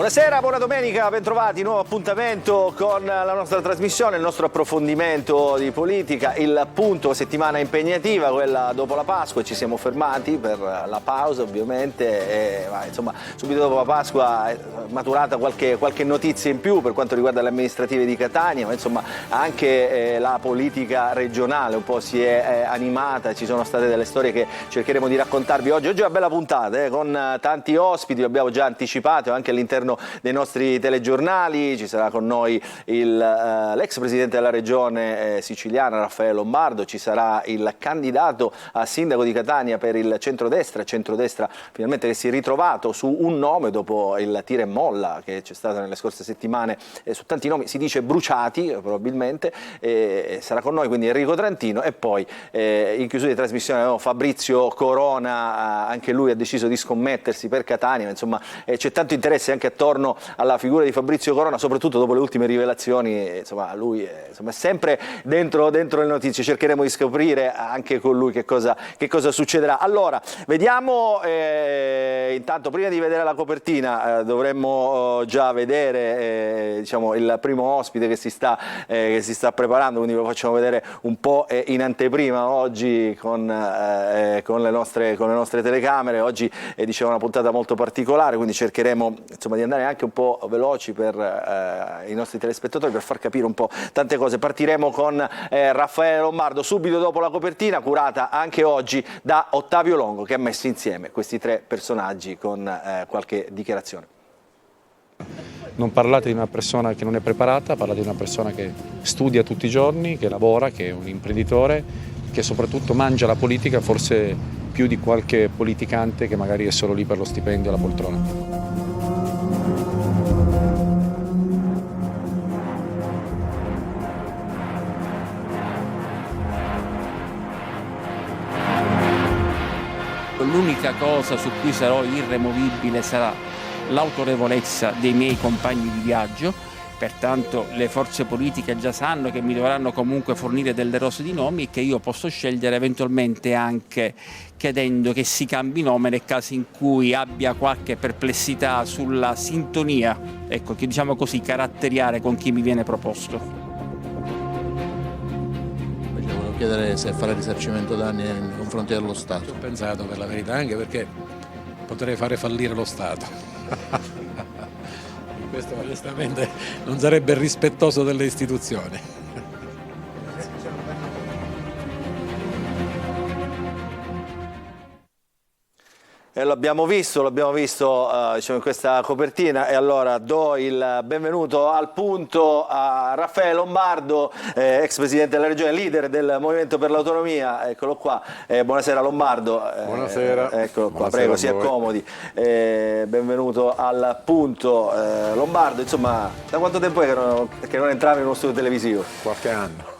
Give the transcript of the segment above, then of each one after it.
Buonasera, buona domenica, bentrovati, nuovo appuntamento con la nostra trasmissione, il nostro approfondimento di politica, il punto settimana impegnativa, quella dopo la Pasqua, ci siamo fermati per la pausa ovviamente, ma insomma subito dopo la Pasqua è maturata qualche notizia in più per quanto riguarda le amministrative di Catania, ma insomma anche la politica regionale un po' si è animata, ci sono state delle storie che cercheremo di raccontarvi oggi. Oggi è una bella puntata con tanti ospiti, lo abbiamo già anticipato anche all'interno dei nostri telegiornali. Ci sarà con noi l'ex presidente della regione siciliana Raffaele Lombardo, ci sarà il candidato a sindaco di Catania per il centrodestra finalmente che si è ritrovato su un nome dopo il tira e molla che c'è stato nelle scorse settimane su tanti nomi, si dice bruciati probabilmente, sarà con noi quindi Enrico Trantino e poi in chiusura di trasmissione abbiamo Fabrizio Corona, anche lui ha deciso di scommettersi per Catania, insomma c'è tanto interesse anche attorno alla figura di Fabrizio Corona, soprattutto dopo le ultime rivelazioni, insomma lui è sempre dentro le notizie, cercheremo di scoprire anche con lui che cosa succederà. Allora, vediamo, intanto prima di vedere la copertina dovremmo già vedere diciamo, il primo ospite che si sta preparando, quindi lo facciamo vedere un po' in anteprima oggi con le nostre telecamere. Oggi dicevo una puntata molto particolare, quindi cercheremo insomma di andare anche un po' veloci per i nostri telespettatori per far capire un po' tante cose. Partiremo con Raffaele Lombardo subito dopo la copertina, curata anche oggi da Ottavio Longo, che ha messo insieme questi tre personaggi con qualche dichiarazione. Non parlate di una persona che non è preparata, parlate di una persona che studia tutti i giorni, che lavora, che è un imprenditore, che soprattutto mangia la politica forse più di qualche politicante che magari è solo lì per lo stipendio e la poltrona. L'unica cosa su cui sarò irremovibile sarà l'autorevolezza dei miei compagni di viaggio, pertanto le forze politiche già sanno che mi dovranno comunque fornire delle rose di nomi che io posso scegliere eventualmente anche chiedendo che si cambi nome nel caso in cui abbia qualche perplessità sulla sintonia, ecco, che diciamo così caratteriale con chi mi viene proposto. Chiedere se fare risarcimento danni nei confronti dello Stato. Ho pensato per la verità, anche perché potrei fare fallire lo Stato. Questo onestamente non sarebbe rispettoso delle istituzioni. E l'abbiamo visto diciamo, in questa copertina, e allora do il benvenuto al punto a Raffaele Lombardo, ex presidente della regione, leader del Movimento per l'Autonomia. Eccolo qua, buonasera Lombardo. Buonasera. Eccolo qua, Buonasera, prego, si accomodi. Benvenuto al punto. Lombardo, insomma, da quanto tempo è che non entravi in uno studio televisivo? Qualche anno.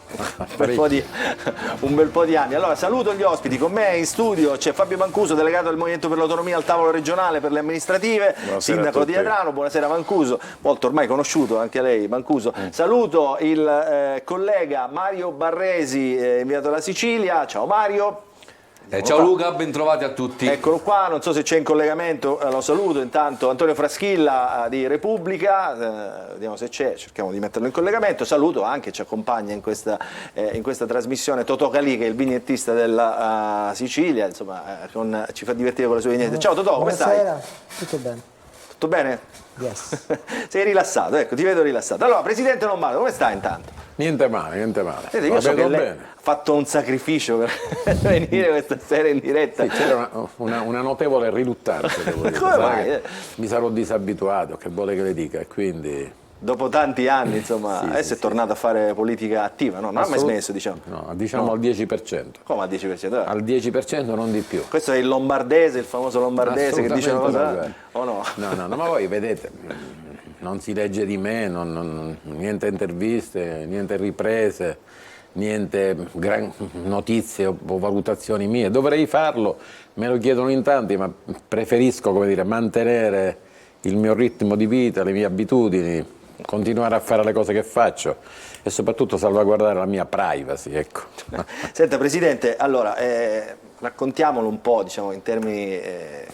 Un bel po' di anni. Allora saluto gli ospiti, con me in studio c'è Fabio Mancuso, delegato del Movimento per l'Autonomia al tavolo regionale per le amministrative. Buonasera, sindaco di Adrano. Buonasera Mancuso, molto ormai conosciuto anche lei Mancuso. Saluto il collega Mario Barresi, inviato dalla Sicilia. Ciao Mario. Ciao Luca, bentrovati a tutti. Eccolo qua, non so se c'è in collegamento, lo saluto intanto Antonio Fraschilla di Repubblica, vediamo se c'è, cerchiamo di metterlo in collegamento. Saluto anche, ci accompagna in questa trasmissione Totò Calì, che è il vignettista della Sicilia, insomma ci fa divertire con le sue vignette. Ciao Totò, come stai? Buonasera, tutto bene. Tutto bene? Yes. Sei rilassato, ecco, ti vedo rilassato. Allora, Presidente Lombardo, come stai intanto? Niente male. Io so che lei ha fatto un sacrificio per venire questa sera in diretta. Sì, c'era una notevole riluttanza, devo dire. Come mai? Mi sarò disabituato, che vuole che le dica, e quindi... Dopo tanti anni, insomma, Sì, adesso è tornato a fare politica attiva, no? Non ha mai smesso, diciamo. No, diciamo al 10%. Come al 10%? Al 10%, non di più. Questo è il lombardese, il famoso lombardese che dice una cosa... O no? No, ma voi vedete, non si legge di me, niente interviste, niente riprese, niente notizie o valutazioni mie. Dovrei farlo, me lo chiedono in tanti, ma preferisco, come dire, mantenere il mio ritmo di vita, le mie abitudini, continuare a fare le cose che faccio e soprattutto salvaguardare la mia privacy, ecco. Senta Presidente, allora Raccontiamolo un po', diciamo, in termini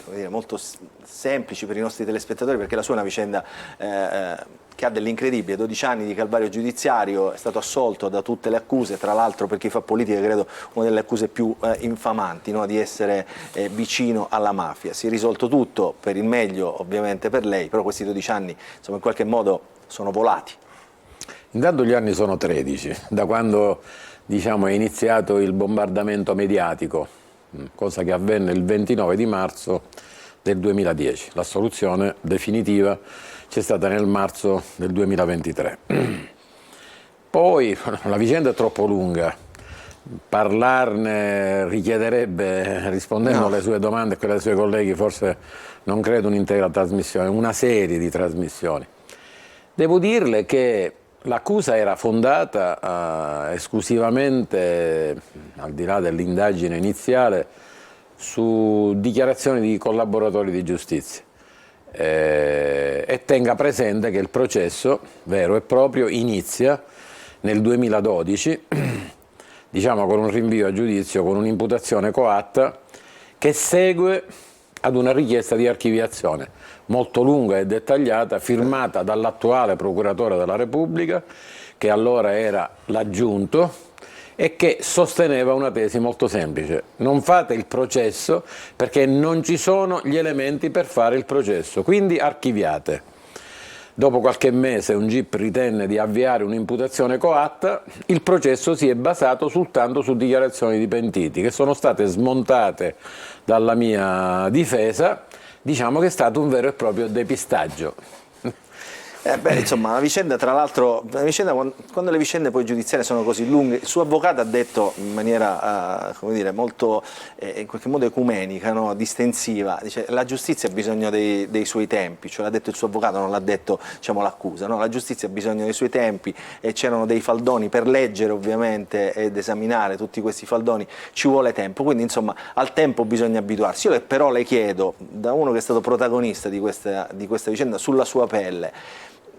come dire, molto semplici per i nostri telespettatori, perché la sua è una vicenda che ha dell'incredibile. 12 anni di calvario giudiziario, è stato assolto da tutte le accuse, tra l'altro per chi fa politica credo una delle accuse più infamanti, no? Di essere vicino alla mafia. Si è risolto tutto per il meglio ovviamente per lei, però questi 12 anni insomma in qualche modo sono volati. Intanto gli anni sono 13, da quando diciamo, è iniziato il bombardamento mediatico, cosa che avvenne il 29 di marzo del 2010. La soluzione definitiva c'è stata nel marzo del 2023. Poi la vicenda è troppo lunga, parlarne richiederebbe, rispondendo alle sue domande e quelle dei suoi colleghi, forse non credo un'intera trasmissione, una serie di trasmissioni. Devo dirle che l'accusa era fondata esclusivamente, al di là dell'indagine iniziale, su dichiarazioni di collaboratori di giustizia. E tenga presente che il processo vero e proprio inizia nel 2012, diciamo con un rinvio a giudizio, con un'imputazione coatta che segue ad una richiesta di archiviazione molto lunga e dettagliata, firmata dall'attuale procuratore della Repubblica, che allora era l'aggiunto, e che sosteneva una tesi molto semplice: non fate il processo perché non ci sono gli elementi per fare il processo, quindi archiviate. Dopo qualche mese un GIP ritenne di avviare un'imputazione coatta, il processo si è basato soltanto su dichiarazioni di pentiti che sono state smontate dalla mia difesa. Diciamo che è stato un vero e proprio depistaggio. Insomma, la vicenda, tra l'altro, quando le vicende poi giudiziarie sono così lunghe, il suo avvocato ha detto in maniera, come dire, molto, in qualche modo ecumenica, no? Distensiva, dice la giustizia ha bisogno dei suoi tempi, cioè l'ha detto il suo avvocato, non l'ha detto, diciamo, l'accusa, no? La giustizia ha bisogno dei suoi tempi e c'erano dei faldoni per leggere ovviamente ed esaminare tutti questi faldoni, ci vuole tempo, quindi insomma al tempo bisogna abituarsi. Io però le chiedo, da uno che è stato protagonista di questa vicenda sulla sua pelle,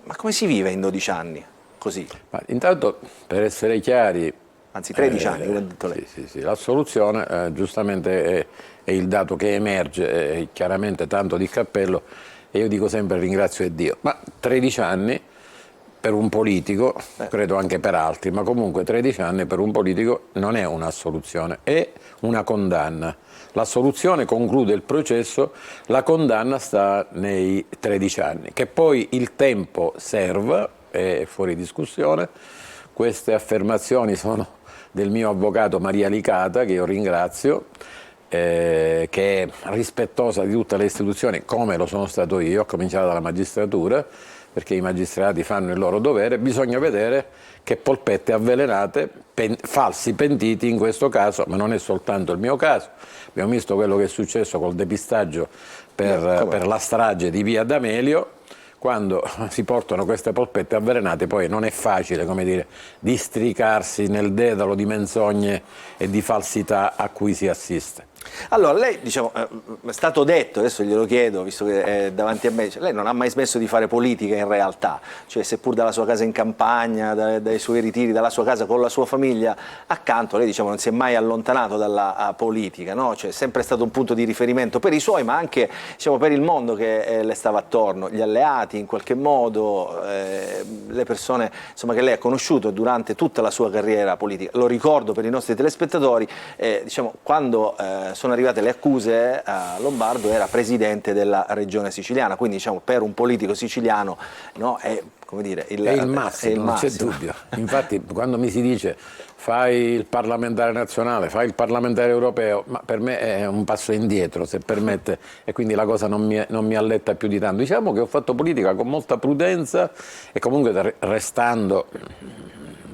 ma come si vive in 12 anni così? Ma intanto, per essere chiari, anzi 13 anni, come ha detto lei. Sì, la soluzione giustamente è il dato che emerge, chiaramente tanto di cappello, e io dico sempre ringrazio Dio, ma 13 anni per un politico, credo anche per altri, ma comunque 13 anni per un politico non è una soluzione, è una condanna. La soluzione conclude il processo, la condanna sta nei 13 anni. Che poi il tempo serva è fuori discussione. Queste affermazioni sono del mio avvocato Maria Licata, che io ringrazio, che è rispettosa di tutte le istituzioni, come lo sono stato io, ho cominciato dalla magistratura, perché i magistrati fanno il loro dovere. Bisogna vedere che polpette avvelenate, falsi pentiti in questo caso, ma non è soltanto il mio caso. Abbiamo visto quello che è successo col depistaggio per la strage di Via D'Amelio. Quando si portano queste polpette avvelenate poi non è facile, come dire, districarsi nel dedalo di menzogne e di falsità a cui si assiste. Allora, lei, diciamo, è stato detto, adesso glielo chiedo, visto che è davanti a me, cioè, lei non ha mai smesso di fare politica in realtà, cioè seppur dalla sua casa in campagna, dai suoi ritiri, dalla sua casa con la sua famiglia accanto, lei, diciamo, non si è mai allontanato dalla politica, no? Cioè, è sempre stato un punto di riferimento per i suoi, ma anche, diciamo, per il mondo che le stava attorno, gli alleati in qualche modo, le persone, insomma, che lei ha conosciuto durante tutta la sua carriera politica. Lo ricordo per i nostri telespettatori, diciamo, quando sono arrivate le accuse, Lombardo era presidente della regione siciliana, quindi diciamo per un politico siciliano, no, è, come dire, è il massimo, non c'è dubbio. Infatti quando mi si dice fai il parlamentare nazionale, fai il parlamentare europeo, ma per me è un passo indietro, se permette, e quindi la cosa non mi alletta più di tanto. Diciamo che ho fatto politica con molta prudenza e comunque restando,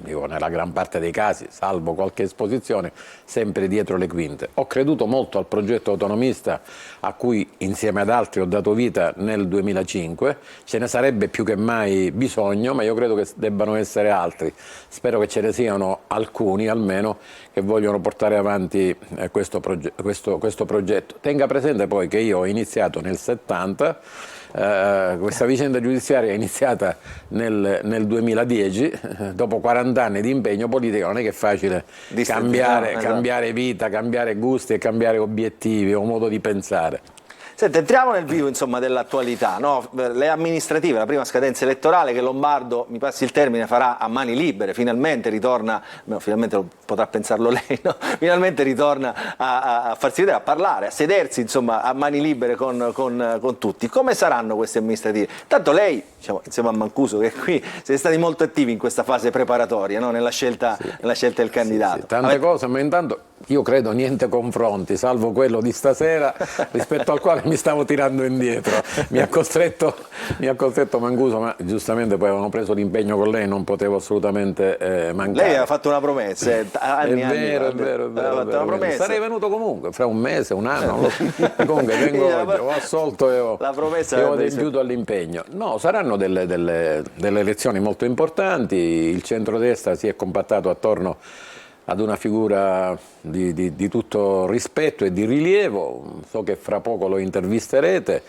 dico, nella gran parte dei casi, salvo qualche esposizione, sempre dietro le quinte. Ho creduto molto al progetto autonomista a cui insieme ad altri ho dato vita nel 2005, ce ne sarebbe più che mai bisogno, ma io credo che debbano essere altri. Spero che ce ne siano alcuni almeno che vogliono portare avanti questo progetto. Tenga presente poi che io ho iniziato nel 70 questa vicenda giudiziaria è iniziata nel 2010, dopo 40 anni di impegno politico non è che è facile cambiare vita, cambiare gusti e cambiare obiettivi o modo di pensare. Senti, entriamo nel vivo insomma, dell'attualità, no? Le amministrative, la prima scadenza elettorale che Lombardo, mi passi il termine, farà a mani libere, finalmente ritorna, no, finalmente potrà pensarlo lei, no? Finalmente ritorna a farsi vedere, a parlare, a sedersi insomma, a mani libere con tutti. Come saranno queste amministrative? Tanto lei, diciamo, insieme a Mancuso che è qui, siete stati molto attivi in questa fase preparatoria, no? nella scelta del candidato. Sì, tante cose, ma intanto io credo niente confronti, salvo quello di stasera, rispetto al quale mi stavo tirando indietro. Mi ha costretto Mancuso, ma giustamente poi avevano preso l'impegno con lei, non potevo assolutamente mancare. Lei aveva fatto una promessa, è vero. Sarei venuto comunque, fra un mese, un anno, non lo so. Comunque vengo oggi, ho assolto e ho adempiuto all'impegno. No, saranno delle elezioni molto importanti, il centrodestra si è compattato attorno ad una figura di tutto rispetto e di rilievo. So che fra poco lo intervisterete.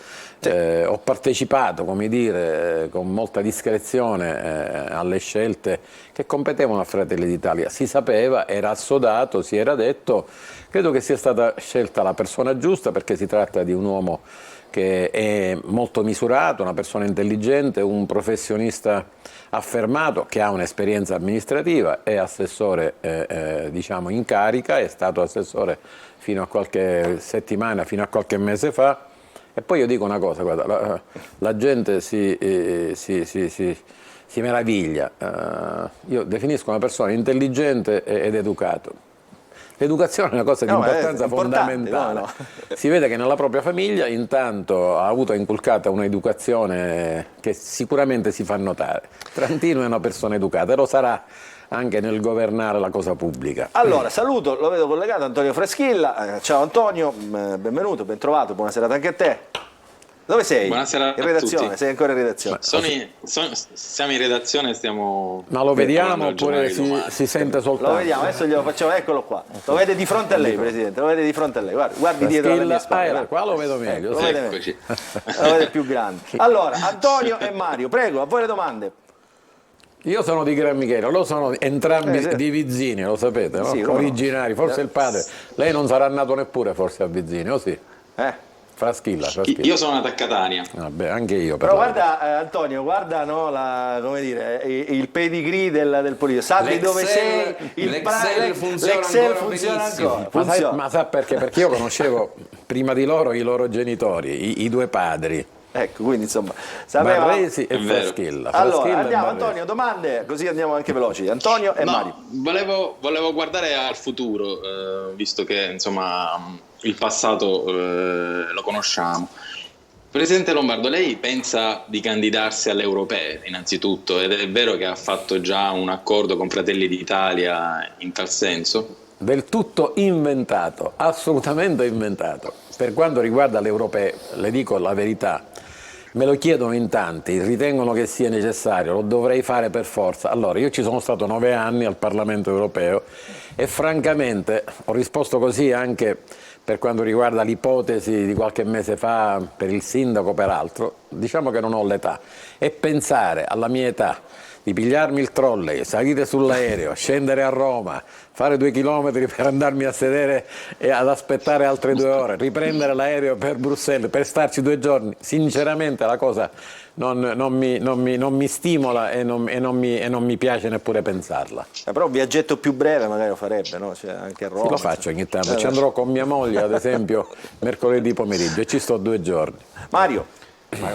Ho partecipato, come dire, con molta discrezione alle scelte che competevano a Fratelli d'Italia. Si sapeva, era assodato, si era detto. Credo che sia stata scelta la persona giusta, perché si tratta di un uomo che è molto misurato, una persona intelligente, un professionista affermato che ha un'esperienza amministrativa, è assessore diciamo in carica, è stato assessore fino a qualche settimana, fino a qualche mese fa. E poi io dico una cosa, guarda, la gente si meraviglia. Io definisco una persona intelligente ed educato. L'educazione è una cosa di importanza fondamentale. No. Si vede che nella propria famiglia intanto ha avuto inculcata un'educazione che sicuramente si fa notare. Trantino è una persona educata e lo sarà anche nel governare la cosa pubblica. Allora, saluto, lo vedo collegato, Antonio Freschilla. Ciao Antonio, benvenuto, ben trovato, buona serata anche a te. Dove sei? Buonasera in redazione, a tutti. Sei ancora in redazione? Siamo in redazione, stiamo... Ma lo vediamo oppure si sente soltanto? Lo vediamo, adesso glielo facciamo, eccolo qua. Lo vede di fronte a lei, Presidente, lo vede di fronte a lei. Guardi dietro alla mia spalla. Qua lo vedo meglio. Lo vede più grande. Allora, Antonio e Mario, prego, a voi le domande. Io sono di Gran Michele, lo sono entrambi di Vizzini, lo sapete, no? Sì, originari, forse il padre. Lei non sarà nato neppure forse a Vizzini, o sì? Fraschilla. Io sono nato a Catania. Vabbè, anche io. Però guarda Antonio, guarda no, come dire, il pedigree del politico. Sappi dove sei, l'Excel funziona ancora. Ma sa perché? Perché io conoscevo prima di loro i loro genitori, i due padri. Ecco, quindi insomma, sapeva... Barresi e Fraschilla. Allora, andiamo Antonio, domande, così andiamo anche veloci. Antonio e Mario. Volevo guardare al futuro, visto che insomma il passato lo conosciamo. Presidente Lombardo, lei pensa di candidarsi alle europee innanzitutto, ed è vero che ha fatto già un accordo con Fratelli d'Italia in tal senso? Del tutto inventato, assolutamente inventato. Per quanto riguarda le europee, le dico la verità, me lo chiedono in tanti, ritengono che sia necessario, lo dovrei fare per forza. Allora, io ci sono stato 9 anni al Parlamento europeo e francamente ho risposto così anche per quanto riguarda l'ipotesi di qualche mese fa per il sindaco, peraltro. Diciamo che non ho l'età, e pensare alla mia età di pigliarmi il trolley, salire sull'aereo, scendere a Roma, fare 2 chilometri per andarmi a sedere e ad aspettare altre 2 ore, riprendere l'aereo per Bruxelles, per starci 2 giorni, sinceramente la cosa non mi stimola e non mi piace neppure pensarla. Però un viaggetto più breve magari lo farebbe, no? Cioè, anche a Roma. Sì, lo faccio ogni tanto, ci andrò con mia moglie ad esempio mercoledì pomeriggio e ci sto 2 giorni. Mario.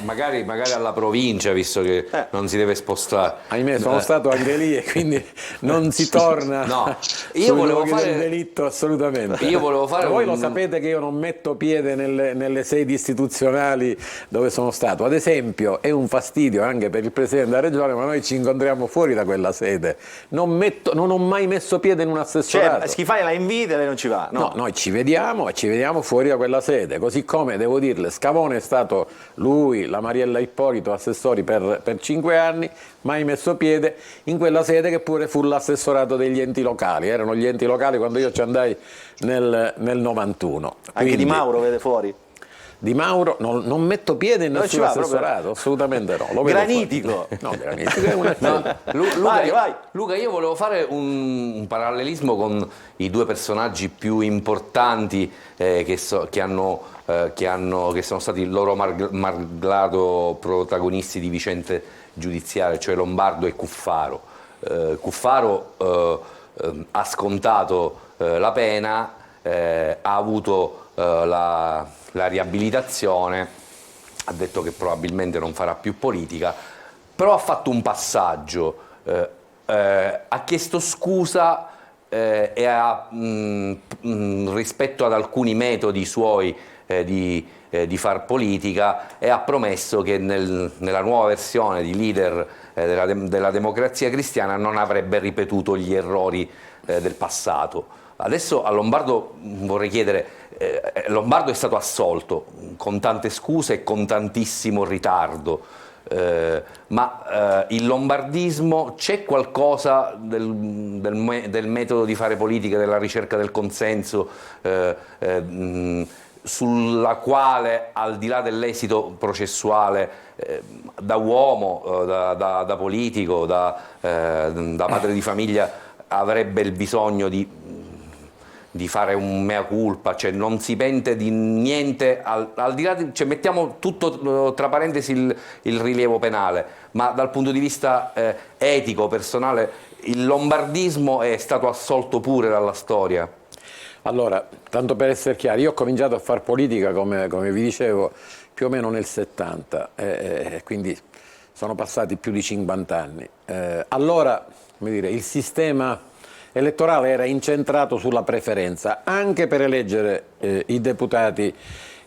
Magari alla provincia, visto che non si deve spostare. Ahimè, sono stato anche lì e quindi non si torna io volevo fare del delitto assolutamente. Io volevo fare voi lo sapete che io non metto piede nelle sedi istituzionali dove sono stato. Ad esempio è un fastidio anche per il Presidente della Regione, ma noi ci incontriamo fuori da quella sede. Non ho mai messo piede in un assessorato. Cioè, Schifani la invita e lei non ci va? No, noi ci vediamo fuori da quella sede, così come devo dirle, Scavone è stato lui, la Mariella Ippolito, assessori per 5 anni, mai messo piede in quella sede che pure fu l'assessorato degli enti locali. Erano gli enti locali quando io ci andai nel 91. Anche Di Mauro vede fuori? Di Mauro non metto piede in Non ci nessun va assessorato, assolutamente no. Lo vedo Granitico. fuori. No, Granitico è una Vai, vai. Luca, io volevo fare un parallelismo con i due personaggi più importanti che sono stati loro malgrado protagonisti di vicende giudiziarie, cioè Lombardo e Cuffaro. Cuffaro ha scontato la pena, ha avuto la riabilitazione, ha detto che probabilmente non farà più politica, però ha fatto un passaggio, ha chiesto scusa e rispetto ad alcuni metodi suoi di far politica, e ha promesso che nella nuova versione di leader della Democrazia Cristiana non avrebbe ripetuto gli errori del passato. Adesso a Lombardo vorrei chiedere, Lombardo è stato assolto con tante scuse e con tantissimo ritardo, ma il lombardismo, c'è qualcosa del metodo di fare politica, della ricerca del consenso, sulla quale, al di là dell'esito processuale, da uomo, da politico, da padre di famiglia, avrebbe il bisogno di fare un mea culpa, cioè non si pente di niente, al di là cioè mettiamo tutto tra parentesi il rilievo penale, ma dal punto di vista etico, personale, il lombardismo è stato assolto pure dalla storia? Allora, tanto per essere chiari, io ho cominciato a fare politica, come vi dicevo, più o meno nel 70, quindi sono passati più di 50 anni. Allora, come dire, il sistema elettorale era incentrato sulla preferenza, anche per eleggere i deputati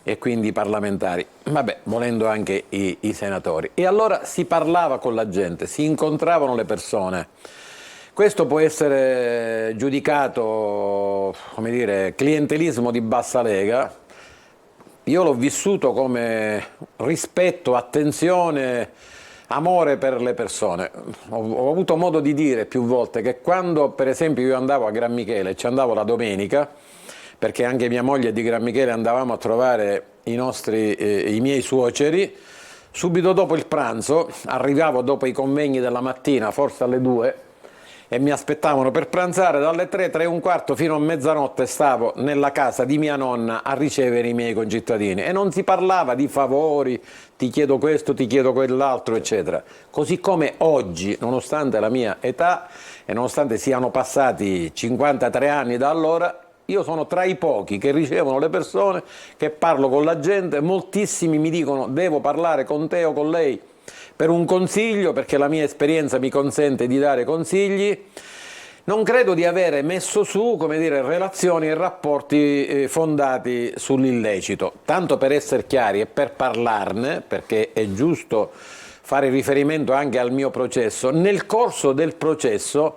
e quindi i parlamentari, vabbè, volendo anche i senatori. E allora si parlava con la gente, si incontravano le persone. Questo può essere giudicato, come dire, clientelismo di bassa lega. Io l'ho vissuto come rispetto, attenzione, amore per le persone. Ho avuto modo di dire più volte che quando, per esempio, io andavo a Gran Michele, ci andavo la domenica, perché anche mia moglie è di Gran Michele, andavamo a trovare i miei suoceri, subito dopo il pranzo, arrivavo dopo i convegni della mattina, forse alle 2, e mi aspettavano per pranzare. Dalle 3, 3 e un quarto fino a mezzanotte stavo nella casa di mia nonna a ricevere i miei concittadini, e non si parlava di favori, ti chiedo questo, ti chiedo quell'altro, eccetera. Così come oggi, nonostante la mia età e nonostante siano passati 53 anni da allora, io sono tra i pochi che ricevono le persone, che parlo con la gente. Moltissimi mi dicono: devo parlare con te o con lei per un consiglio, perché la mia esperienza mi consente di dare consigli. Non credo di avere messo su, come dire, relazioni e rapporti fondati sull'illecito. Tanto per essere chiari e per parlarne, perché è giusto fare riferimento anche al mio processo, nel corso del processo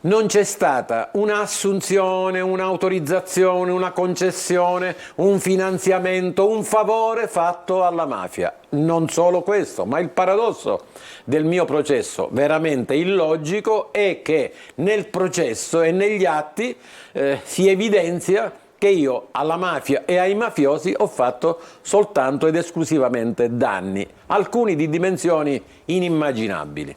non c'è stata un'assunzione, un'autorizzazione, una concessione, un finanziamento, un favore fatto alla mafia. Non solo questo, ma il paradosso del mio processo, veramente illogico, è che nel processo e negli atti si evidenzia che io alla mafia e ai mafiosi ho fatto soltanto ed esclusivamente danni, alcuni di dimensioni inimmaginabili.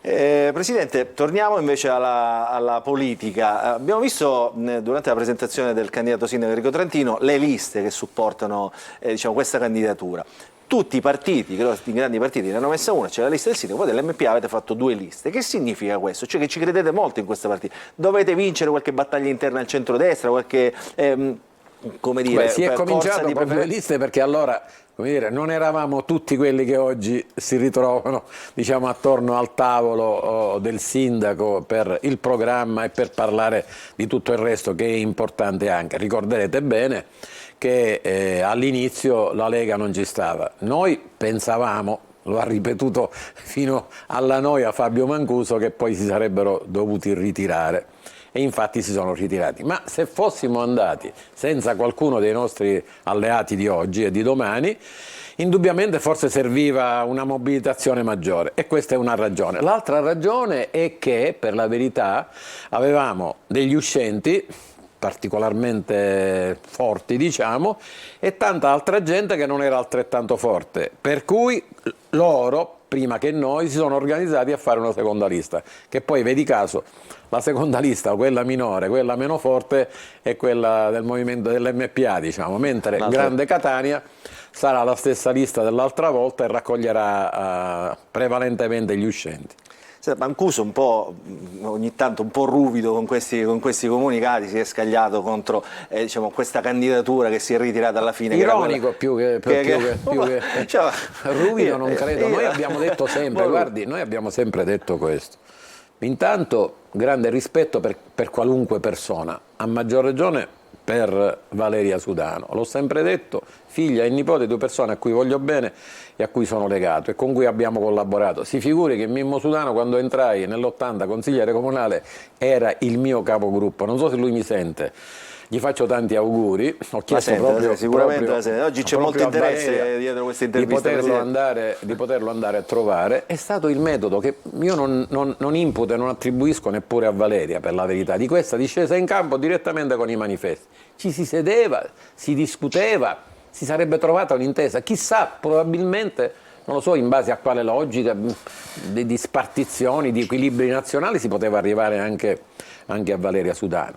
Presidente, torniamo invece alla politica. Abbiamo visto durante la presentazione del candidato sindaco Enrico Trantino le liste che supportano diciamo, questa candidatura. Tutti i partiti, i grandi partiti, ne hanno messa una, c'è la lista del sindaco, voi dell'MPA avete fatto 2 liste. Che significa questo? Cioè che ci credete molto in questa partita? Dovete vincere qualche battaglia interna al centrodestra, qualche... come dire, si è cominciato con 2 liste, perché allora, come dire, non eravamo tutti quelli che oggi si ritrovano, diciamo, attorno al tavolo del sindaco per il programma e per parlare di tutto il resto, che è importante anche. Ricorderete bene che all'inizio la Lega non ci stava. Noi pensavamo, lo ha ripetuto fino alla noia Fabio Mancuso, che poi si sarebbero dovuti ritirare. E infatti si sono ritirati. Ma se fossimo andati senza qualcuno dei nostri alleati di oggi e di domani, indubbiamente forse serviva una mobilitazione maggiore, e questa è una ragione. L'altra ragione è che, per la verità, avevamo degli uscenti particolarmente forti, diciamo, e tanta altra gente che non era altrettanto forte, per cui loro, prima che noi, si sono organizzati a fare una seconda lista, che poi, vedi caso, la seconda lista, quella minore, quella meno forte, è quella del movimento dell'MPA, diciamo, mentre Grande Catania sarà la stessa lista dell'altra volta e raccoglierà prevalentemente gli uscenti. Mancuso un po', ogni tanto un po' ruvido con questi comunicati, si è scagliato contro diciamo, questa candidatura che si è ritirata alla fine. Ironico più che cioè, ruvido non credo. Noi abbiamo detto sempre, guardi, noi abbiamo sempre detto questo. Intanto grande rispetto per qualunque persona, a maggior ragione per Valeria Sudano. L'ho sempre detto, figlia e nipote di due persone a cui voglio bene e a cui sono legato e con cui abbiamo collaborato. Si figuri che Mimmo Sudano, quando entrai nell'80 consigliere comunale, era il mio capogruppo. Non so se lui mi sente. Gli faccio tanti auguri, ho chiesto sicuramente oggi c'è molto interesse dietro questa intervista di poterlo andare a trovare. È stato il metodo che io non imputo e non attribuisco neppure a Valeria, per la verità, di questa discesa in campo direttamente con i manifesti. Ci si sedeva, si discuteva, si sarebbe trovata un'intesa, chissà, probabilmente, non lo so in base a quale logica di spartizioni, di equilibri nazionali si poteva arrivare anche a Valeria Sudano.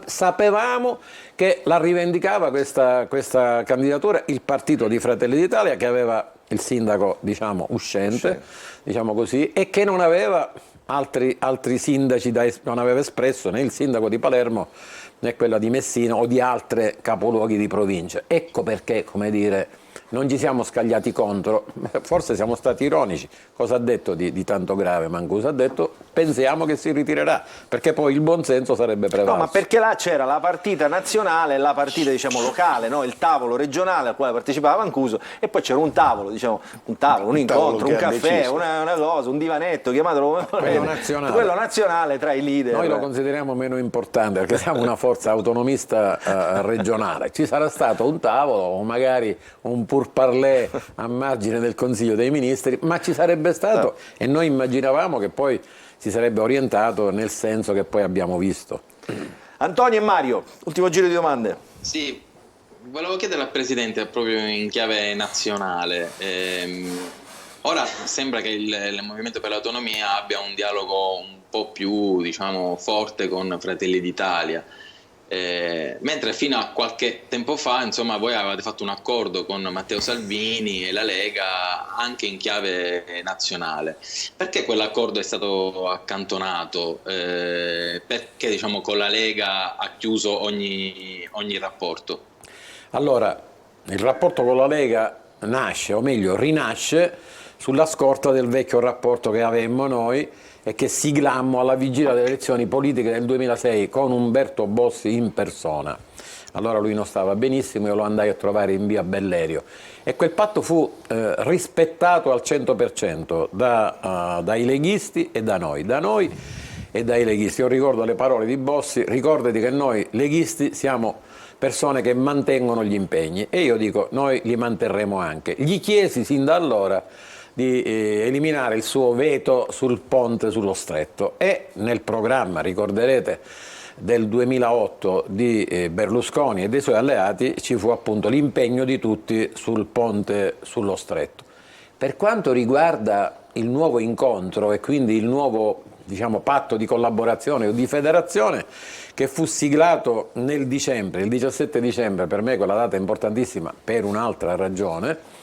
Sapevamo che la rivendicava questa candidatura il partito di Fratelli d'Italia, che aveva il sindaco, diciamo, uscente, diciamo così, e che non aveva altri sindaci non aveva espresso né il sindaco di Palermo né quella di Messina o di altre capoluoghi di provincia. Ecco perché, come dire, non ci siamo scagliati contro, forse siamo stati ironici. Cosa ha detto di tanto grave Mancuso? Ha detto pensiamo che si ritirerà, perché poi il buonsenso sarebbe prevalso. No, ma perché là c'era la partita nazionale e la partita, diciamo, locale, no? Il tavolo regionale al quale partecipava Mancuso, e poi c'era un tavolo, diciamo, un incontro, un caffè, una cosa, un divanetto, chiamatelo quello nazionale tra i leader. Noi lo consideriamo meno importante perché siamo una forza autonomista regionale. Ci sarà stato un tavolo o magari un pourparlers a margine del Consiglio dei Ministri, ma ci sarebbe stato e noi immaginavamo che poi si sarebbe orientato nel senso che poi abbiamo visto. Antonio e Mario, ultimo giro di domande. Sì, volevo chiedere al Presidente proprio in chiave nazionale. Ora sembra che il Movimento per l'Autonomia abbia un dialogo un po' più, diciamo, forte con Fratelli d'Italia. Mentre fino a qualche tempo fa, insomma, voi avevate fatto un accordo con Matteo Salvini e la Lega anche in chiave nazionale. Perché quell'accordo è stato accantonato? Perché, diciamo, con la Lega ha chiuso ogni rapporto? Allora, il rapporto con la Lega nasce, o meglio rinasce, sulla scorta del vecchio rapporto che avemmo noi e che siglammo alla vigilia delle elezioni politiche del 2006 con Umberto Bossi in persona. Allora lui non stava benissimo, io lo andai a trovare in via Bellerio e quel patto fu rispettato al 100% dai leghisti e da noi e dai leghisti. Io ricordo le parole di Bossi: ricordati che noi leghisti siamo persone che mantengono gli impegni, e io dico noi li manterremo anche. Gli chiesi sin da allora di eliminare il suo veto sul ponte sullo Stretto, e nel programma, ricorderete, del 2008 di Berlusconi e dei suoi alleati ci fu appunto l'impegno di tutti sul ponte sullo Stretto. Per quanto riguarda il nuovo incontro e quindi il nuovo, diciamo, patto di collaborazione o di federazione che fu siglato nel dicembre, il 17 dicembre, per me quella data è importantissima per un'altra ragione,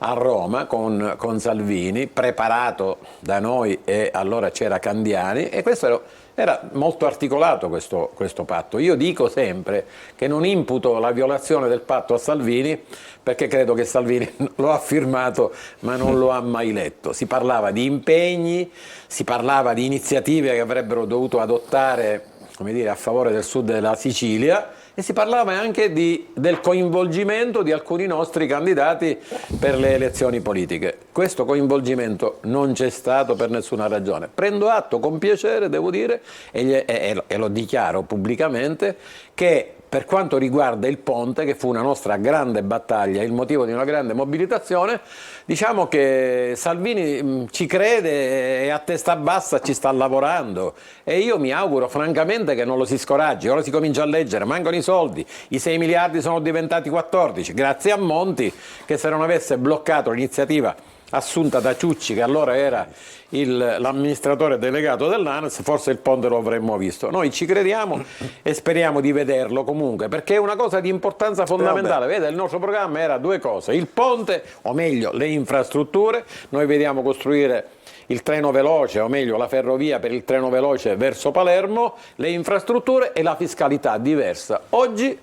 a Roma con Salvini, preparato da noi, e allora c'era Candiani, e questo era molto articolato questo patto. Io dico sempre che non imputo la violazione del patto a Salvini, perché credo che Salvini lo ha firmato ma non lo ha mai letto. Si parlava di impegni, si parlava di iniziative che avrebbero dovuto adottare, come dire, a favore del sud della Sicilia, e si parlava anche del coinvolgimento di alcuni nostri candidati per le elezioni politiche. Questo coinvolgimento non c'è stato per nessuna ragione. Prendo atto con piacere, devo dire, e lo dichiaro pubblicamente, che per quanto riguarda il ponte, che fu una nostra grande battaglia, il motivo di una grande mobilitazione, diciamo che Salvini ci crede e a testa bassa ci sta lavorando, e io mi auguro francamente che non lo si scoraggi. Ora si comincia a leggere, mancano i soldi, i 6 miliardi sono diventati 14, grazie a Monti, che se non avesse bloccato l'iniziativa assunta da Ciucci, che allora era l'amministratore delegato dell'ANAS, forse il ponte lo avremmo visto. Noi ci crediamo e speriamo di vederlo comunque, perché è una cosa di importanza fondamentale. Vede, il nostro programma era due cose: il ponte, o meglio le infrastrutture. Noi vediamo costruire il treno veloce, o meglio la ferrovia per il treno veloce verso Palermo, le infrastrutture e la fiscalità diversa. Oggi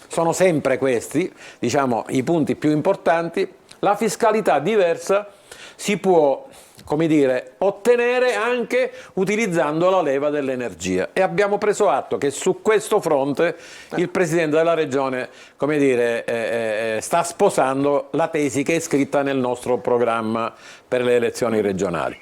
sono sempre questi, diciamo, i punti più importanti. La fiscalità diversa si può, come dire, ottenere anche utilizzando la leva dell'energia, e abbiamo preso atto che su questo fronte il Presidente della Regione, come dire, sta sposando la tesi che è scritta nel nostro programma per le elezioni regionali.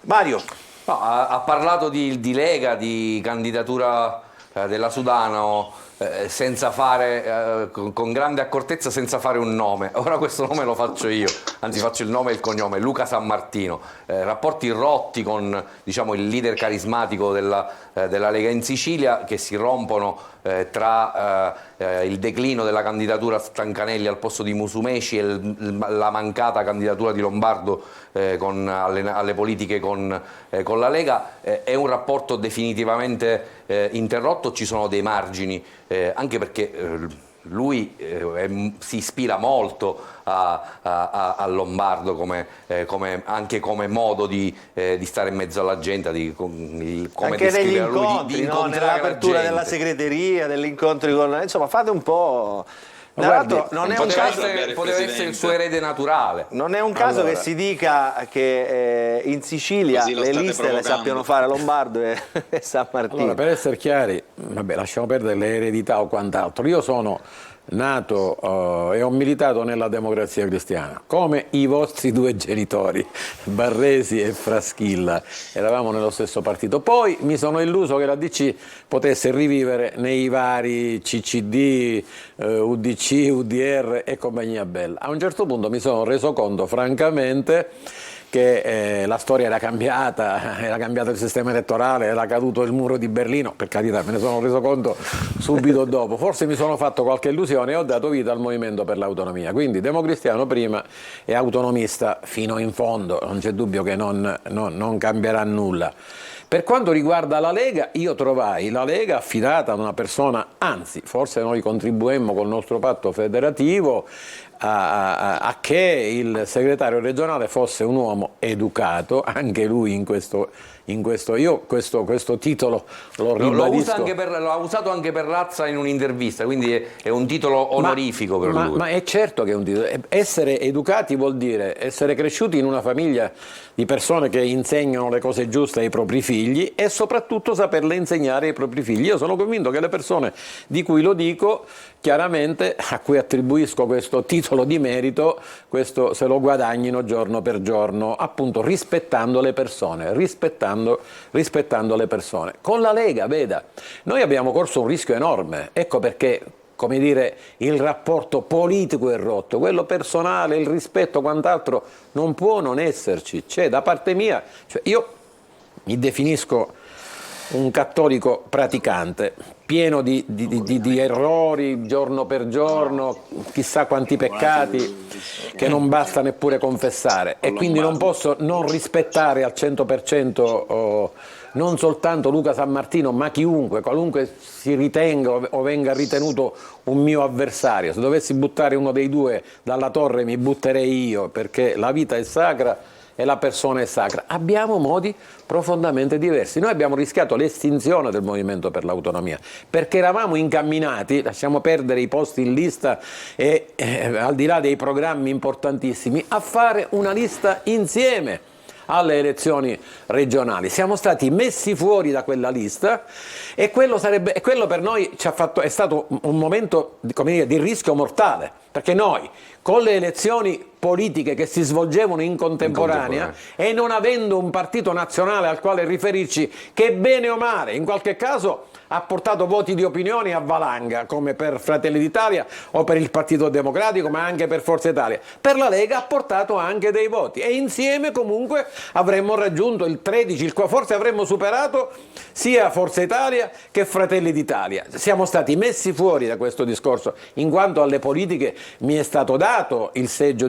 Mario. No, ha parlato di Lega, di candidatura della Sudano, senza fare, con grande accortezza, senza fare un nome. Ora questo nome lo faccio io, anzi faccio il nome e il cognome: Luca Sammartino. Rapporti rotti con, diciamo, il leader carismatico della Lega in Sicilia, che si rompono tra il declino della candidatura Stancanelli al posto di Musumeci e la mancata candidatura di Lombardo alle politiche con la Lega. È un rapporto definitivamente interrotto. Ci sono dei margini, anche perché lui si ispira molto a Lombardo anche come modo di stare in mezzo alla gente, come anche negli incontri, nell'apertura della segreteria, degli incontri con... Insomma, fate un po'... Guardi, non è un caso, poteva essere il suo erede naturale. Non è un caso che si dica che in Sicilia le liste le sappiano fare Lombardo e Sammartino. Allora, per essere chiari, vabbè, lasciamo perdere le eredità o quant'altro. Io sono nato e ho militato nella Democrazia Cristiana, come i vostri due genitori, Barresi e Fraschilla, eravamo nello stesso partito. Poi mi sono illuso che la DC potesse rivivere nei vari CCD, UDC, UDR e compagnia bella. A un certo punto mi sono reso conto, francamente, che la storia era cambiato il sistema elettorale, era caduto il muro di Berlino. Per carità, me ne sono reso conto subito dopo. Forse mi sono fatto qualche illusione e ho dato vita al Movimento per l'Autonomia. Quindi democristiano prima e autonomista fino in fondo, non c'è dubbio che non cambierà nulla. Per quanto riguarda la Lega, io trovai la Lega affidata ad una persona, anzi, forse noi contribuemmo col nostro patto federativo a che il segretario regionale fosse un uomo educato, anche lui in questo io questo titolo lo ribadisco. L'ha usato anche per Razza in un'intervista, quindi è un titolo onorifico per lui. Ma è certo che è un titolo. Essere educati vuol dire essere cresciuti in una famiglia di persone che insegnano le cose giuste ai propri figli e soprattutto saperle insegnare ai propri figli. Io sono convinto che le persone di cui lo dico, chiaramente, a cui attribuisco questo titolo di merito, questo se lo guadagnino giorno per giorno, appunto rispettando le persone, rispettando le persone. Con la Lega, veda, noi abbiamo corso un rischio enorme, ecco perché, come dire, il rapporto politico è rotto, quello personale, il rispetto, quant'altro non può non esserci. C'è da parte mia, cioè io mi definisco un cattolico praticante, pieno di errori giorno per giorno, chissà quanti peccati che non basta neppure confessare, e quindi non posso non rispettare al 100% non soltanto Luca Sammartino, ma chiunque, qualunque si ritenga o venga ritenuto un mio avversario. Se dovessi buttare uno dei due dalla torre mi butterei io, perché la vita è sacra e la persona è sacra. Abbiamo modi profondamente diversi. Noi abbiamo rischiato l'estinzione del Movimento per l'Autonomia perché eravamo incamminati, lasciamo perdere i posti in lista e al di là dei programmi importantissimi, a fare una lista insieme alle elezioni regionali. Siamo stati messi fuori da quella lista e quello per noi è stato un momento di rischio mortale, perché noi con le elezioni politiche che si svolgevano in contemporanea e non avendo un partito nazionale al quale riferirci, che bene o male in qualche caso ha portato voti di opinione a valanga, come per Fratelli d'Italia o per il Partito Democratico, ma anche per Forza Italia. Per la Lega ha portato anche dei voti e insieme comunque avremmo raggiunto il 13, forse avremmo superato sia Forza Italia che Fratelli d'Italia. Siamo stati messi fuori da questo discorso, in quanto alle politiche mi è stato dato il seggio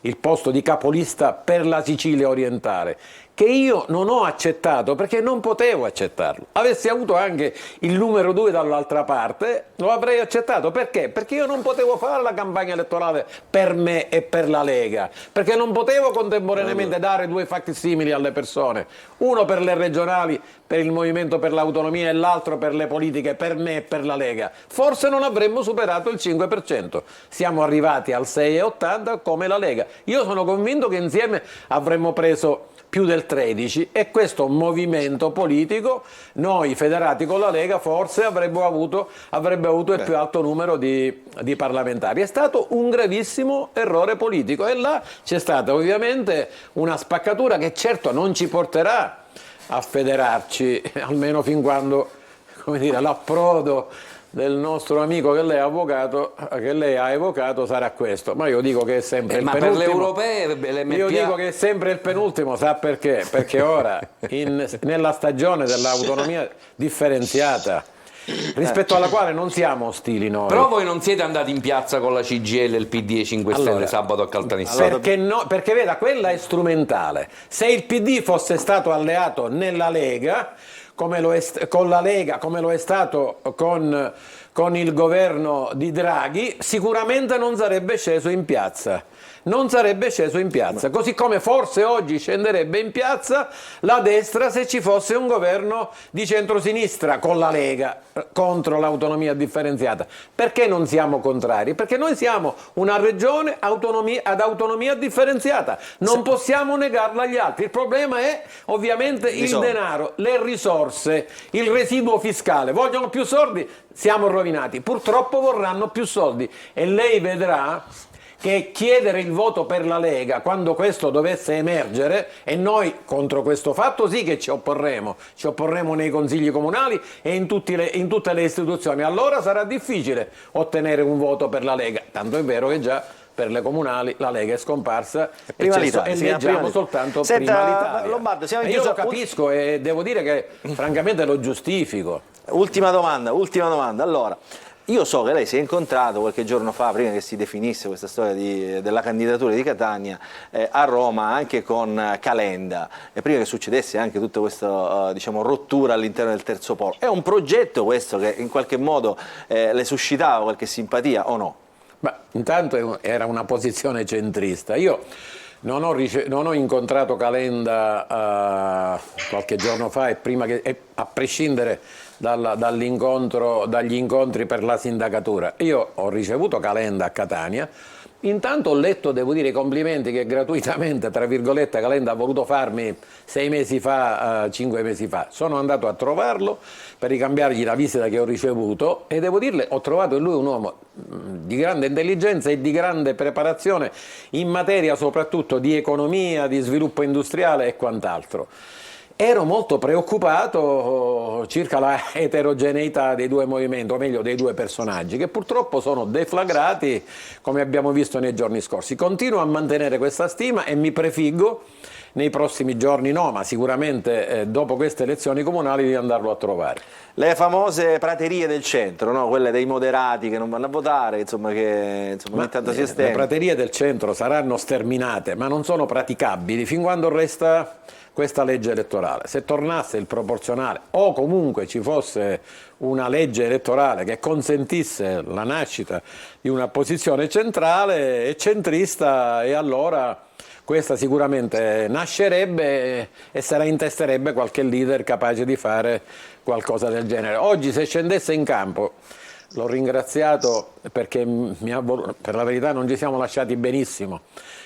il posto di capolista per la Sicilia orientale, che io non ho accettato perché non potevo accettarlo. Avessi avuto anche il numero 2 dall'altra parte, lo avrei accettato. Perché? Perché io non potevo fare la campagna elettorale per me e per la Lega, perché non potevo contemporaneamente dare 2 facsimili alle persone, uno per le regionali, per il Movimento per l'Autonomia, e l'altro per le politiche, per me e per la Lega. Forse non avremmo superato il 5%, siamo arrivati al 6,80 come la Lega. Io sono convinto che insieme avremmo preso più del 13, e questo movimento politico, noi federati con la Lega, forse avrebbe avuto il più alto numero di parlamentari. È stato un gravissimo errore politico, e là c'è stata ovviamente una spaccatura che certo non ci porterà a federarci, almeno fin quando, come dire, l'approdo del nostro amico che lei ha evocato sarà questo, ma io dico che è sempre il penultimo. Ma per le europee l'MPA... Io dico che è sempre il penultimo, sa perché? Perché ora nella stagione dell'autonomia differenziata, rispetto alla quale non siamo ostili noi. Però voi non siete andati in piazza con la CGIL, il PD e i 5 Stelle sabato a Caltanissetta? Perché veda, quella è strumentale. Se il PD fosse stato alleato nella Lega, con la Lega, come lo è stato con il governo di Draghi, sicuramente non sarebbe sceso in piazza. Così come forse oggi scenderebbe in piazza la destra se ci fosse un governo di centrosinistra con la Lega contro l'autonomia differenziata. Perché non siamo contrari? Perché noi siamo una regione ad autonomia differenziata, non possiamo negarla agli altri. Il problema è ovviamente il denaro, le risorse, il residuo fiscale. Vogliono più soldi? Siamo rovinati. Purtroppo vorranno più soldi, e lei vedrà che chiedere il voto per la Lega, quando questo dovesse emergere, e noi contro questo fatto sì che ci opporremo nei consigli comunali e in tutte le istituzioni, allora sarà difficile ottenere un voto per la Lega, tanto è vero che già per le comunali la Lega è scomparsa e leggiamo soltanto prima l'Italia. Lombardo, io lo capisco e devo dire che francamente lo giustifico. Ultima domanda. Allora, io so che lei si è incontrato qualche giorno fa, prima che si definisse questa storia della candidatura di Catania, a Roma anche con Calenda, e prima che succedesse anche tutta questa rottura all'interno del terzo polo. È un progetto questo che in qualche modo le suscitava qualche simpatia o no? Ma intanto era una posizione centrista. Io non ho incontrato Calenda qualche giorno fa, a prescindere dagli incontri per la sindacatura. Io ho ricevuto Calenda a Catania. Intanto ho letto, devo dire, i complimenti che gratuitamente, tra virgolette, Calenda ha voluto farmi 6 mesi fa, 5 mesi fa. Sono andato a trovarlo per ricambiargli la visita che ho ricevuto, e devo dirle, ho trovato in lui un uomo di grande intelligenza e di grande preparazione in materia soprattutto di economia, di sviluppo industriale e quant'altro. Ero molto preoccupato circa la eterogeneità dei due movimenti, o meglio dei due personaggi, che purtroppo sono deflagrati, come abbiamo visto nei giorni scorsi. Continuo a mantenere questa stima e mi prefiggo nei prossimi giorni, ma sicuramente dopo queste elezioni comunali, di andarlo a trovare. Le famose praterie del centro, no? Quelle dei moderati che non vanno a votare, che ogni tanto si estendono. Le praterie del centro saranno sterminate, ma non sono praticabili fin quando resta questa legge elettorale. Se tornasse il proporzionale, o comunque ci fosse una legge elettorale che consentisse la nascita di una posizione centrale e centrista, e allora questa sicuramente nascerebbe e intesterebbe qualche leader capace di fare qualcosa del genere. Oggi, se scendesse in campo, l'ho ringraziato perché per la verità non ci siamo lasciati benissimo,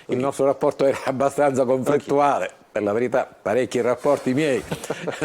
il nostro rapporto era abbastanza conflittuale. per la verità parecchi rapporti miei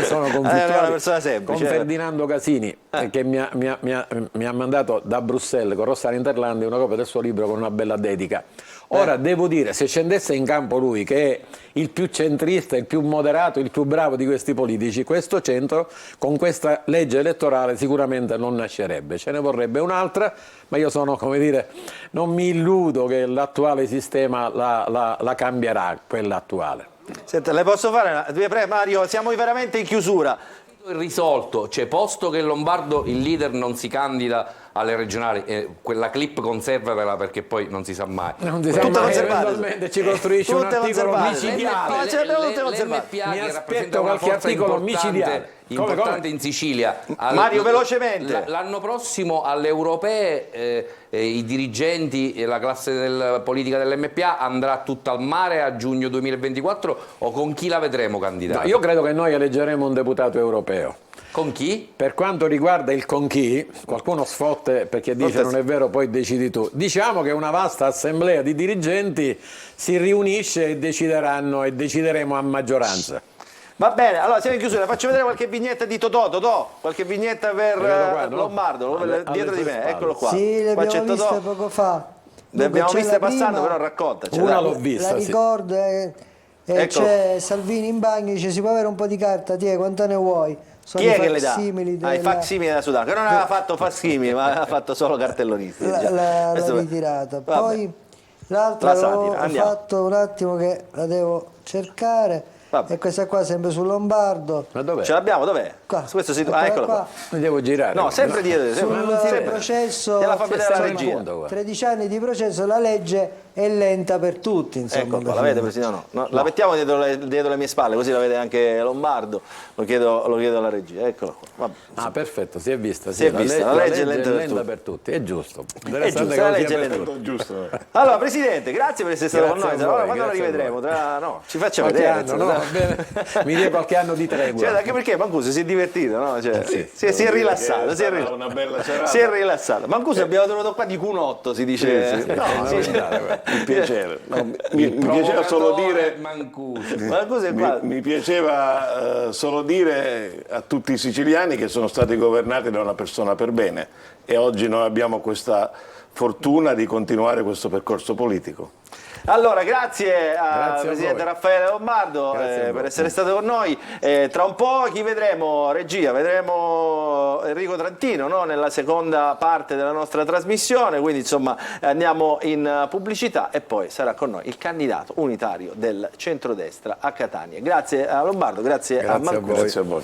sono È una conflittuali persona con semplice. Ferdinando Casini, che mi ha mandato da Bruxelles con Rossana Interlandi una copia del suo libro con una bella dedica. Ora devo dire, se scendesse in campo lui, che è il più centrista, il più moderato, il più bravo di questi politici, questo centro con questa legge elettorale sicuramente non nascerebbe, ce ne vorrebbe un'altra, ma io sono, come dire, non mi illudo che l'attuale sistema la cambierà, quella attuale. Senta, le posso fare Mario, siamo veramente in chiusura. Risolto, cioè posto che Lombardo il leader non si candida alle regionali, quella clip conservatela perché poi non si sa mai. Non si sa mai, eventualmente ci costruisce un Tutte articolo conservate. micidiale. L'MPA che rappresenta una qualche forza articolo micidiale. importante in Sicilia. Mario, velocemente. L'anno prossimo alle europee i dirigenti e la classe politica dell'MPA andrà tutta al mare a giugno 2024 o con chi la vedremo candidata? No, io credo che noi eleggeremo un deputato europeo. Con chi? Per quanto riguarda il con chi, qualcuno sfotte perché dice non è vero, poi decidi tu. Diciamo che una vasta assemblea di dirigenti si riunisce e decideranno e decideremo a maggioranza. Va bene, allora siamo in chiusura, faccio vedere qualche vignetta di Totò, qualche vignetta per Lombardo, dietro di me, eccolo qua. Sì, le Qua c'è abbiamo viste Totò. poco fa. Le abbiamo C'è viste la passando, prima, però raccontaci. Una dai. l'ho vista, la sì. ricordo Ecco. c'è Salvini in bagno, dice si può avere un po' di carta, ti quanta ne vuoi? Sono Chi i è che le dà? facsimili I della- facsimili della Sudano, che non aveva fatto facsimili, ma aveva fatto solo cartellonisti. l'ha Adesso- ritirata. Vabbè. Poi l'altra La satira, ho andiamo. fatto un attimo che la devo cercare. Vabbè. E questa qua sempre su Lombardo. Ma dov'è? Ce l'abbiamo, dov'è? Qua. Su questo sito. Eccola Eccola qua. Mi devo girare. No, sempre dietro. Sul Sempre. processo, Te la fa vedere la insomma, regia. Punto, guarda. 13 anni di processo, la legge è lenta per tutti, insomma. Ecco qua, la vede Presidente? No. La mettiamo dietro le mie spalle, così la vede anche Lombardo. Lo chiedo alla regia. Eccola qua. Vabbè. Ah, perfetto, si è vista. Si è vista, la legge è lenta per tutti. per tutti, è giusto. È giusto, la legge è lenta per tutti. Allora, Presidente, grazie per essere stato con noi. Grazie a voi, Allora, quando la grazie a rivedremo? No, ci faccia Qualche vedere. anno, no? Va bene. Mi dia qualche anno di tregua. Cioè, anche perché Mancuso si è divertito, no? Cioè, si è rilassato. Si è rilassato. Una bella serata. Si è rilassato. Mancuso abbiamo tenuto qua di Cunotto, si dice. No, Sì. un piacere. No, mi piaceva solo dire. Mancuso è qua. Mi piaceva solo dire a tutti i siciliani che sono stati governati da una persona per bene e oggi noi abbiamo questa fortuna di continuare questo percorso politico. Allora, grazie al Grazie a Presidente voi. Raffaele Lombardo Grazie a voi. per essere stato con noi. Tra un po' chi vedremo, regia? Vedremo Enrico Trantino, no? Nella seconda parte della nostra trasmissione, quindi insomma andiamo in pubblicità e poi sarà con noi il candidato unitario del centrodestra a Catania. Grazie a Lombardo, grazie a Mancuso. Grazie a voi.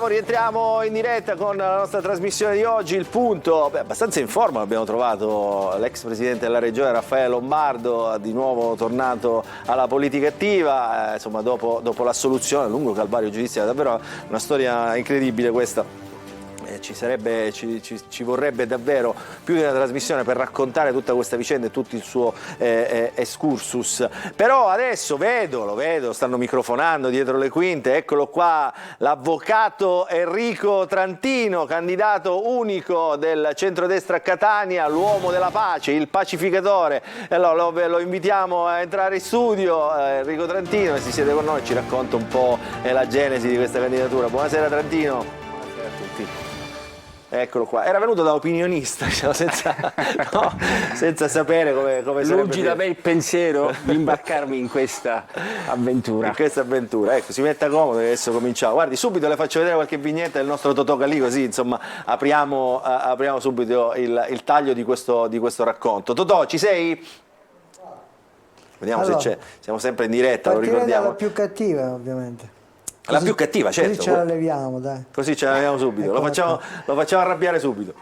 Rientriamo in diretta con la nostra trasmissione di oggi. Il punto, abbastanza in forma abbiamo trovato l'ex presidente della regione Raffaele Lombardo, di nuovo tornato alla politica attiva, insomma dopo l'assoluzione, lungo calvario giudiziario, davvero una storia incredibile questa. Ci vorrebbe davvero più di una trasmissione per raccontare tutta questa vicenda e tutto il suo excursus. Però adesso lo vedo, stanno microfonando dietro le quinte, eccolo qua, l'avvocato Enrico Trantino, candidato unico del centrodestra a Catania, l'uomo della pace, il pacificatore. Allora lo invitiamo a entrare in studio. Enrico Trantino, se siete con noi, ci racconta un po' la genesi di questa candidatura. Buonasera Trantino. Buonasera a tutti. Eccolo qua. Era venuto da opinionista, diciamo, senza sapere come sarebbe. Lungi da me il pensiero di imbarcarmi in questa avventura. In questa avventura, ecco, si metta comodo che adesso cominciamo. Guardi, subito le faccio vedere qualche vignetta del nostro Totò Calì, così insomma apriamo subito il taglio di questo racconto. Totò, ci sei? Vediamo allora, se c'è, siamo sempre in diretta, lo ricordiamo. La più cattiva, ovviamente. La più cattiva, certo. Così ce la leviamo, dai. Così ce la leviamo subito, lo facciamo arrabbiare subito.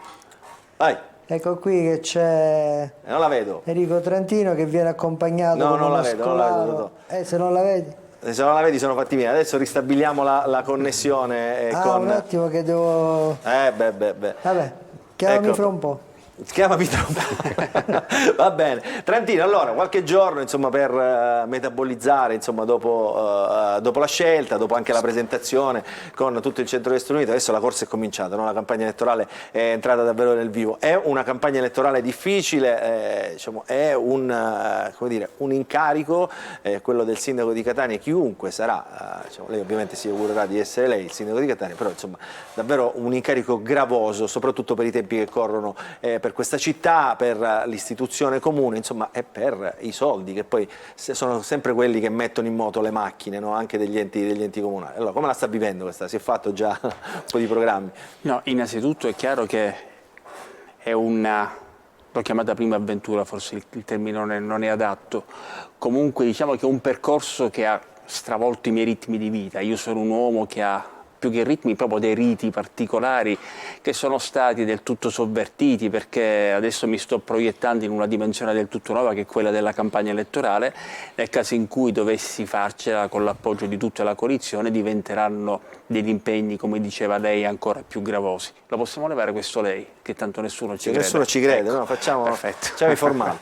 Vai. Ecco qui che c'è Non la vedo. Enrico Trantino che viene accompagnato No, con non uno la vedo, scolaro. Se non la vedi? Se non la vedi sono fatti miei. Adesso ristabiliamo la connessione con... un attimo che devo... Vabbè, chiamami ecco. fra un po'. Chiamami tra un po'. Va bene. Trantino, allora, qualche giorno insomma, per metabolizzare insomma, dopo la scelta, dopo anche la presentazione con tutto il centro-destra unito, adesso la corsa è cominciata, no? La campagna elettorale è entrata davvero nel vivo. È una campagna elettorale difficile, diciamo, è un incarico, quello del sindaco di Catania, chiunque sarà, diciamo, lei ovviamente si augurerà di essere lei il sindaco di Catania, però insomma davvero un incarico gravoso, soprattutto per i tempi che corrono per questa città, per l'istituzione comune, insomma, e per i soldi che poi sono sempre quelli che mettono in moto le macchine, no? Anche degli enti comunali. Allora, come la sta vivendo questa? Si è fatto già un po' di programmi? No, innanzitutto è chiaro che è l'ho chiamata prima avventura, forse il termine non è adatto. Comunque diciamo che è un percorso che ha stravolto i miei ritmi di vita. Io sono un uomo che ha più che ritmi, proprio dei riti particolari che sono stati del tutto sovvertiti, perché adesso mi sto proiettando in una dimensione del tutto nuova che è quella della campagna elettorale. Nel caso in cui dovessi farcela con l'appoggio di tutta la coalizione diventeranno degli impegni, come diceva lei, ancora più gravosi. Lo possiamo levare questo lei, che tanto nessuno ci crede. Nessuno ci crede, ecco. No? Facciamo i formali.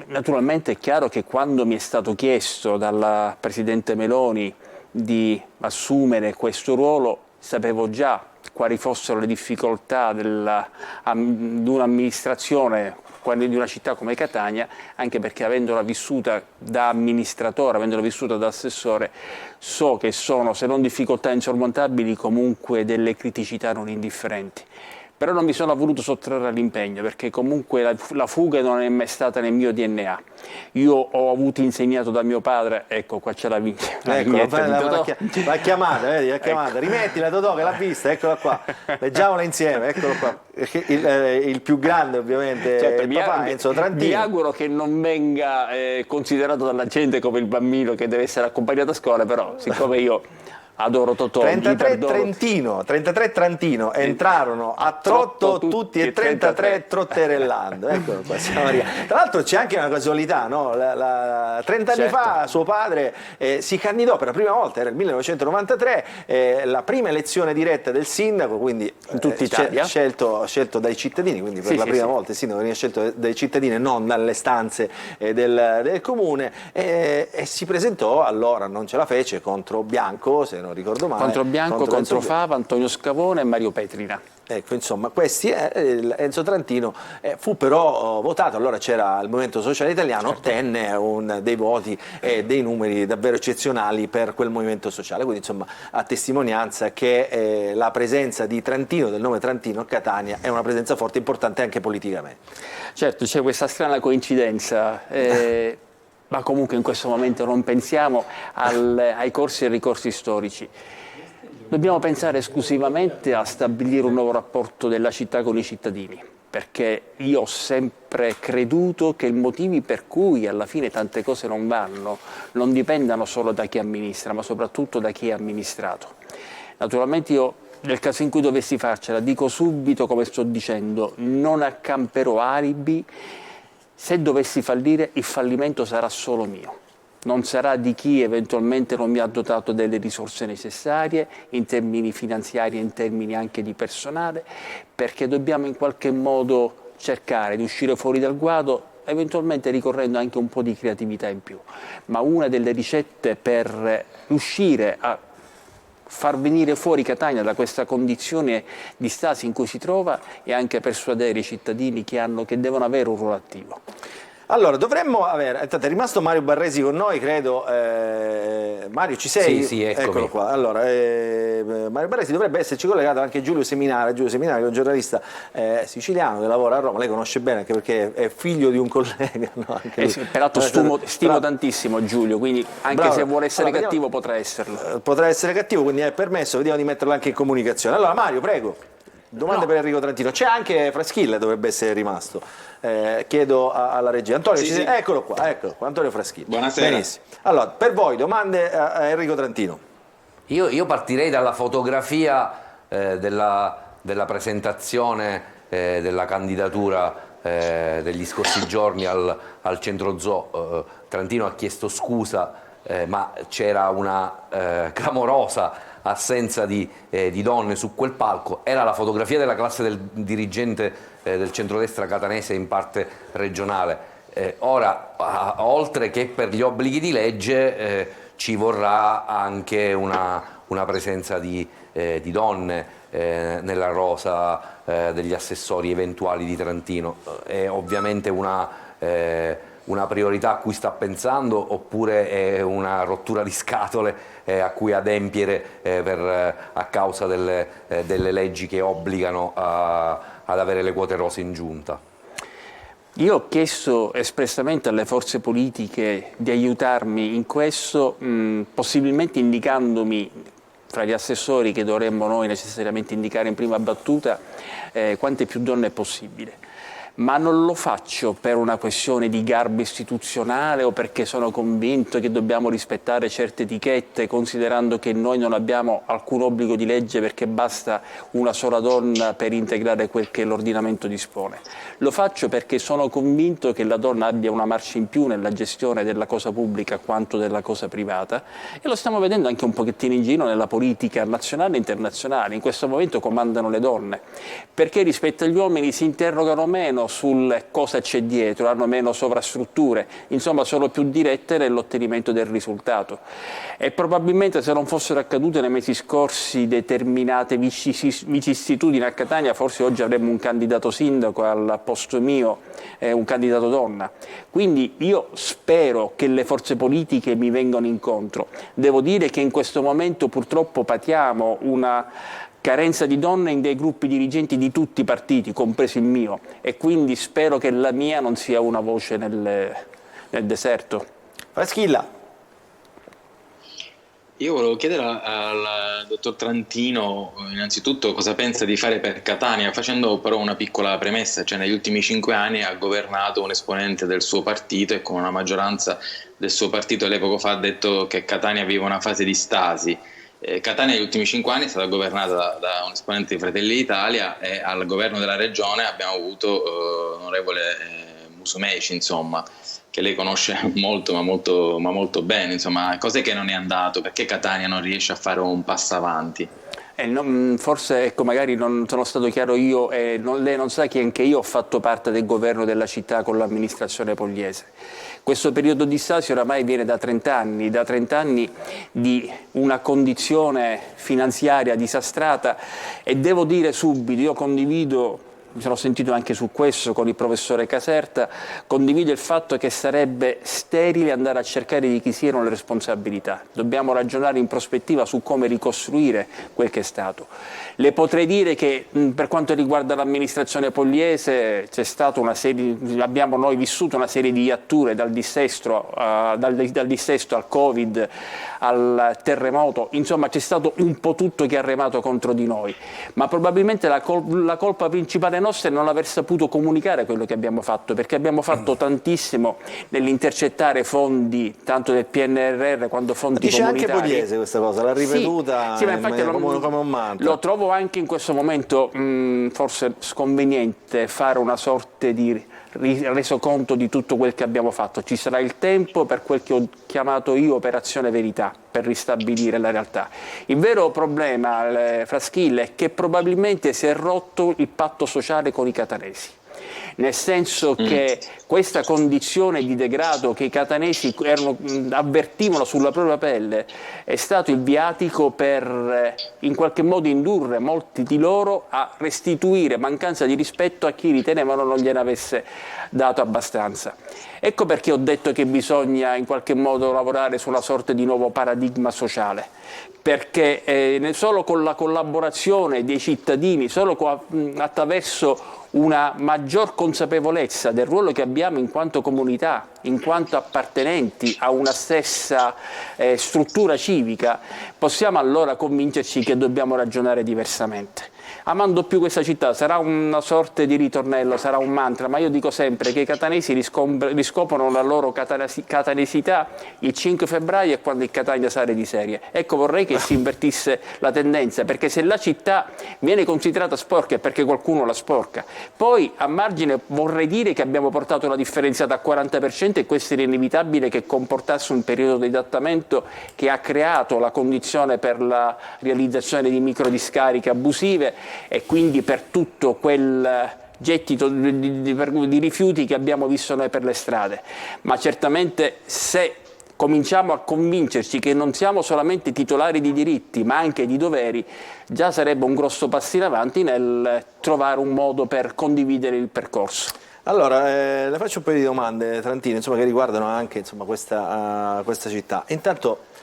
Naturalmente è chiaro che quando mi è stato chiesto dalla Presidente Meloni di assumere questo ruolo, sapevo già quali fossero le difficoltà di un'amministrazione, di una città come Catania, anche perché avendola vissuta da amministratore, avendola vissuta da assessore, so che sono, se non difficoltà insormontabili, comunque delle criticità non indifferenti. Però non mi sono voluto sottrarre all'impegno, perché comunque la fuga non è mai stata nel mio DNA. Io ho avuto insegnato da mio padre, ecco qua c'è la vignetta l'ha chiamata, vedi, l'ha chiamata. Ecco. Rimettila Totò che l'ha vista, eccola qua, leggiamola insieme, eccolo qua. Il più grande ovviamente, certo, il papà Enzo Trantino. Mi auguro che non venga considerato dalla gente come il bambino che deve essere accompagnato a scuola, però siccome io adoro Totò. 33 Trantino entrarono a trotto tutti e 33 trotterellando. Eccolo qua, siamo arrivati. Tra l'altro c'è anche una casualità, no? 30 anni fa suo padre si candidò per la prima volta, era il 1993, la prima elezione diretta del sindaco, quindi in tutta Italia, scelto dai cittadini, quindi per la prima volta il sindaco veniva scelto dai cittadini e non dalle stanze del comune, e si presentò, allora non ce la fece, contro Bianco, se non ricordo male. Contro Bianco, contro Fava, Antonio Scavone e Mario Petrina. Ecco, insomma, questi Enzo Trantino fu però votato, allora c'era il Movimento Sociale Italiano, ottenne dei voti e dei numeri davvero eccezionali per quel Movimento Sociale, quindi insomma a testimonianza che la presenza di Trantino, del nome Trantino a Catania, è una presenza forte e importante anche politicamente. Certo, c'è questa strana coincidenza. Ma comunque in questo momento non pensiamo ai corsi e ricorsi storici. Dobbiamo pensare esclusivamente a stabilire un nuovo rapporto della città con i cittadini, perché io ho sempre creduto che i motivi per cui alla fine tante cose non vanno non dipendano solo da chi amministra, ma soprattutto da chi è amministrato. Naturalmente io, nel caso in cui dovessi farcela, dico subito, come sto dicendo, non accamperò alibi. Se dovessi fallire, il fallimento sarà solo mio, non sarà di chi eventualmente non mi ha dotato delle risorse necessarie in termini finanziari e in termini anche di personale, perché dobbiamo in qualche modo cercare di uscire fuori dal guado, eventualmente ricorrendo anche un po' di creatività in più. Ma una delle ricette per riuscire a far venire fuori Catania da questa condizione di stasi in cui si trova e anche persuadere i cittadini che devono avere un ruolo attivo. Allora, dovremmo avere... È rimasto Mario Barresi con noi, credo. Mario, ci sei? Sì, eccomi. Eccolo qua. Allora, Mario Barresi, dovrebbe esserci collegato anche Giulio Seminara. Giulio Seminara, che è un giornalista siciliano che lavora a Roma. Lei conosce bene, anche perché è figlio di un collega. No? Sì, peraltro stimo tantissimo Giulio, quindi anche Bravo. se vuole essere Allora, cattivo potrà esserlo. Potrà essere cattivo, quindi è permesso. Vediamo di metterlo anche in comunicazione. Allora, Mario, prego. Domande per Enrico Trantino. C'è anche Fraschilla, dovrebbe essere rimasto. Chiedo alla regia. Antonio, Sì. eccolo qua, Antonio Fraschilla. Buonasera. Benissimo. Allora, per voi, domande a Enrico Trantino. Io partirei dalla fotografia della presentazione della candidatura degli scorsi giorni al Centro Zoo. Trantino ha chiesto scusa, ma c'era una clamorosa assenza di donne su quel palco. Era la fotografia della classe del dirigente del centrodestra catanese, in parte regionale. Ora, oltre che per gli obblighi di legge, ci vorrà anche una presenza di donne nella rosa degli assessori eventuali di Trantino. È ovviamente una priorità a cui sta pensando, oppure è una rottura di scatole a cui adempiere a causa delle leggi che obbligano ad avere le quote rose in giunta? Io ho chiesto espressamente alle forze politiche di aiutarmi in questo, possibilmente indicandomi fra gli assessori che dovremmo noi necessariamente indicare in prima battuta quante più donne è possibile. Ma non lo faccio per una questione di garbo istituzionale o perché sono convinto che dobbiamo rispettare certe etichette, considerando che noi non abbiamo alcun obbligo di legge perché basta una sola donna per integrare quel che l'ordinamento dispone. Lo faccio perché sono convinto che la donna abbia una marcia in più nella gestione della cosa pubblica quanto della cosa privata, e lo stiamo vedendo anche un pochettino in giro nella politica nazionale e internazionale. In questo momento comandano le donne, perché rispetto agli uomini si interrogano meno sul cosa c'è dietro, hanno meno sovrastrutture, insomma sono più dirette nell'ottenimento del risultato. E probabilmente se non fossero accadute nei mesi scorsi determinate vicissitudini a Catania, forse oggi avremmo un candidato sindaco al posto mio, un candidato donna. Quindi io spero che le forze politiche mi vengano incontro. Devo dire che in questo momento purtroppo patiamo una carenza di donne in dei gruppi dirigenti di tutti i partiti, compreso il mio, e quindi spero che la mia non sia una voce nel deserto. Fraschilla. Io volevo chiedere al dottor Trantino innanzitutto cosa pensa di fare per Catania, facendo però una piccola premessa, cioè negli ultimi 5 anni ha governato un esponente del suo partito e con una maggioranza del suo partito. Lei poco fa ha detto che Catania vive una fase di stasi. Catania negli ultimi 5 anni è stata governata da un esponente di Fratelli d'Italia, e al governo della regione abbiamo avuto l'onorevole Musumeci, insomma, che lei conosce molto ma molto bene. Insomma, cos'è che non è andato? Perché Catania non riesce a fare un passo avanti? Forse ecco, magari non sono stato chiaro io, lei non sa che anche io ho fatto parte del governo della città con l'amministrazione Pogliese. Questo periodo di stasi oramai viene da 30 anni di una condizione finanziaria disastrata, e devo dire subito, io condivido, mi sono sentito anche su questo con il professore Caserta, condivido il fatto che sarebbe sterile andare a cercare di chi siano le responsabilità. Dobbiamo ragionare in prospettiva su come ricostruire quel che è stato. Le potrei dire che per quanto riguarda l'amministrazione Pogliese c'è stata abbiamo noi vissuto una serie di iatture, dal dissesto al Covid, al terremoto, insomma c'è stato un po' tutto che ha remato contro di noi, ma probabilmente la colpa principale nostra è non aver saputo comunicare quello che abbiamo fatto, perché abbiamo fatto tantissimo nell'intercettare fondi, tanto del PNRR quanto fondi comunitari. Dice anche Pogliese questa cosa, l'ha ripetuta sì, ma infatti come un mantra. Lo trovo anche in questo momento forse sconveniente fare una sorta di resoconto di tutto quel che abbiamo fatto. Ci sarà il tempo per quel che ho chiamato io operazione verità, per ristabilire la realtà. Il vero problema, Fraschilla, è che probabilmente si è rotto il patto sociale con i catanesi. nel senso che questa condizione di degrado che i catanesi avvertivano sulla propria pelle è stato il viatico per in qualche modo indurre molti di loro a restituire mancanza di rispetto a chi ritenevano non gliene avesse dato abbastanza. Ecco perché ho detto che bisogna in qualche modo lavorare su una sorta di nuovo paradigma sociale, perché solo con la collaborazione dei cittadini, solo attraverso una maggior consapevolezza del ruolo che abbiamo in quanto comunità, in quanto appartenenti a una stessa struttura civica, possiamo allora convincerci che dobbiamo ragionare diversamente. Amando più questa città sarà una sorta di ritornello, sarà un mantra, ma io dico sempre che i catanesi riscoprono la loro catanesità il 5 febbraio e quando il Catania sale di serie. Ecco, vorrei che si invertisse la tendenza, perché se la città viene considerata sporca è perché qualcuno la sporca. Poi a margine vorrei dire che abbiamo portato la differenziata a 40% e questo era inevitabile che comportasse un periodo di adattamento che ha creato la condizione per la realizzazione di microdiscariche abusive e quindi per tutto quel gettito di rifiuti che abbiamo visto noi per le strade. Ma certamente se cominciamo a convincerci che non siamo solamente titolari di diritti ma anche di doveri, già sarebbe un grosso passo in avanti nel trovare un modo per condividere il percorso. Allora, le faccio un paio di domande, Trantini, insomma, che riguardano anche insomma, questa città. Intanto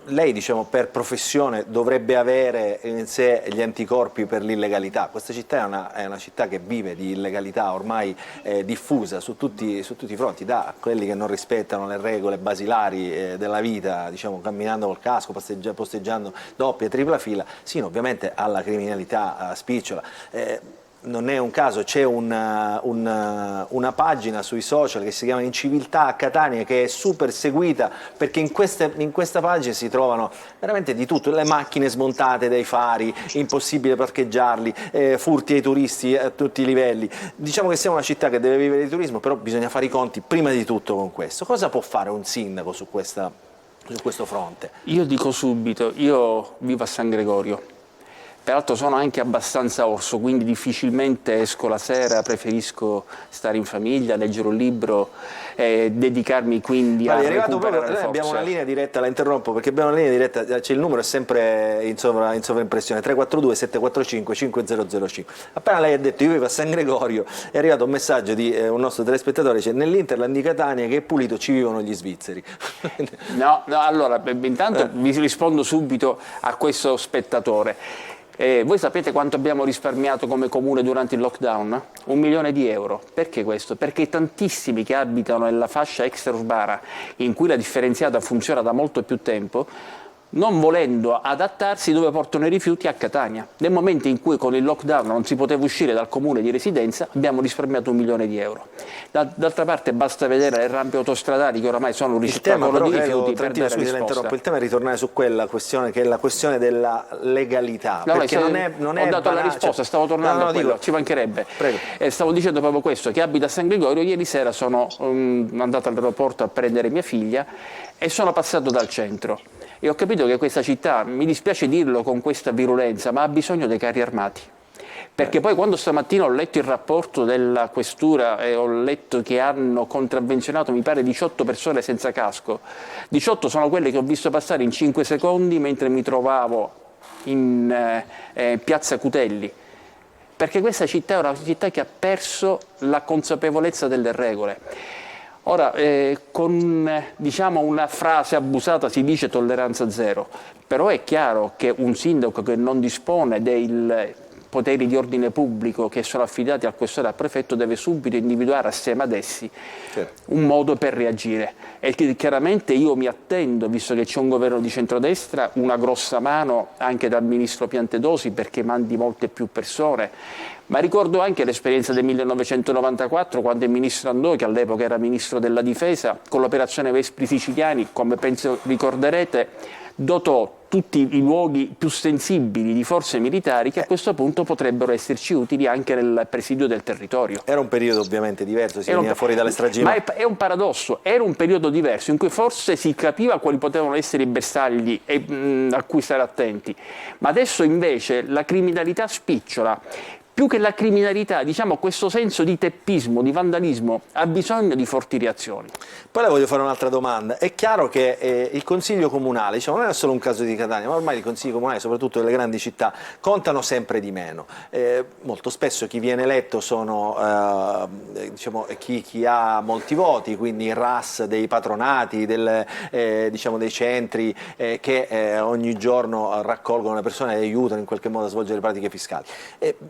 lei, diciamo, per professione dovrebbe avere in sé gli anticorpi per l'illegalità. Questa città è una città che vive di illegalità ormai diffusa su tutti i fronti, da quelli che non rispettano le regole basilari della vita, diciamo, camminando col casco, posteggiando doppia e tripla fila, sino ovviamente alla criminalità spicciola. Non è un caso, c'è una pagina sui social che si chiama Inciviltà a Catania, che è super seguita perché in questa pagina si trovano veramente di tutto, le macchine smontate dai fari, impossibile parcheggiarli, furti ai turisti a tutti i livelli. Diciamo che siamo una città che deve vivere di turismo, però bisogna fare i conti prima di tutto con questo. Cosa può fare un sindaco su questo fronte? Io dico subito, io vivo a San Gregorio. Peraltro sono anche abbastanza orso, quindi difficilmente esco la sera, preferisco stare in famiglia, leggere un libro e dedicarmi quindi a recuperare le forze. Abbiamo una linea diretta, la interrompo perché abbiamo una linea diretta, c'è il numero, è sempre in sovraimpressione, 342 745 5005. Appena lei ha detto io vivo a San Gregorio, è arrivato un messaggio di un nostro telespettatore, dice nell'Interland di Catania che è pulito ci vivono gli svizzeri. No, allora intanto vi rispondo subito a questo spettatore. Voi sapete quanto abbiamo risparmiato come comune durante il lockdown? 1 milione di euro. Perché questo? Perché tantissimi che abitano nella fascia extraurbana in cui la differenziata funziona da molto più tempo, non volendo adattarsi dove portano i rifiuti a Catania. Nel momento in cui con il lockdown non si poteva uscire dal comune di residenza abbiamo risparmiato 1 milione di euro. D'altra parte basta vedere le rampe autostradali che oramai sono un ricettacolo di rifiuti per dare risposta. Il tema è ritornare su quella questione che è la questione della legalità. No, perché ho dato la risposta, stavo tornando a quello, ci mancherebbe. Stavo dicendo proprio questo, che abito a San Gregorio, ieri sera sono andato all'aeroporto a prendere mia figlia e sono passato dal centro. E ho capito che questa città, mi dispiace dirlo con questa virulenza, ma ha bisogno dei carri armati. Perché poi quando stamattina ho letto il rapporto della questura e ho letto che hanno contravvenzionato, mi pare, 18 persone senza casco, 18 sono quelle che ho visto passare in 5 secondi mentre mi trovavo in piazza Cutelli. Perché questa città è una città che ha perso la consapevolezza delle regole. Ora, con diciamo una frase abusata si dice tolleranza zero, però è chiaro che un sindaco che non dispone dei poteri di ordine pubblico che sono affidati al questore e al prefetto deve subito individuare assieme ad essi un modo per reagire. E chiaramente io mi attendo, visto che c'è un governo di centrodestra, una grossa mano anche dal ministro Piantedosi perché mandi molte più persone. Ma ricordo anche l'esperienza del 1994 quando il ministro Andò, che all'epoca era ministro della difesa, con l'operazione Vespri Siciliani, come penso ricorderete, dotò tutti i luoghi più sensibili di forze militari che a questo punto potrebbero esserci utili anche nel presidio del territorio. Era un periodo ovviamente diverso, si veniva fuori dalle stragi. Ma è un paradosso, era un periodo diverso in cui forse si capiva quali potevano essere i bersagli a cui stare attenti, ma adesso invece la criminalità spicciola più che la criminalità, diciamo, questo senso di teppismo, di vandalismo, ha bisogno di forti reazioni. Poi le voglio fare un'altra domanda. È chiaro che il Consiglio Comunale, diciamo, non è solo un caso di Catania, ma ormai i Consigli Comunali, soprattutto delle grandi città, contano sempre di meno. Molto spesso chi viene eletto sono diciamo, chi ha molti voti, quindi il RAS dei patronati, diciamo, dei centri che ogni giorno raccolgono le persone e aiutano in qualche modo a svolgere le pratiche fiscali.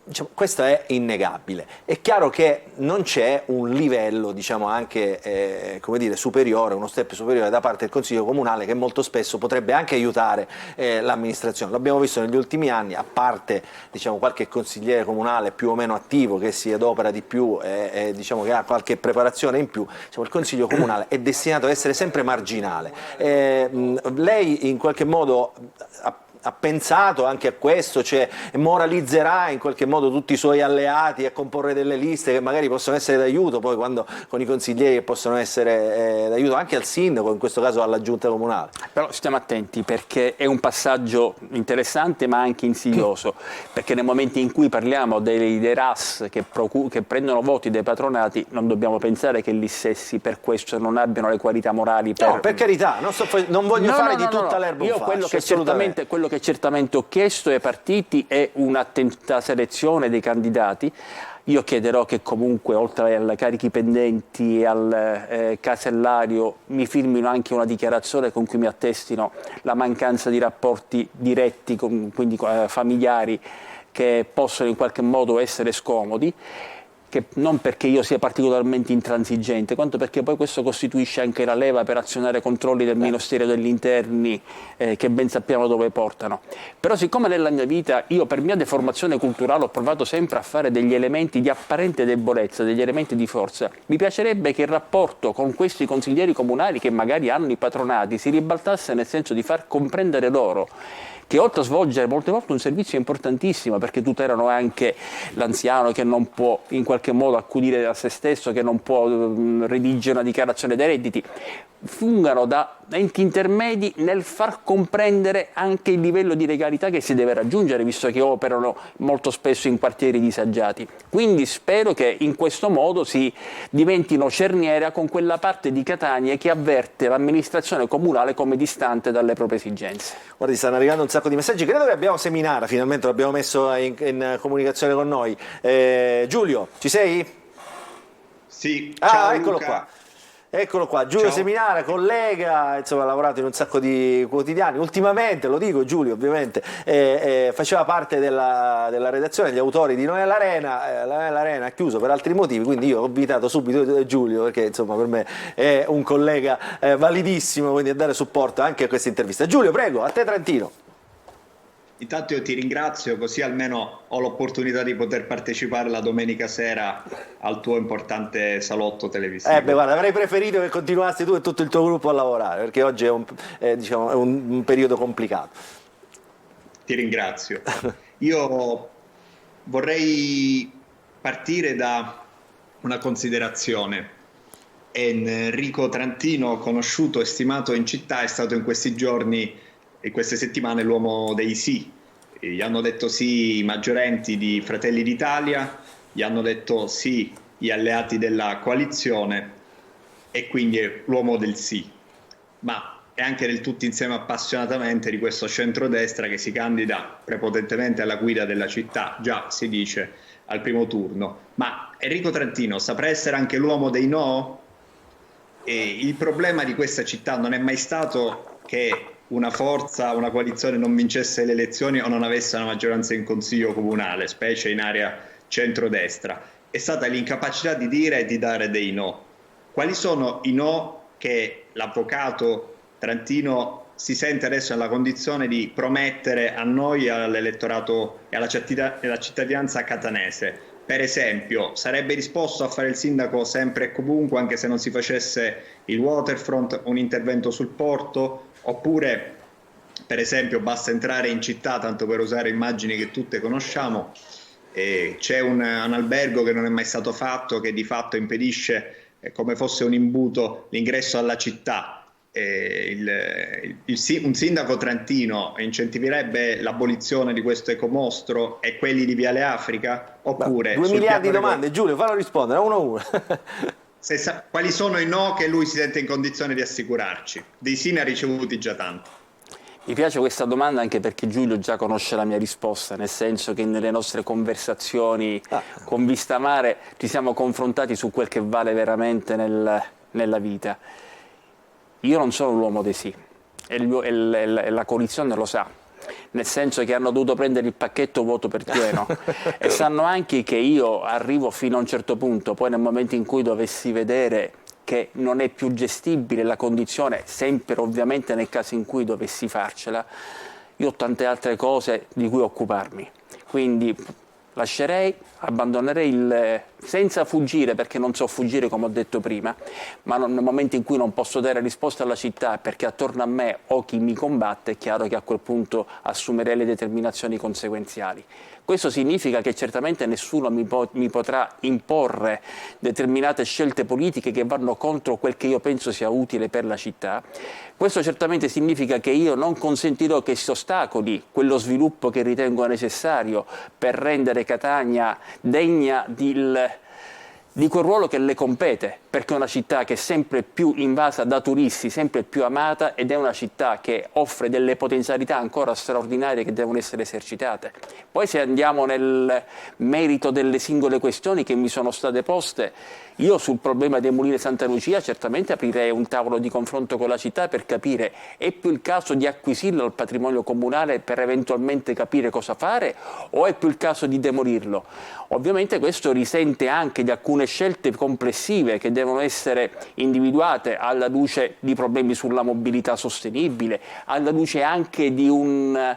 Diciamo, questo è innegabile. È chiaro che non c'è un livello, diciamo, anche come dire, superiore, uno step superiore da parte del Consiglio Comunale, che molto spesso potrebbe anche aiutare l'amministrazione. L'abbiamo visto negli ultimi anni, a parte, diciamo, qualche consigliere comunale più o meno attivo che si adopera di più e diciamo, che ha qualche preparazione in più, diciamo, il Consiglio Comunale è destinato ad essere sempre marginale. Lei in qualche modo ha pensato anche a questo, cioè moralizzerà in qualche modo tutti i suoi alleati a comporre delle liste che magari possono essere d'aiuto poi quando con i consiglieri che possono essere d'aiuto anche al sindaco, in questo caso alla giunta comunale. Però stiamo attenti, perché è un passaggio interessante ma anche insidioso, perché nel momento in cui parliamo dei RAS che prendono voti dai patronati, non dobbiamo pensare che gli stessi per questo non abbiano le qualità morali No, per carità, non voglio fare di tutta l'erba un fascio. Quello che certamente ho chiesto ai partiti è un'attenta selezione dei candidati. Io chiederò che comunque, oltre ai carichi pendenti e al casellario, mi firmino anche una dichiarazione con cui mi attestino la mancanza di rapporti diretti, quindi familiari, che possono in qualche modo essere scomodi. Che non perché io sia particolarmente intransigente, quanto perché poi questo costituisce anche la leva per azionare controlli del Ministero degli Interni che ben sappiamo dove portano. Però siccome nella mia vita io per mia deformazione culturale ho provato sempre a fare degli elementi di apparente debolezza, degli elementi di forza, mi piacerebbe che il rapporto con questi consiglieri comunali che magari hanno i patronati si ribaltasse nel senso di far comprendere loro che oltre a svolgere molte volte un servizio importantissimo, perché tutelano anche l'anziano che non può in qualche modo accudire a se stesso, che non può redigere una dichiarazione dei redditi, fungano da enti intermedi nel far comprendere anche il livello di legalità che si deve raggiungere, visto che operano molto spesso in quartieri disagiati. Quindi spero che in questo modo si diventino cerniera con quella parte di Catania che avverte l'amministrazione comunale come distante dalle proprie esigenze. Guardi, stanno arrivando un sacco di messaggi, credo che abbiamo Seminara, finalmente l'abbiamo messo in comunicazione con noi. Giulio, ci sei? Sì, ciao eccolo Luca. qua. Eccolo qua, Giulio Ciao. Seminara, collega, insomma ha lavorato in un sacco di quotidiani, ultimamente, lo dico Giulio ovviamente, faceva parte della redazione degli autori di Noè l'Arena, l'Arena ha chiuso per altri motivi, quindi io ho invitato subito Giulio perché insomma per me è un collega validissimo, quindi a dare supporto anche a questa intervista. Giulio, prego, a te Trentino. Intanto io ti ringrazio, così almeno ho l'opportunità di poter partecipare la domenica sera al tuo importante salotto televisivo. Guarda, avrei preferito che continuassi tu e tutto il tuo gruppo a lavorare, perché oggi è diciamo, è un periodo complicato. Ti ringrazio. Io vorrei partire da una considerazione. Enrico Trantino, conosciuto e stimato in città, è stato in questi giorni e queste settimane l'uomo dei sì. Gli hanno detto sì i maggiorenti di Fratelli d'Italia, gli hanno detto sì gli alleati della coalizione e quindi è l'uomo del sì. Ma è anche del tutto insieme appassionatamente di questo centrodestra che si candida prepotentemente alla guida della città, già si dice al primo turno. Ma Enrico Trantino saprà essere anche l'uomo dei no? E il problema di questa città non è mai stato che una forza, una coalizione non vincesse le elezioni o non avesse una maggioranza in consiglio comunale, specie in area centrodestra. È stata l'incapacità di dire e di dare dei no. Quali sono i no che l'avvocato Trantino si sente adesso nella condizione di promettere a noi, all'elettorato e alla cittadinanza catanese? Per esempio, sarebbe disposto a fare il sindaco sempre e comunque, anche se non si facesse il waterfront, un intervento sul porto? Oppure, per esempio, basta entrare in città, tanto per usare immagini che tutte conosciamo, c'è un albergo che non è mai stato fatto, che di fatto impedisce, come fosse un imbuto, l'ingresso alla città. un sindaco trentino incentiverebbe l'abolizione di questo ecomostro e quelli di Viale Africa? Oppure 2 miliardi di domande, Giulio, fallo rispondere, uno a uno. Quali sono i no che lui si sente in condizione di assicurarci? Dei sì ne ha ricevuti già tanti. Mi piace questa domanda anche perché Giulio già conosce la mia risposta, nel senso che nelle nostre conversazioni con Vista Mare ci siamo confrontati su quel che vale veramente nella vita. Io non sono l'uomo dei sì e la coalizione lo sa, nel senso che hanno dovuto prendere il pacchetto voto per pieno e sanno anche che io arrivo fino a un certo punto, poi nel momento in cui dovessi vedere che non è più gestibile la condizione, sempre ovviamente nel caso in cui dovessi farcela, io ho tante altre cose di cui occuparmi, quindi lascerei, abbandonerei senza fuggire, perché non so fuggire come ho detto prima, ma nel momento in cui non posso dare risposta alla città perché attorno a me ho chi mi combatte, è chiaro che a quel punto assumerei le determinazioni conseguenziali. Questo significa che certamente nessuno mi potrà imporre determinate scelte politiche che vanno contro quel che io penso sia utile per la città. Questo certamente significa che io non consentirò che si ostacoli quello sviluppo che ritengo necessario per rendere Catania degna di quel ruolo che le compete, perché è una città che è sempre più invasa da turisti, sempre più amata, ed è una città che offre delle potenzialità ancora straordinarie che devono essere esercitate. Poi se andiamo nel merito delle singole questioni che mi sono state poste, io sul problema dei mulini Santa Lucia certamente aprirei un tavolo di confronto con la città per capire è più il caso di acquisirlo al patrimonio comunale per eventualmente capire cosa fare o è più il caso di demolirlo. Ovviamente questo risente anche di alcune scelte complessive che devono essere individuate alla luce di problemi sulla mobilità sostenibile, alla luce anche di un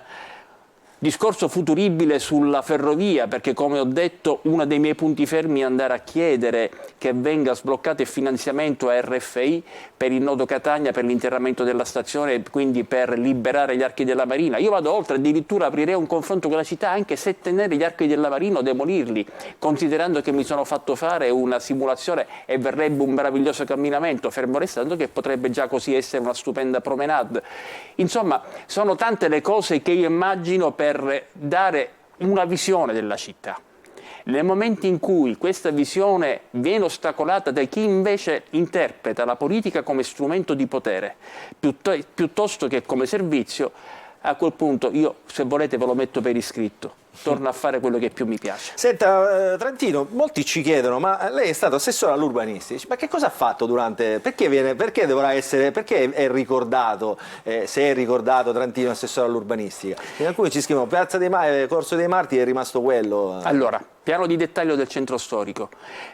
discorso futuribile sulla ferrovia, perché come ho detto uno dei miei punti fermi è andare a chiedere che venga sbloccato il finanziamento a RFI per il nodo Catania, per l'interramento della stazione e quindi per liberare gli archi della Marina. Io vado oltre, addirittura aprirei un confronto con la città anche se tenere gli archi della Marina o demolirli, considerando che mi sono fatto fare una simulazione e verrebbe un meraviglioso camminamento, fermo restando che potrebbe già così essere una stupenda promenade. Insomma, sono tante le cose che io immagino per dare una visione della città. Nel momento in cui questa visione viene ostacolata da chi invece interpreta la politica come strumento di potere piuttosto che come servizio, a quel punto io, se volete, ve lo metto per iscritto. Torno a fare quello che più mi piace. Senta, Trantino, molti ci chiedono, ma lei è stato assessore all'urbanistica, ma che cosa ha fatto durante, perché dovrà essere, perché è ricordato, se è ricordato Trantino assessore all'urbanistica? In alcuni ci scrivono, Corso dei Martiri è rimasto quello. Allora, piano di dettaglio del centro storico.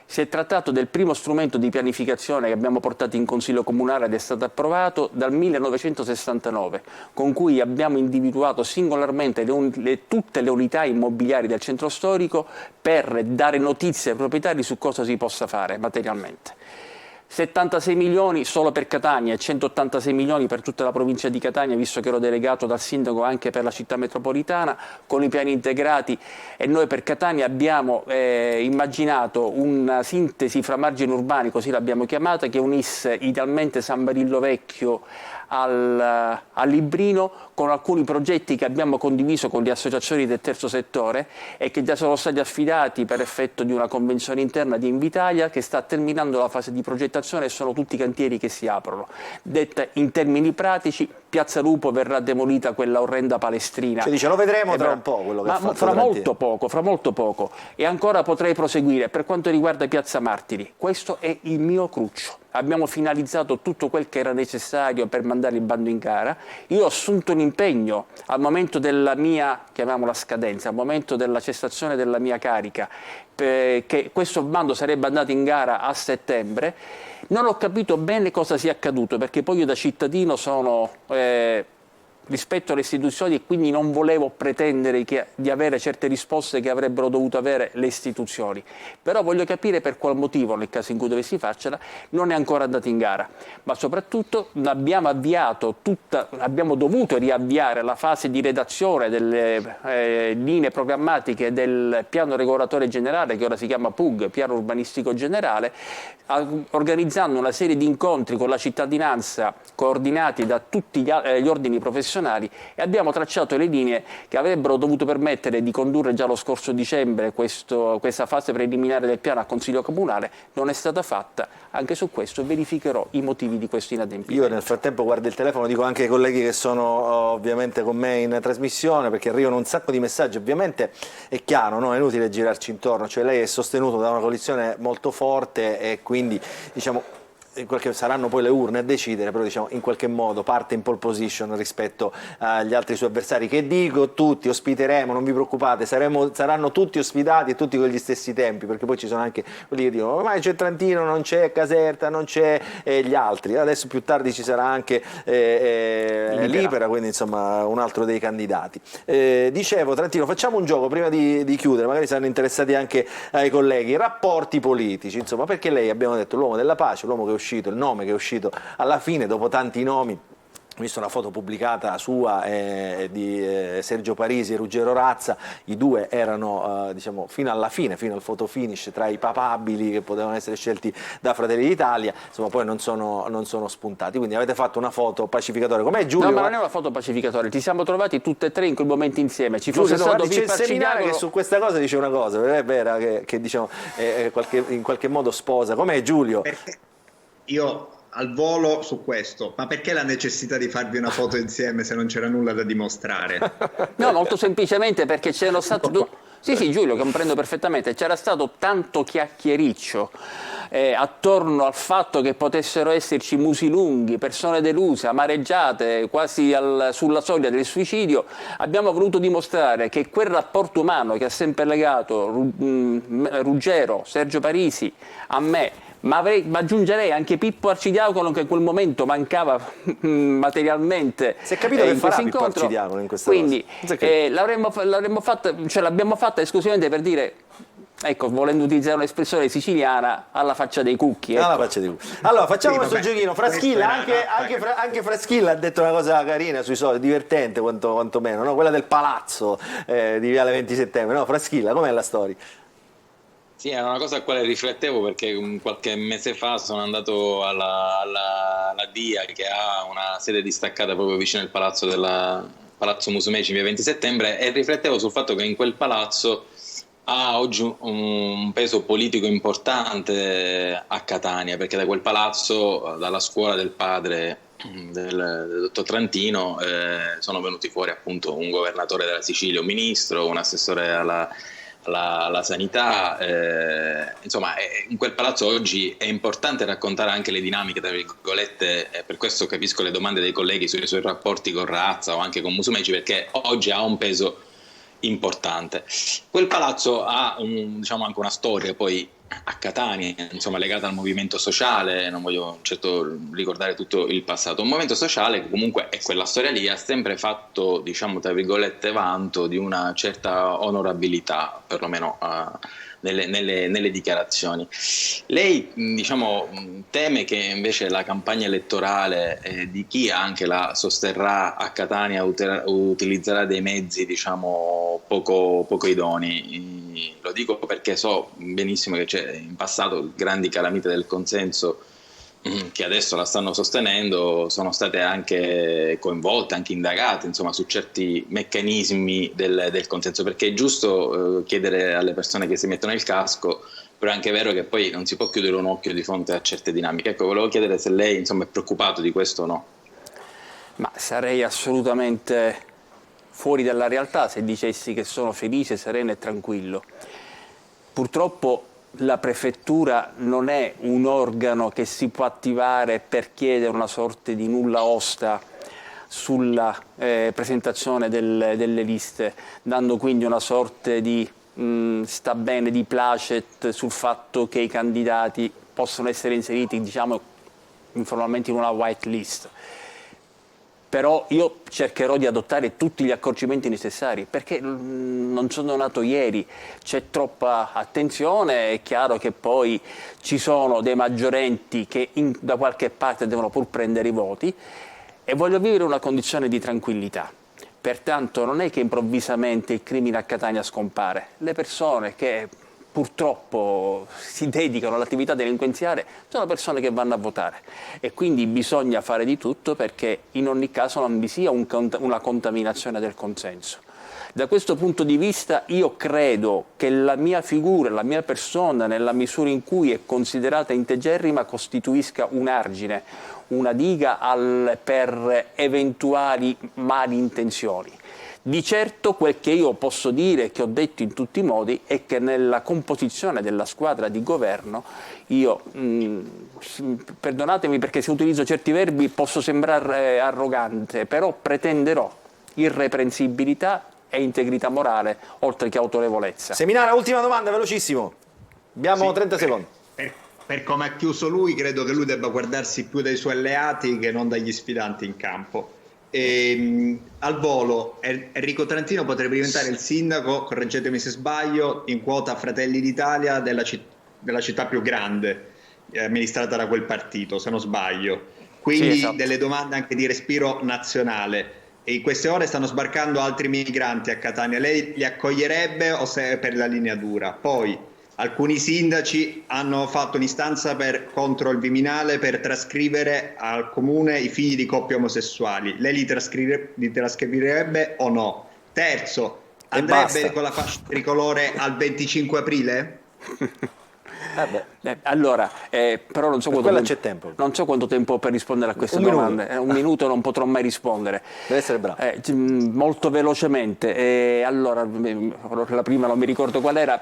Si è trattato del primo strumento di pianificazione che abbiamo portato in Consiglio Comunale ed è stato approvato dal 1969, con cui abbiamo individuato singolarmente tutte le unità immobiliari del centro storico per dare notizie ai proprietari su cosa si possa fare materialmente. 76 milioni solo per Catania e 186 milioni per tutta la provincia di Catania, visto che ero delegato dal sindaco anche per la città metropolitana, con i piani integrati, e noi per Catania abbiamo immaginato una sintesi fra margini urbani, così l'abbiamo chiamata, che unisse idealmente San Barillo Vecchio al Librino, con alcuni progetti che abbiamo condiviso con le associazioni del terzo settore e che già sono stati affidati per effetto di una convenzione interna di Invitalia che sta terminando la fase di progettazione e sono tutti cantieri che si aprono. Detta in termini pratici, Piazza Lupo verrà demolita quella orrenda palestrina. Cioè dice, lo vedremo tra un po' quello che ha fatto fra molto poco. E ancora potrei proseguire. Per quanto riguarda Piazza Martiri, questo è il mio cruccio. Abbiamo finalizzato tutto quel che era necessario per mandare il bando in gara. Io ho assunto un impegno al momento della mia, chiamiamola scadenza, al momento della cessazione della mia carica, che questo bando sarebbe andato in gara a settembre. Non ho capito bene cosa sia accaduto, perché poi io da cittadino sono rispetto alle istituzioni, e quindi non volevo pretendere di avere certe risposte che avrebbero dovuto avere le istituzioni. Però voglio capire per qual motivo, nel caso in cui dovessi farcela, non è ancora andato in gara. Ma soprattutto abbiamo dovuto riavviare la fase di redazione delle linee programmatiche del piano regolatore generale, che ora si chiama PUG, piano urbanistico generale, organizzando una serie di incontri con la cittadinanza coordinati da tutti gli ordini professionali, e abbiamo tracciato le linee che avrebbero dovuto permettere di condurre già lo scorso dicembre questa fase preliminare del piano a Consiglio Comunale. Non è stata fatta, anche su questo verificherò i motivi di questo inadempimento. Io nel frattempo guardo il telefono, dico anche ai colleghi che sono ovviamente con me in trasmissione, perché arrivano un sacco di messaggi. Ovviamente è chiaro, no? È inutile girarci intorno, cioè lei è sostenuto da una coalizione molto forte e quindi diciamo saranno poi le urne a decidere, però diciamo in qualche modo parte in pole position rispetto agli altri suoi avversari, che dico tutti ospiteremo, non vi preoccupate, saranno tutti ospitati e tutti con gli stessi tempi, perché poi ci sono anche quelli che dicono ormai c'è Trantino, non c'è Caserta, non c'è gli altri, adesso più tardi ci sarà anche Libera, quindi insomma un altro dei candidati. Dicevo, Trantino, facciamo un gioco prima di chiudere, magari saranno interessati anche ai colleghi, rapporti politici, insomma, perché lei, abbiamo detto, l'uomo della pace, l'uomo che è uscito, il nome che è uscito alla fine dopo tanti nomi. Ho visto una foto pubblicata sua di Sergio Parisi e Ruggero Razza, i due erano diciamo fino alla fine, fino al photo finish, tra i papabili che potevano essere scelti da Fratelli d'Italia, insomma poi non sono spuntati, quindi avete fatto una foto pacificatoria. Com'è Giulio? No, ma non è una foto pacificatoria, ci siamo trovati tutte e tre in quel momento insieme, ci fosse Giulio, stato c'è il seminario che su questa cosa dice una cosa, è vera, che diciamo in qualche modo sposa. Com'è Giulio? Perché io al volo su questo, ma perché la necessità di farvi una foto insieme se non c'era nulla da dimostrare? No, molto semplicemente perché c'erano stato... Sì, Giulio, comprendo perfettamente, c'era stato tanto chiacchiericcio attorno al fatto che potessero esserci musi lunghi, persone deluse, amareggiate, quasi sulla soglia del suicidio. Abbiamo voluto dimostrare che quel rapporto umano che ha sempre legato Ruggero, Sergio Parisi a me, ma aggiungerei anche Pippo Arcidiacono, che in quel momento mancava materialmente. Si è capito che farà Pippo Arcidiacono in questa quindi l'abbiamo fatta esclusivamente per dire, ecco, volendo utilizzare un'espressione siciliana, alla faccia dei cucchi. Ecco. Alla faccia dei cucchi. Allora facciamo questo giochino. Fraschilla, anche Fraschilla ha detto una cosa carina sui social, divertente quantomeno, no? Quella del palazzo di Viale 20 Settembre. No, Fraschilla, com'è la storia? Sì, è una cosa a quale riflettevo, perché qualche mese fa sono andato alla DIA, che ha una sede distaccata proprio vicino al palazzo Palazzo Musumeci in via 20 Settembre, e riflettevo sul fatto che in quel palazzo ha oggi un peso politico importante a Catania, perché da quel palazzo, dalla scuola del padre del dottor Trantino, sono venuti fuori appunto un governatore della Sicilia, un ministro, un assessore alla sanità, insomma in quel palazzo oggi è importante raccontare anche le dinamiche, tra virgolette, per questo capisco le domande dei colleghi sui suoi rapporti con Razza o anche con Musumeci, perché oggi ha un peso importante. Quel palazzo ha diciamo anche una storia poi a Catania, insomma, legata al movimento sociale, non voglio certo ricordare tutto il passato, un movimento sociale che comunque, e quella storia lì ha sempre fatto, diciamo tra virgolette, vanto di una certa onorabilità, perlomeno nelle dichiarazioni. Lei, diciamo, teme che invece la campagna elettorale di chi anche la sosterrà a Catania utilizzerà dei mezzi, diciamo, poco idonei. Lo dico perché so benissimo che c'è in passato grandi calamite del consenso che adesso la stanno sostenendo, sono state anche coinvolte, anche indagate, insomma, su certi meccanismi del consenso, perché è giusto chiedere alle persone che si mettono il casco, però è anche vero che poi non si può chiudere un occhio di fronte a certe dinamiche. Ecco, volevo chiedere se lei, insomma, è preoccupato di questo o no. Ma sarei assolutamente fuori dalla realtà se dicessi che sono felice, sereno e tranquillo. Purtroppo la prefettura non è un organo che si può attivare per chiedere una sorta di nulla osta sulla presentazione delle liste, dando quindi una sorta di sta bene, di placet sul fatto che i candidati possono essere inseriti, diciamo, informalmente in una white list. però io cercherò di adottare tutti gli accorgimenti necessari, perché non sono nato ieri, c'è troppa attenzione, è chiaro che poi ci sono dei maggiorenti che da qualche parte devono pur prendere i voti, e voglio vivere una condizione di tranquillità. Pertanto non è che improvvisamente il crimine a Catania scompare, le persone che purtroppo si dedicano all'attività delinquenziale sono persone che vanno a votare, e quindi bisogna fare di tutto perché in ogni caso non vi sia una contaminazione del consenso. Da questo punto di vista io credo che la mia figura, la mia persona, nella misura in cui è considerata integerrima, costituisca un argine, una diga per eventuali malintenzioni. Di certo quel che io posso dire, che ho detto in tutti i modi, è che nella composizione della squadra di governo io, perdonatemi perché se utilizzo certi verbi posso sembrare arrogante, però pretenderò irreprensibilità e integrità morale, oltre che autorevolezza. Seminara, ultima domanda, velocissimo. Abbiamo 30 secondi. Per come ha chiuso lui, credo che lui debba guardarsi più dai suoi alleati che non dagli sfidanti in campo. Al volo, Enrico Trantino potrebbe diventare il sindaco, correggetemi se sbaglio, in quota Fratelli d'Italia della città più grande amministrata da quel partito, se non sbaglio. Quindi sì, esatto. Delle domande anche di respiro nazionale. E in queste ore stanno sbarcando altri migranti a Catania. Lei li accoglierebbe o se per la linea dura? Poi alcuni sindaci hanno fatto un'istanza contro il Viminale per trascrivere al comune i figli di coppie omosessuali. Lei li trascriverebbe o no? Terzo, andrebbe con la fascia tricolore al 25 aprile? Allora, però non so quanto tempo per rispondere a queste domande. Un minuto non potrò mai rispondere. Deve essere bravo. Molto velocemente. Allora, la prima non mi ricordo qual era.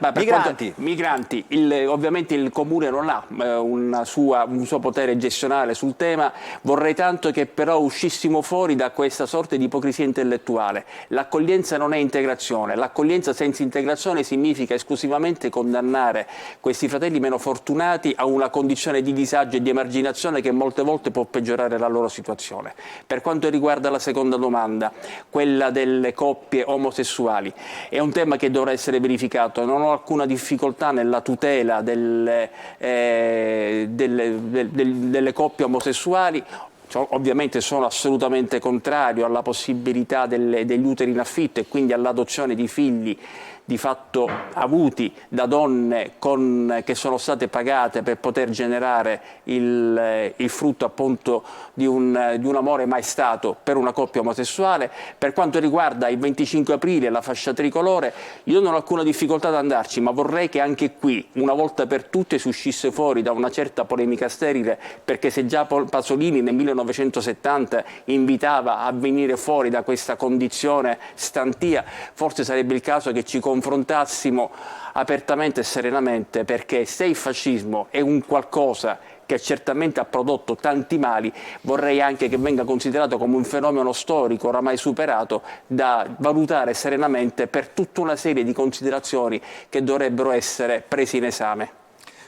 Migranti. Ovviamente il Comune non ha un suo potere gestionale sul tema. Vorrei tanto che però uscissimo fuori da questa sorta di ipocrisia intellettuale. L'accoglienza non è integrazione. L'accoglienza senza integrazione significa esclusivamente condannare questi fratelli meno fortunati a una condizione di disagio e di emarginazione che molte volte può peggiorare la loro situazione. Per quanto riguarda la seconda domanda, quella delle coppie omosessuali, è un tema che dovrà essere verificato. Non ho alcuna difficoltà nella tutela delle coppie omosessuali. Ovviamente sono assolutamente contrario alla possibilità degli uteri in affitto e quindi all'adozione di figli di fatto avuti da donne che sono state pagate per poter generare il frutto appunto di un amore mai stato per una coppia omosessuale. Per quanto riguarda il 25 aprile la fascia tricolore, io non ho alcuna difficoltà ad andarci, ma vorrei che anche qui una volta per tutte si uscisse fuori da una certa polemica sterile, perché se già Pasolini nel 1970 invitava a venire fuori da questa condizione stantia, forse sarebbe il caso che ci confrontassimo apertamente e serenamente, perché se il fascismo è un qualcosa che certamente ha prodotto tanti mali, vorrei anche che venga considerato come un fenomeno storico oramai superato da valutare serenamente per tutta una serie di considerazioni che dovrebbero essere prese in esame.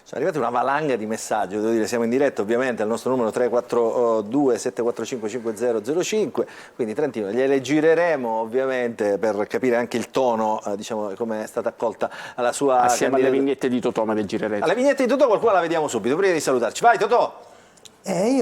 Sono arrivati una valanga di messaggi, devo dire, siamo in diretta ovviamente al nostro numero 342 745 5005, quindi Trantino gliele gireremo ovviamente per capire anche il tono, diciamo, come è stata accolta la sua assieme alle vignette di Totò, me le girerete. Alle vignette di Totò qualcuno la vediamo subito, prima di salutarci. Vai Totò! Si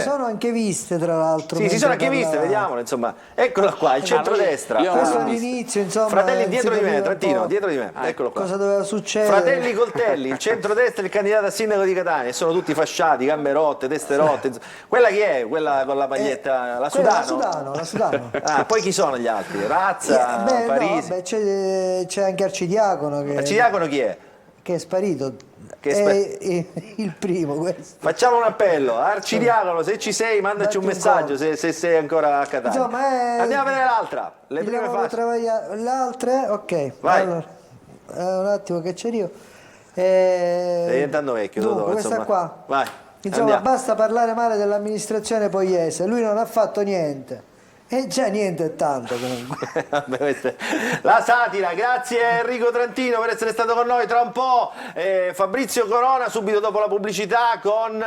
sono anche viste tra l'altro. Sì, si sono anche viste, vediamole, insomma. Eccola qua, il centrodestra. Questo all'inizio, insomma. Fratelli dietro di me, Trantino, dietro di me. Eccolo qua. Cosa doveva succedere? Fratelli Coltelli, il centrodestra e il candidato a sindaco di Catania. Sono tutti fasciati, gambe rotte, teste rotte. Quella chi è? Quella con la maglietta? La Sudano? La Sudano. Poi chi sono gli altri? Razza, Parisi. No, c'è anche Arcidiacono. Arcidiacono chi è? Che è sparito. È il primo questo. Facciamo un appello, Arcidiacono, se ci sei mandaci un messaggio se sei ancora a Catania. Insomma, andiamo a vedere l'altra, le prime fasi. Le altre? Ok. Vai. Allora, un attimo che c'è io. Stai diventando vecchio, dunque, questa qua. Vai. Insomma, basta parlare male dell'amministrazione Pogliese, lui non ha fatto niente. E già niente è tanto comunque. La satira, grazie Enrico Trantino per essere stato con noi. Tra un po' Fabrizio Corona, subito dopo la pubblicità, con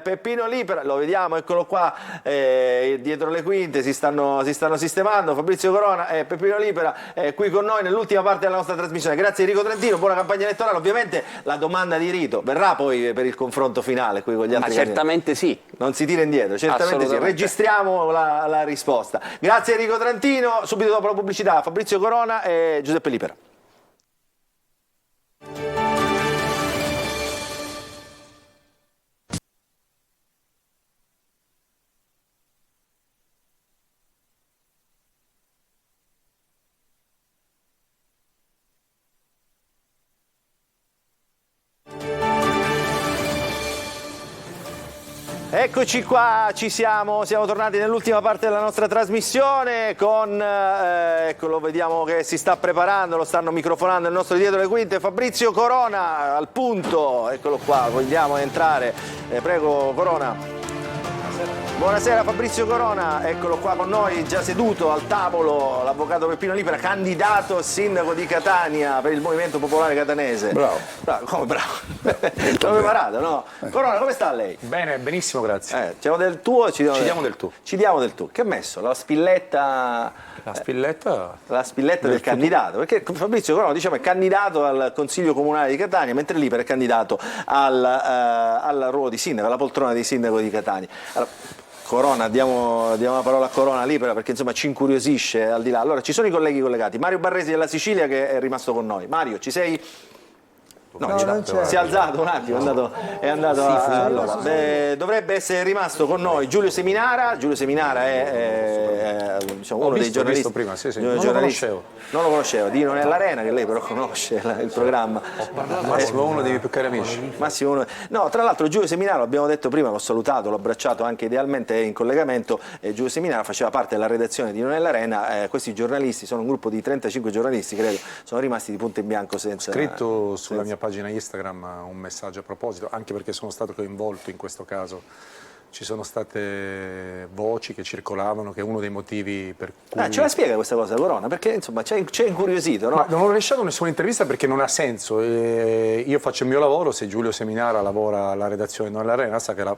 Peppino Lipera, lo vediamo, eccolo qua, dietro le quinte si stanno sistemando. Fabrizio Corona e Peppino Lipera qui con noi nell'ultima parte della nostra trasmissione. Grazie Enrico Trantino, buona campagna elettorale. Ovviamente la domanda di rito verrà poi per il confronto finale qui con gli altri. Ma certamente sì. Non si tira indietro, certamente sì. Registriamo la risposta. Grazie Enrico Trantino, subito dopo la pubblicità Fabrizio Corona e Giuseppe Lipera. Eccoci qua, siamo tornati nell'ultima parte della nostra trasmissione con, eccolo, vediamo che si sta preparando, lo stanno microfonando il nostro dietro le quinte, Fabrizio Corona al punto, eccolo qua, vogliamo entrare, prego Corona. Buonasera Fabrizio Corona, eccolo qua con noi, già seduto al tavolo, l'avvocato Peppino Lipera, candidato sindaco di Catania per il Movimento Popolare Catanese. Bravo. Come bravo? L'ho preparato, no? Corona, come sta lei? Bene, benissimo, grazie. Ci diamo del tuo? Ci diamo del tu. Ci diamo del tu. Che ha messo? La spilletta... La spilletta? La spilletta del candidato, perché Fabrizio Corona, diciamo, è candidato al Consiglio Comunale di Catania, mentre Lipera è candidato al ruolo di sindaco, alla poltrona di sindaco di Catania. Allora, Corona, diamo la parola a Corona Lipera perché insomma ci incuriosisce al di là. Allora ci sono i colleghi collegati. Mario Barresi della Sicilia che è rimasto con noi. Mario, ci sei? No, si è alzato un attimo, è andato allora, dovrebbe essere rimasto con noi Giulio Seminara. Giulio Seminara è diciamo, uno dei giornalisti. Prima, sì. Non lo conoscevo, di Non è l'Arena, che lei però conosce il programma. Massimo, uno dei miei più cari amici. No, tra l'altro Giulio Seminara, l'abbiamo detto prima, l'ho salutato, l'ho abbracciato anche idealmente in collegamento. Giulio Seminara faceva parte della redazione di Non è l'Arena. Questi giornalisti sono un gruppo di 35 giornalisti, credo, sono rimasti di punto in bianco senza... Scritto sulla mia pagina Instagram un messaggio a proposito, anche perché sono stato coinvolto in questo caso. Ci sono state voci che circolavano che è uno dei motivi per cui... ce la spiega questa cosa, Corona? Perché insomma ci è incuriosito, no? Ma non ho lasciato nessuna intervista perché non ha senso. Io faccio il mio lavoro, se Giulio Seminara lavora alla redazione di Non è l'Arena, sa che la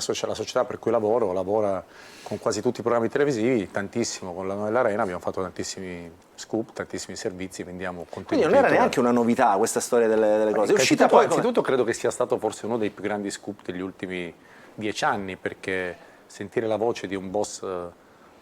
società per cui lavora con quasi tutti i programmi televisivi, tantissimo con la Non è l'Arena, abbiamo fatto tantissimi scoop, tantissimi servizi, vendiamo contenuti. Quindi non era neanche una novità questa storia delle cose. È uscita poi innanzitutto credo che sia stato forse uno dei più grandi scoop degli ultimi 10 anni, perché sentire la voce di un boss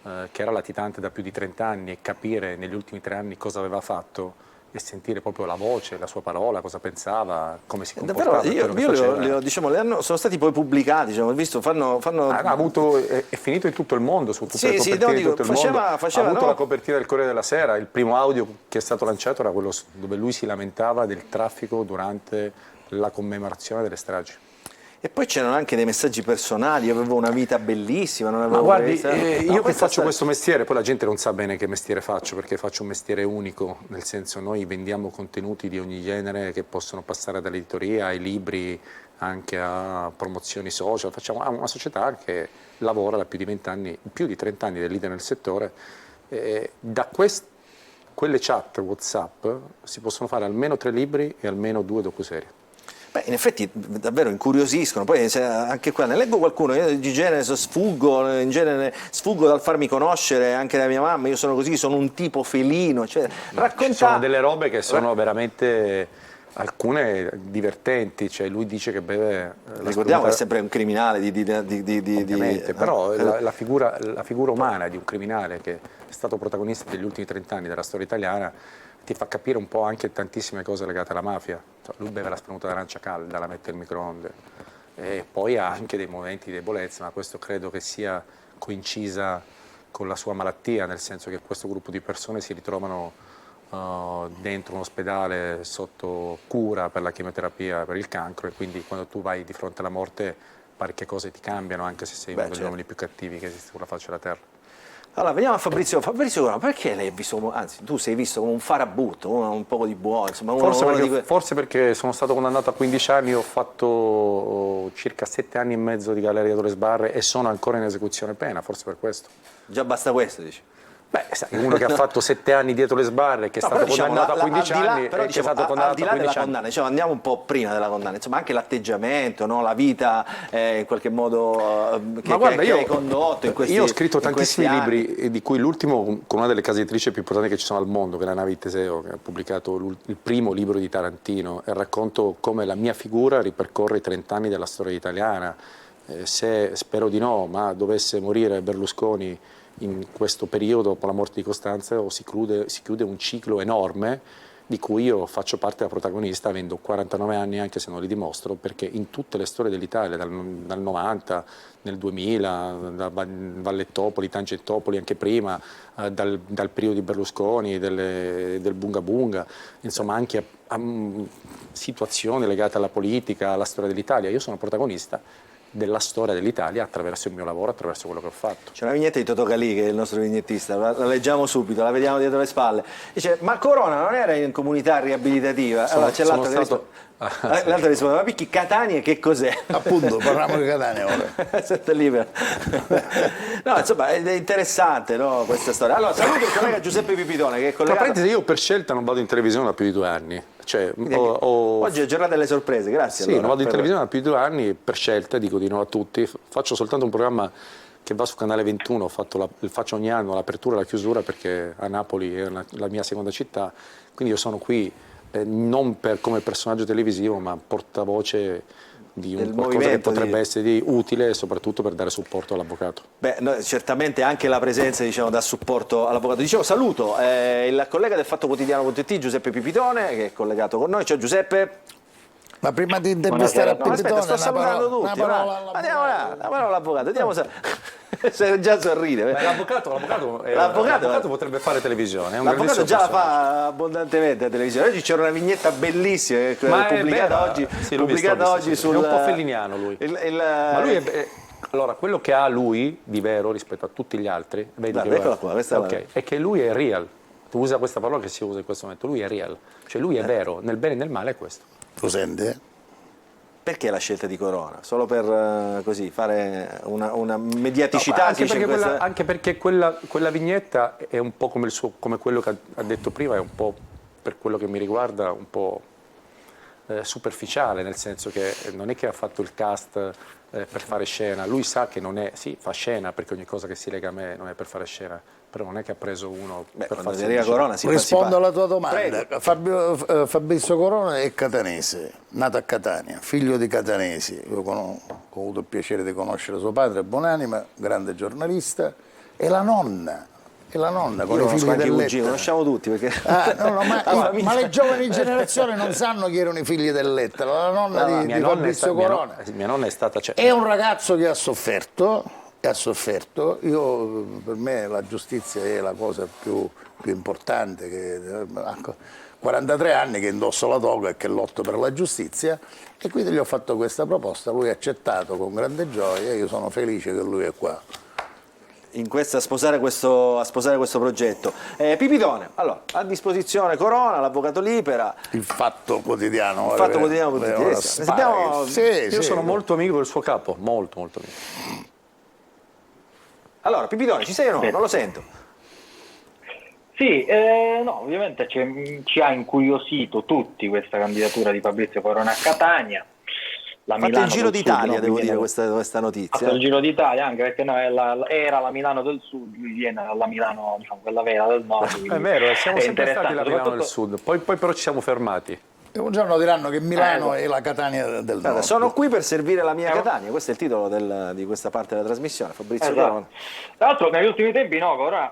che era latitante da più di 30 anni e capire negli ultimi 3 anni cosa aveva fatto e sentire proprio la voce, la sua parola, cosa pensava, come si comportava. Davvero, sono stati poi pubblicati, diciamo, visto, è finito in tutto il mondo, su tutte le copertine di tutto il mondo. Ha avuto la copertina del Corriere della Sera, il primo audio che è stato lanciato era quello dove lui si lamentava del traffico durante la commemorazione delle stragi. E poi c'erano anche dei messaggi personali, io avevo una vita bellissima, non avevo... Ma guardi, io che faccio questo mestiere, poi la gente non sa bene che mestiere faccio, perché faccio un mestiere unico, nel senso noi vendiamo contenuti di ogni genere che possono passare dall'editoria ai libri, anche a promozioni social, facciamo una società che lavora da più di 20 anni, più di 30 anni, del leader nel settore, da quelle chat WhatsApp si possono fare almeno 3 libri e almeno 2 docuserie. Beh, in effetti davvero incuriosiscono, poi anche qua ne leggo qualcuno, io di genere sfuggo dal farmi conoscere anche da mia mamma, io sono così, sono un tipo felino, cioè Ci sono delle robe che sono veramente alcune divertenti, cioè lui dice che beve... Ricordiamo che è sempre un criminale Ovviamente, però la figura umana di un criminale che è stato protagonista degli ultimi 30 anni della storia italiana ti fa capire un po' anche tantissime cose legate alla mafia. Lui beve la spremuta d'arancia calda, la mette nel microonde e poi ha anche dei momenti di debolezza, ma questo credo che sia coincisa con la sua malattia, nel senso che questo gruppo di persone si ritrovano dentro un ospedale sotto cura per la chemioterapia per il cancro, e quindi quando tu vai di fronte alla morte parecchie cose ti cambiano, anche se sei uno degli uomini più cattivi che esiste sulla faccia della terra. Allora, veniamo a Fabrizio. Fabrizio Corona, perché lei è visto, anzi tu sei visto come un farabutto, un po' di buono, insomma, forse perché sono stato condannato a 15 anni, ho fatto circa 7 anni e mezzo di galera dietro le sbarre e sono ancora in esecuzione pena, forse per questo. Già basta questo, dici? Beh, sai, uno che ha fatto 7 anni dietro le sbarre, che è stato condannato a 15 anni, però, che è stato condannato al di là a 15 della anni. condanna, diciamo, andiamo un po' prima della condanna, insomma anche l'atteggiamento, no? La vita in qualche modo che hai condotto in questi Io ho scritto tantissimi anni. libri, di cui l'ultimo con una delle case editrici più importanti che ci sono al mondo, che è la Navi Teseo, che ha pubblicato il primo libro di Tarantino, e racconto come la mia figura ripercorre i 30 anni della storia italiana. Se, spero di no, ma dovesse morire Berlusconi in questo periodo, dopo la morte di Costanza, si chiude un ciclo enorme di cui io faccio parte da protagonista, avendo 49 anni, anche se non li dimostro, perché in tutte le storie dell'Italia, dal 90, nel 2000, da Vallettopoli, Tangentopoli, anche prima, dal periodo di Berlusconi, del Bunga Bunga, insomma anche a situazioni legate alla politica, alla storia dell'Italia, io sono protagonista della storia dell'Italia attraverso il mio lavoro, attraverso quello che ho fatto. C'è una vignetta di Totò Calì, che è il nostro vignettista, la leggiamo subito, la vediamo dietro le spalle. Dice, ma Corona non era in comunità riabilitativa? Allora c'è l'altro che risponde, l'altro risponde, ma picchi Catania che cos'è? Appunto, parliamo di Catania ora. Sette libero. No, insomma, è interessante, no, questa storia. Allora, saluto il collega Giuseppe Pipitone, che è collegato. Tra parentesi, io per scelta non vado in televisione da più di 2 anni. Cioè, oggi è giornata delle sorprese, grazie. Sì, allora, non vado in televisione da più di 2 anni per scelta, dico di no a tutti. Faccio soltanto un programma che va su Canale 21, faccio ogni anno l'apertura e la chiusura perché a Napoli è la mia seconda città, quindi io sono qui non come personaggio televisivo, ma portavoce di un qualcosa che potrebbe essere utile e soprattutto per dare supporto all'avvocato. Beh, no, certamente anche la presenza, diciamo, dà supporto all'avvocato. Dicevo, saluto il collega del Fatto Quotidiano.it, Giuseppe Pipitone, che è collegato con noi. Ciao Giuseppe. Ma prima di intervistare a Pipitone, aspetta, sto salutando tutti. Andiamo là, la parola all'avvocato, vediamo se già sorride. L'avvocato potrebbe fare televisione. L'avvocato già la fa abbondantemente a televisione. Oggi c'era una vignetta bellissima pubblicata oggi sul... È un po' felliniano lui. Ma lui è... Allora, quello che ha lui di vero rispetto a tutti gli altri, è che lui è real. Tu usa questa parola che si usa in questo momento, lui è real. Cioè lui è vero, nel bene e nel male è questo. Lo sente? Perché la scelta di Corona? Solo per così fare una mediaticità? No, anche perché quella vignetta è un po' come quello che ha detto prima, è un po', per quello che mi riguarda, un po' superficiale, nel senso che non è che ha fatto il cast per fare scena, lui sa che non è, sì, fa scena perché ogni cosa che si lega a me non è per fare scena, però non è che ha preso uno per farsi Corona. Rispondo alla tua domanda. Fabrizio Corona è catanese, nato a Catania, figlio di catanesi. Io ho avuto il piacere di conoscere suo padre, buonanima, grande giornalista, e la nonna. Con i figli del Letta. Conosciamo tutti perché... ma le giovani generazioni non sanno chi erano i figli del Letta. La nonna di Fabrizio Corona mia nonna è stata... È un ragazzo che ha sofferto. Io, per me la giustizia è la cosa più importante. A 43 anni che indosso la toga e che lotto per la giustizia, e quindi gli ho fatto questa proposta. Lui ha accettato con grande gioia e io sono felice che lui è qua. A sposare questo progetto. Pipitone, allora, a disposizione Corona, l'avvocato Libera. Il Fatto Quotidiano. Il Fatto Quotidiano. Io sono molto amico del suo capo, molto amico. Allora, Pipitone, ci sei o no? Non lo sento. Sì, no, ovviamente ci ha incuriosito tutti questa candidatura di Fabrizio Corona a Catania. Fate il Giro d'Italia, devo dire, questa notizia. Fatto il Giro d'Italia, anche perché no, era la Milano del Sud, lui viene dalla Milano, diciamo, quella vera del Nord. È vero, siamo sempre stati la Milano del Sud, poi però ci siamo fermati. E un giorno diranno che Milano è la Catania del Nord. Sono qui per servire la mia Catania, questo è il titolo di questa parte della trasmissione. Fabrizio Corona. Tra l'altro negli ultimi tempi Corona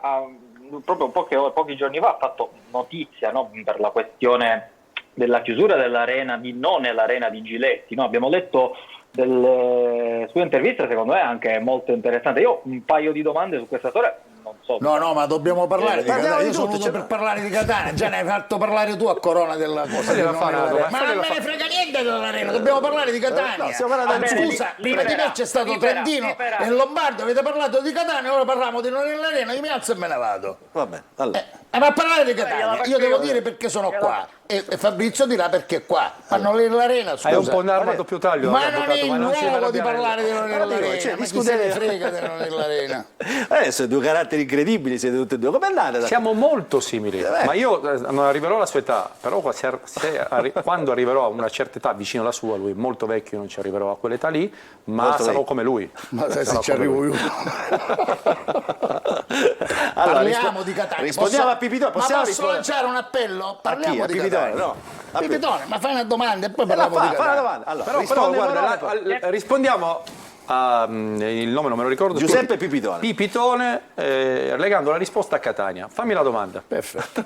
proprio pochi giorni fa ha fatto notizia, no, per la questione della chiusura dell'arena nell'arena di Giletti, no? Abbiamo letto delle sue interviste, secondo me anche molto interessanti. Io ho un paio di domande su questa storia, non so. No, ma dobbiamo parlare di parliamo Catania. di Io sono tutto, venuto per parlare di Catania, già ne hai fatto parlare tu a Corona della cosa. Gliela fa una domanda. Ma non me ne frega niente dell'Arena, dobbiamo parlare di Catania. No, stiamo parlando di Scusa, prima di me c'è stato Trentino e Lombardo, avete parlato di Catania, ora parliamo di non nell'Arena, io mi alzo e me ne vado. Va bene, allora. Ma a parlare di Catania, io devo dire perché sono qua e Fabrizio dirà perché è qua. Ma non nell'Arena, scusa. Hai un po' un'arma a doppio taglio. Ma non è il non si luogo di arrabbiare. parlare di non nell'Arena, Cioè, ma chi se ne frega di non nell'Arena. Adesso due caratteri incredibili, siete tutti e due. Come andate? Siamo molto simili, ma io non arriverò alla sua età, però quando arriverò a una certa età vicino alla sua, lui è molto vecchio, non ci arriverò a quell'età lì, ma Molto sarò vecchio. come lui. Ma sai se Sarò ci come arrivo lui. io. Allora, Parliamo di Catania. rispondiamo a Pipitone. Ma Possiamo posso lanciare un appello? Parliamo A di Pipitone, Catania. no. Pipitone, ma fai una domanda e poi parliamo di Fa una Catania. domanda. Allora, Però rispondi, guarda, però, rispondiamo il nome non me lo ricordo. Giuseppe Pipitone. Pipitone, legando la risposta a Catania. Fammi la domanda. Perfetto.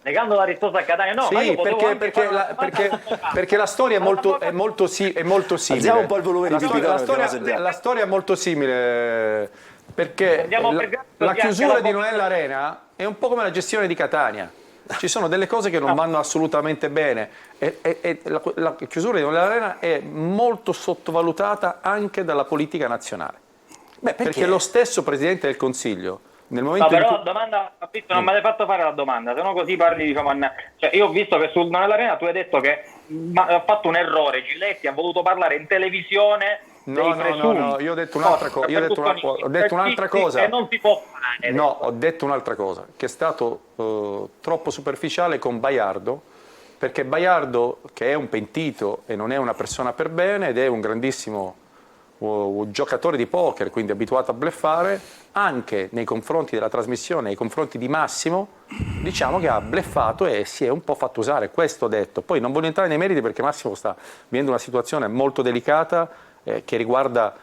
Negando la risposta a Catania, no, ma Sì, io potevo anche perché, fare una domanda perché la storia è molto simile. Alziamo un po' il volume di Pipitone, La perché non sentiamo. la storia è molto simile perché Andiamo per la anche chiusura la di Noella Arena è un po' come la gestione di Catania. Ci sono delle cose che non No. vanno assolutamente bene e la chiusura di Noella Arena è molto sottovalutata anche dalla politica nazionale. Perché lo stesso Presidente del Consiglio nel momento No, in però cui... la domanda, non mi hai fatto fare la domanda, se no così parli, diciamo, cioè io ho visto che sul Nell'Arena tu hai detto che ha fatto un errore, Giletti ha voluto parlare in televisione dei presunti. No, io ho detto un'altra cosa. Ho detto un'altra cosa. E non si può fare. No, ho detto un'altra cosa, che è stato troppo superficiale con Baiardo, perché Baiardo, che è un pentito e non è una persona per bene ed è un grandissimo giocatore di poker, quindi abituato a bluffare, anche nei confronti della trasmissione, nei confronti di Massimo, diciamo che ha bluffato e si è un po' fatto usare, questo ho detto. Poi non voglio entrare nei meriti perché Massimo sta vivendo una situazione molto delicata che riguarda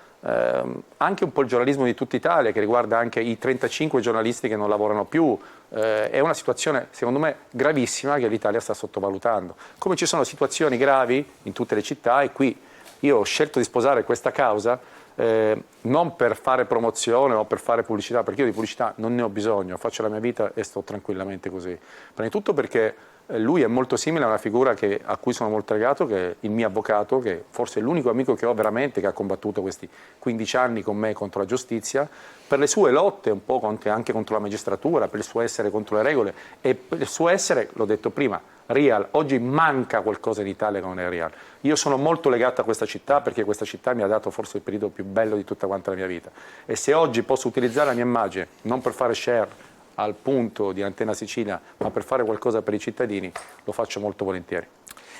anche un po' il giornalismo di tutta Italia, che riguarda anche i 35 giornalisti che non lavorano più. È una situazione, secondo me, gravissima che l'Italia sta sottovalutando. Come ci sono situazioni gravi in tutte le città e qui io ho scelto di sposare questa causa non per fare promozione o per fare pubblicità, perché io di pubblicità non ne ho bisogno, faccio la mia vita e sto tranquillamente così. Prima di tutto perché lui è molto simile a una figura a cui sono molto legato, che è il mio avvocato, che forse è l'unico amico che ho veramente, che ha combattuto questi 15 anni con me contro la giustizia, per le sue lotte un po' anche contro la magistratura, per il suo essere contro le regole e per il suo essere, l'ho detto prima, real. Oggi manca qualcosa in Italia che non è real. Io sono molto legato a questa città perché questa città mi ha dato forse il periodo più bello di tutta quanta la mia vita. E se oggi posso utilizzare la mia immagine, non per fare share al punto di Antenna Sicilia, ma per fare qualcosa per i cittadini, lo faccio molto volentieri.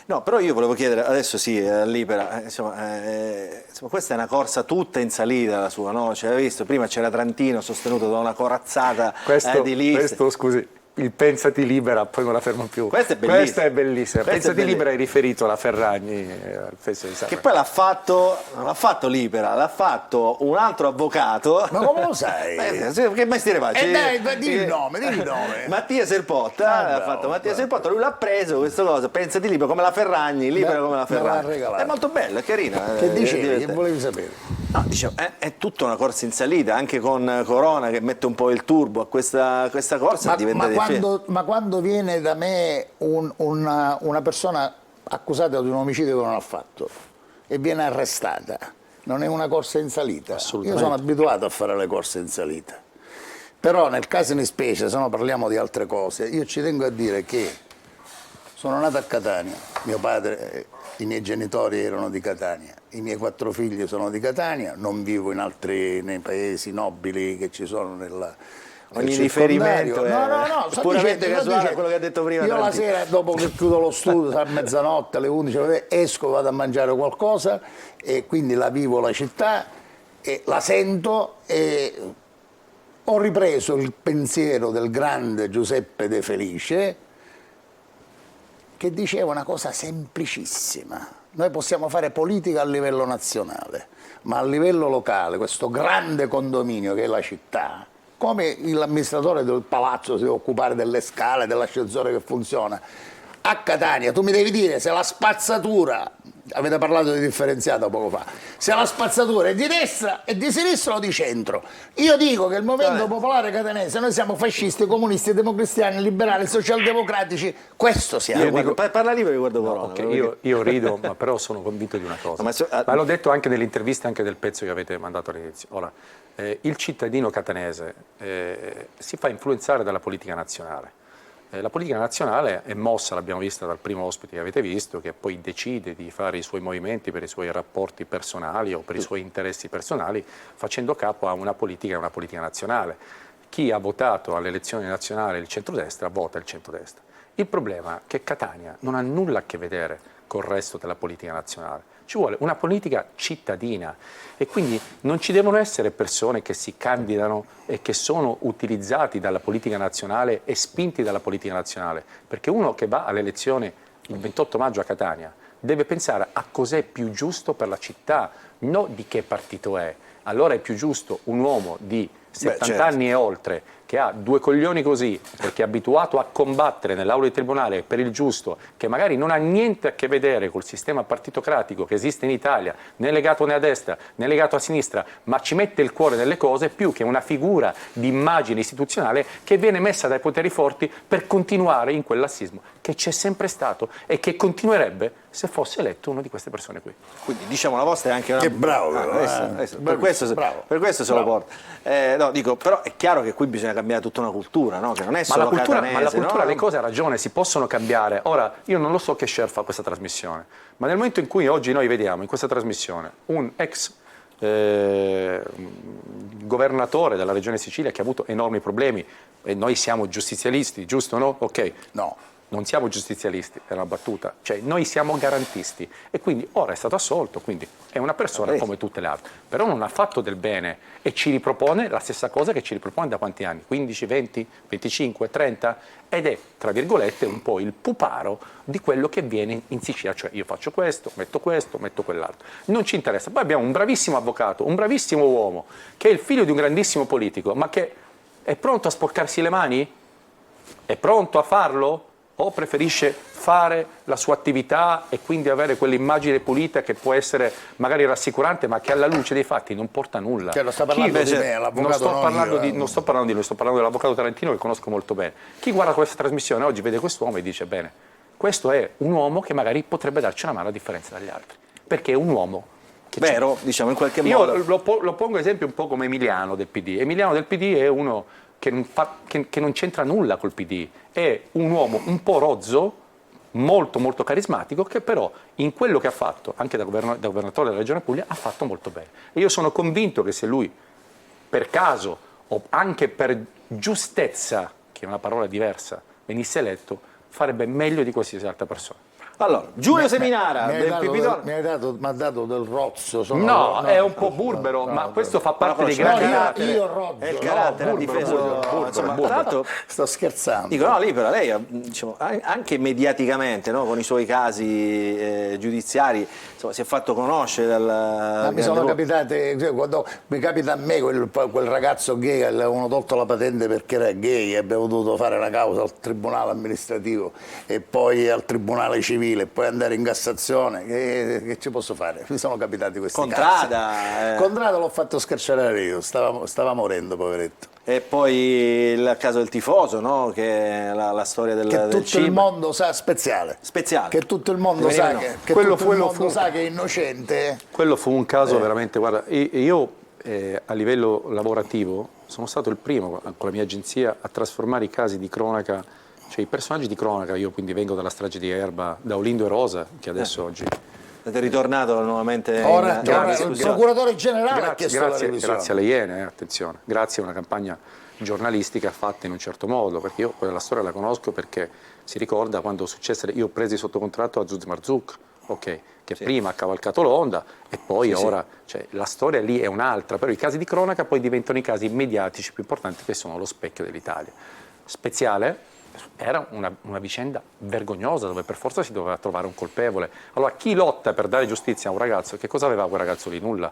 No, però io volevo chiedere, adesso sì, Libera, insomma, questa è una corsa tutta in salita la sua, no? Cioè, hai visto, prima c'era Trantino sostenuto da una corazzata di liste. Questo, scusi, il Pensati Libera, poi non la fermo più. Questa è bellissima. Questa è bellissima. Pensati Libera è riferito alla Ferragni, al Festival di Sanremo. Che poi non l'ha fatto Libera, l'ha fatto un altro avvocato. Ma come lo sai? Che mestiere faccio? Dai, dimmi il nome. Mattia Serpotta, l'ha fatto Mattia Serpotta, lui l'ha preso questa cosa, Pensati Libera, come la Ferragni, Libera come la Ferragni. È molto bella, è carina. Che dicevi? Che volevi sapere? No, dicevo, è tutta una corsa in salita, anche con Corona che mette un po' il turbo a questa corsa diventa difficile. Ma quando viene da me una persona accusata di un omicidio che non ha fatto e viene arrestata, non è una corsa in salita? Io sono abituato a fare le corse in salita. Però nel caso in specie, se no parliamo di altre cose, io ci tengo a dire che sono nato a Catania, mio padre, i miei genitori erano di Catania, i miei 4 figli sono di Catania, non vivo nei paesi nobili che ci sono ogni riferimento no, puramente casuale quello che ha detto prima. Io la sera, dopo che chiudo lo studio, a mezzanotte, alle 11, esco, vado a mangiare qualcosa e quindi la vivo la città e la sento e ho ripreso il pensiero del grande Giuseppe De Felice che diceva una cosa semplicissima. Noi possiamo fare politica a livello nazionale, ma a livello locale, questo grande condominio che è la città, come l'amministratore del palazzo si deve occupare delle scale, dell'ascensore che funziona, a Catania tu mi devi dire se la spazzatura Avete parlato di differenziata poco fa. Se la spazzatura è di destra, è di sinistra o di centro? Io dico che il Movimento Popolare Catanese, noi siamo fascisti, comunisti, democristiani, liberali, socialdemocratici, questo siamo. Parla lì perché guardo Corona. Okay, io rido, ma però sono convinto di una cosa. Ma l'ho detto anche nell'intervista, anche del pezzo che avete mandato all'inizio. Ora, il cittadino catanese si fa influenzare dalla politica nazionale. La politica nazionale è mossa, l'abbiamo vista dal primo ospite che avete visto, che poi decide di fare i suoi movimenti per i suoi rapporti personali o per i suoi interessi personali, facendo capo a una politica nazionale. Chi ha votato alle elezioni nazionali il centrodestra vota il centrodestra. Il problema è che Catania non ha nulla a che vedere col resto della politica nazionale. Ci vuole una politica cittadina e quindi non ci devono essere persone che si candidano e che sono utilizzati dalla politica nazionale e spinti dalla politica nazionale, perché uno che va alle elezioni il 28 maggio a Catania deve pensare a cos'è più giusto per la città, non di che partito è. Allora è più giusto un uomo di 70 anni e oltre, che ha due coglioni così, perché è abituato a combattere nell'aula di tribunale per il giusto, che magari non ha niente a che vedere col sistema partitocratico che esiste in Italia, né legato né a destra né legato a sinistra, ma ci mette il cuore nelle cose, più che una figura di immagine istituzionale che viene messa dai poteri forti per continuare in quel lassismo che c'è sempre stato e che continuerebbe se fosse eletto uno di queste persone qui. Quindi diciamo la vostra è anche una... Che bravo, per questo se lo porta. No, dico, però è chiaro che qui bisogna cambiare tutta una cultura, no? Che non è solo catanese, ma la cultura, no? le cose ha ragione, si possono cambiare. Ora, io non lo so che share fa questa trasmissione, ma nel momento in cui oggi noi vediamo in questa trasmissione un ex governatore della regione Sicilia che ha avuto enormi problemi, e noi siamo giustizialisti, giusto o no? Ok. No. Non siamo giustizialisti, è una battuta, cioè noi siamo garantisti e quindi ora è stato assolto, quindi è una persona come tutte le altre, però non ha fatto del bene e ci ripropone la stessa cosa che ci ripropone da quanti anni? 15, 20, 25, 30? Ed è, tra virgolette, un po' il puparo di quello che viene in Sicilia, cioè io faccio questo, metto quell'altro. Non ci interessa. Poi abbiamo un bravissimo avvocato, un bravissimo uomo, che è il figlio di un grandissimo politico, ma che è pronto a sporcarsi le mani? È pronto a farlo? O preferisce fare la sua attività e quindi avere quell'immagine pulita che può essere magari rassicurante, ma che alla luce dei fatti non porta nulla? Cioè, lo sta parlando di me, l'avvocato non sto parlando di lui, sto parlando dell'avvocato Tarantino che conosco molto bene. Chi guarda questa trasmissione oggi vede quest'uomo e dice bene, questo è un uomo che magari potrebbe darci una mano a differenza dagli altri, perché è un uomo che vero, diciamo in qualche modo. Io lo pongo esempio un po' come Emiliano del PD. Emiliano del PD è uno che non c'entra nulla col PD, è un uomo un po' rozzo, molto molto carismatico, che però in quello che ha fatto, anche da governatore della Regione Puglia, ha fatto molto bene. E io sono convinto che se lui, per caso o anche per giustezza, che è una parola diversa, venisse eletto, farebbe meglio di qualsiasi altra persona. Allora, Giulio Seminara mi ha dato del rozzo. No, è un po' burbero, ma questo fa parte dei grandi carattere. Io rozzo. È il carattere, ha difeso. Insomma, tra l'altro, sto scherzando. Dico, no, lì però lei, diciamo, anche mediaticamente, no, con i suoi casi giudiziari, insomma, si è fatto conoscere dal... mi sono capitate, quando mi capita a me quel ragazzo gay che le avevano tolto la patente perché era gay e abbiamo dovuto fare una causa al tribunale amministrativo e poi al tribunale civile e poi andare in Cassazione, che ci posso fare? Mi sono capitati questi casi. Contrada l'ho fatto scarcerare io, stava morendo, poveretto. E poi il caso del tifoso, no? Che è la storia del che tutto cibo. Il mondo sa speziale. Che tutto il mondo sa che è innocente. Quello fu un caso veramente, guarda, io a livello lavorativo sono stato il primo con la mia agenzia a trasformare i casi di cronaca, cioè i personaggi di cronaca. Io quindi vengo dalla strage di Erba, da Olindo e Rosa, che adesso oggi... Siete ritornato nuovamente ora il procuratore generale ha chiesto la revisione. Grazie alle Iene, attenzione, grazie a una campagna giornalistica fatta in un certo modo, perché io quella storia la conosco perché si ricorda quando successe, io ho presi sotto contratto a Zuz Marzuk, che prima ha cavalcato l'onda e poi ora, cioè, la storia lì è un'altra, però i casi di cronaca poi diventano i casi mediatici più importanti che sono lo specchio dell'Italia. Speziale era una vicenda vergognosa dove per forza si doveva trovare un colpevole. Allora chi lotta per dare giustizia a un ragazzo, che cosa aveva quel ragazzo lì? Nulla.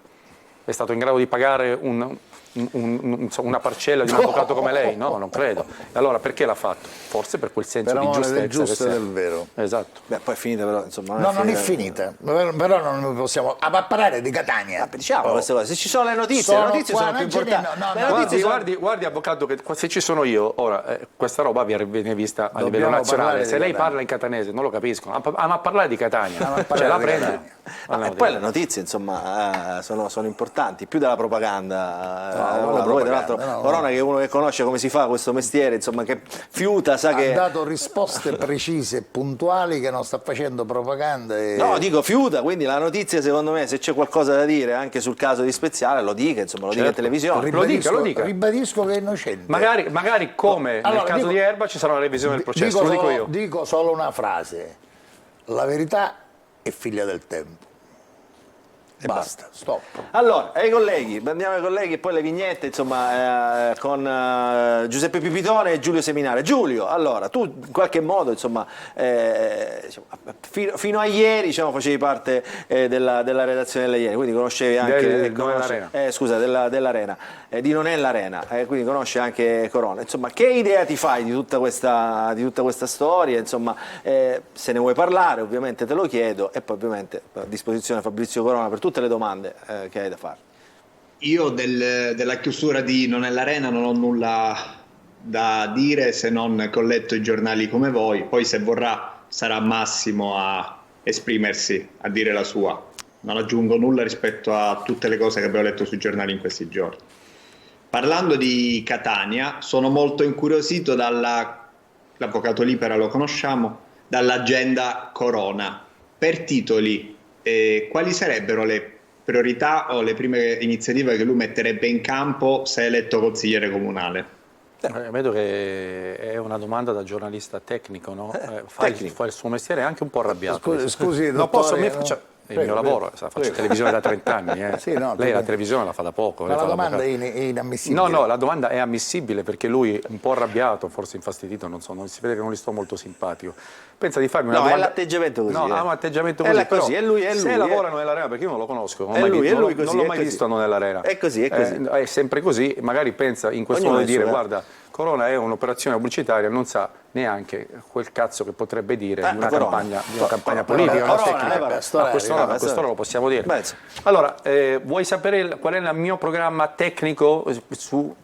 è stato in grado di pagare una parcella di un avvocato come lei? No, non credo. E allora perché l'ha fatto? Forse per quel senso di giustezza. Del giusto e del vero. Esatto. Beh, poi è finita però, insomma. Non è finita, però non possiamo parlare di Catania. Diciamo queste cose, se ci sono le notizie sono più importanti. Guardi avvocato, che se ci sono io, ora questa roba viene vista a livello nazionale. Se lei parla in catanese non lo capisco, ma parlare di Catania, ce la prende. E poi le notizie, insomma, sono importanti, più della propaganda. Poi tra l'altro Corona, che è uno che conosce come si fa questo mestiere, insomma, che fiuta, sa che ha dato risposte precise e puntuali, che non sta facendo propaganda no, dico fiuta, quindi la notizia, secondo me, se c'è qualcosa da dire anche sul caso di Speziale, lo dica, insomma, lo dica in televisione. Lo dica. Ribadisco che è innocente. Magari come nel caso di Erba ci sarà una revisione del processo, lo dico io. Dico solo una frase: la verità è figlia del tempo. Basta, stop. Allora, andiamo ai colleghi e poi le vignette, insomma, con Giuseppe Pipitone e Giulio Seminare. Giulio, allora, tu in qualche modo, insomma, fino a ieri, diciamo, facevi parte della redazione della Ieri, quindi conoscevi anche dell'Arena, di Non è l'Arena, quindi conosci anche Corona. Insomma, che idea ti fai di tutta questa storia? Insomma, se ne vuoi parlare, ovviamente te lo chiedo, e poi ovviamente a disposizione Fabrizio Corona per tutte le domande che hai da fare. Io della chiusura di Non è l'Arena non ho nulla da dire, se non che ho letto i giornali come voi, poi se vorrà sarà Massimo a esprimersi, a dire la sua. Non aggiungo nulla rispetto a tutte le cose che abbiamo letto sui giornali in questi giorni. Parlando di Catania, sono molto incuriosito l'avvocato Lipera lo conosciamo, dall'agenda Corona. Per titoli, quali sarebbero le priorità o le prime iniziative che lui metterebbe in campo se eletto consigliere comunale? Vedo che è una domanda da giornalista tecnico, no? Fa il suo mestiere, è anche un po' arrabbiato. Scusi, dottore, è il mio lavoro, faccio televisione da 30 anni. Sì, no, lei la televisione la fa da poco. Ma la domanda è inammissibile. No, la domanda è ammissibile perché lui è un po' arrabbiato, forse infastidito, non so, non si vede che non gli sto molto simpatico. Pensa di farmi una domanda. No, è l'atteggiamento così. No, ha un atteggiamento così. È lui. Se lavorano nell'Arena, perché io non lo conosco, non l'ho mai visto nell'Arena. È così. È sempre così, magari pensa in questo modo di dire, guarda, Corona è un'operazione pubblicitaria, non sa neanche quel cazzo che potrebbe dire di una campagna politica, una tecnica. Questo lo possiamo dire. Allora, vuoi sapere qual è il mio programma tecnico,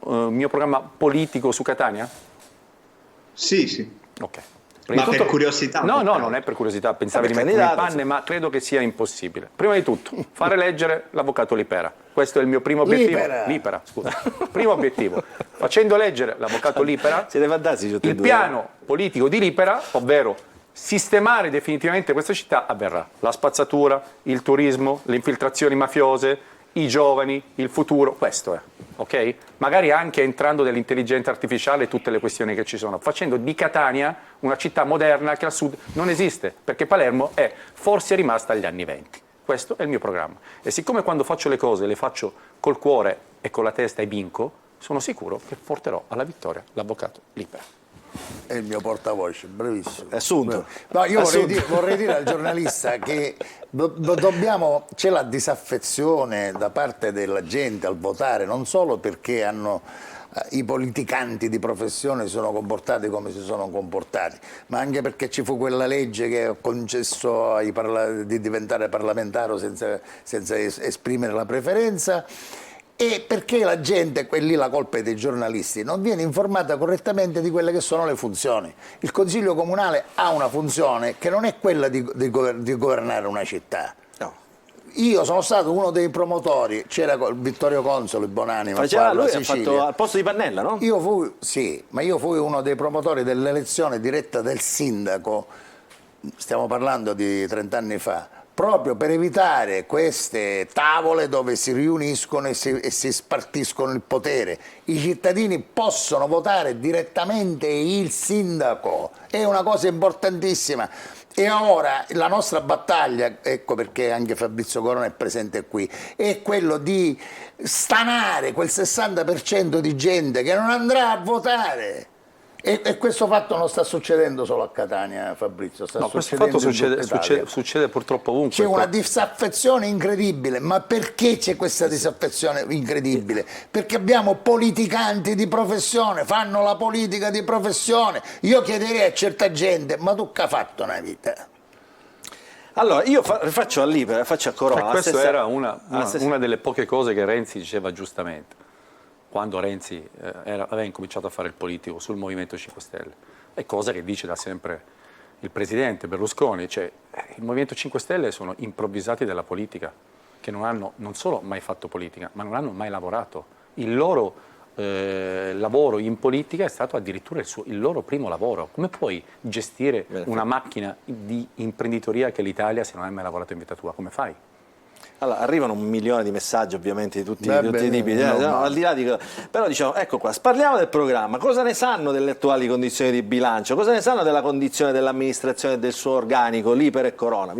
mio programma politico su Catania? Sì. Ok. Ma per curiosità? No, non è per curiosità, pensare di mettermi in panne, ma credo che sia impossibile. Prima di tutto, fare eleggere l'avvocato Lipera. Questo è il mio primo obiettivo. Lipera, scusa. Primo obiettivo. Facendo eleggere l'avvocato Lipera, il piano politico di Lipera, ovvero sistemare definitivamente questa città, avverrà. La spazzatura, il turismo, le infiltrazioni mafiose, i giovani, il futuro, questo è, ok? Magari anche entrando nell'intelligenza artificiale e tutte le questioni che ci sono, facendo di Catania una città moderna che al sud non esiste, perché Palermo è forse rimasta agli anni 20. Questo è il mio programma. E siccome quando faccio le cose le faccio col cuore e con la testa e vinco, sono sicuro che porterò alla vittoria l'avvocato Lipera. È il mio portavoce, bravissimo. Assunto. No, io vorrei dire al giornalista che c'è la disaffezione da parte della gente al votare, non solo perché i politicanti di professione sono comportati come si sono comportati, ma anche perché ci fu quella legge che ha concesso di diventare parlamentare senza esprimere la preferenza. E perché la gente, lì la colpa è dei giornalisti, non viene informata correttamente di quelle che sono le funzioni. Il Consiglio Comunale ha una funzione che non è quella di governare una città. No. Io sono stato uno dei promotori, c'era Vittorio Consoli, Bonanima, lui ha fatto al posto di Pannella, no? Io fui uno dei promotori dell'elezione diretta del sindaco, stiamo parlando di 30 anni fa, proprio per evitare queste tavole dove si riuniscono e si spartiscono il potere. I cittadini possono votare direttamente il sindaco, è una cosa importantissima. E ora la nostra battaglia, ecco perché anche Fabrizio Corona è presente qui, è quello di stanare quel 60% di gente che non andrà a votare. E questo fatto non sta succedendo solo a Catania, Fabrizio, sta questo succedendo fatto in tutta Italia. succede purtroppo ovunque. C'è una disaffezione incredibile, ma perché c'è questa disaffezione incredibile? Perché abbiamo politicanti di professione, fanno la politica di professione. Io chiederei a certa gente, ma tu che hai fatto una vita? Allora, io faccio all'Iper, faccio a Corona. Questa era una delle poche cose che Renzi diceva giustamente, quando Renzi aveva incominciato a fare il politico sul Movimento 5 Stelle. È cosa che dice da sempre il presidente Berlusconi, cioè il Movimento 5 Stelle sono improvvisati della politica, che non hanno non solo mai fatto politica, ma non hanno mai lavorato. Il loro lavoro in politica è stato addirittura il loro primo lavoro. Come puoi gestire una macchina di imprenditoria che l'Italia se non hai mai lavorato in vita tua? Come fai? Allora, arrivano 1 milione di messaggi ovviamente di tutti i tipi, no, al di là di... però diciamo, ecco qua, parliamo del programma, cosa ne sanno delle attuali condizioni di bilancio, cosa ne sanno della condizione dell'amministrazione del suo organico, l'Iper e Corona?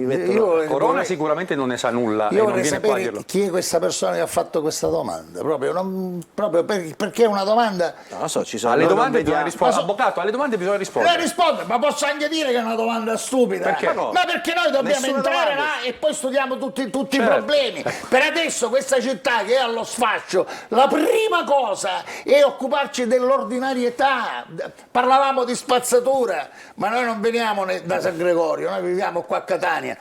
Corona sicuramente non ne sa nulla. Io vorrei sapere chi è questa persona che ha fatto questa domanda, proprio perché è una domanda... Non lo so, ci sono... Alle domande bisogna rispondere, avvocato, alle domande bisogna rispondere. Ma posso anche dire che è una domanda stupida. Perché? Ma perché noi dobbiamo entrare là e poi studiamo tutti i problemi. Per adesso questa città che è allo sfascio, la prima cosa è occuparci dell'ordinarietà. Parlavamo di spazzatura, ma noi non veniamo da San Gregorio, noi viviamo qua a Catania.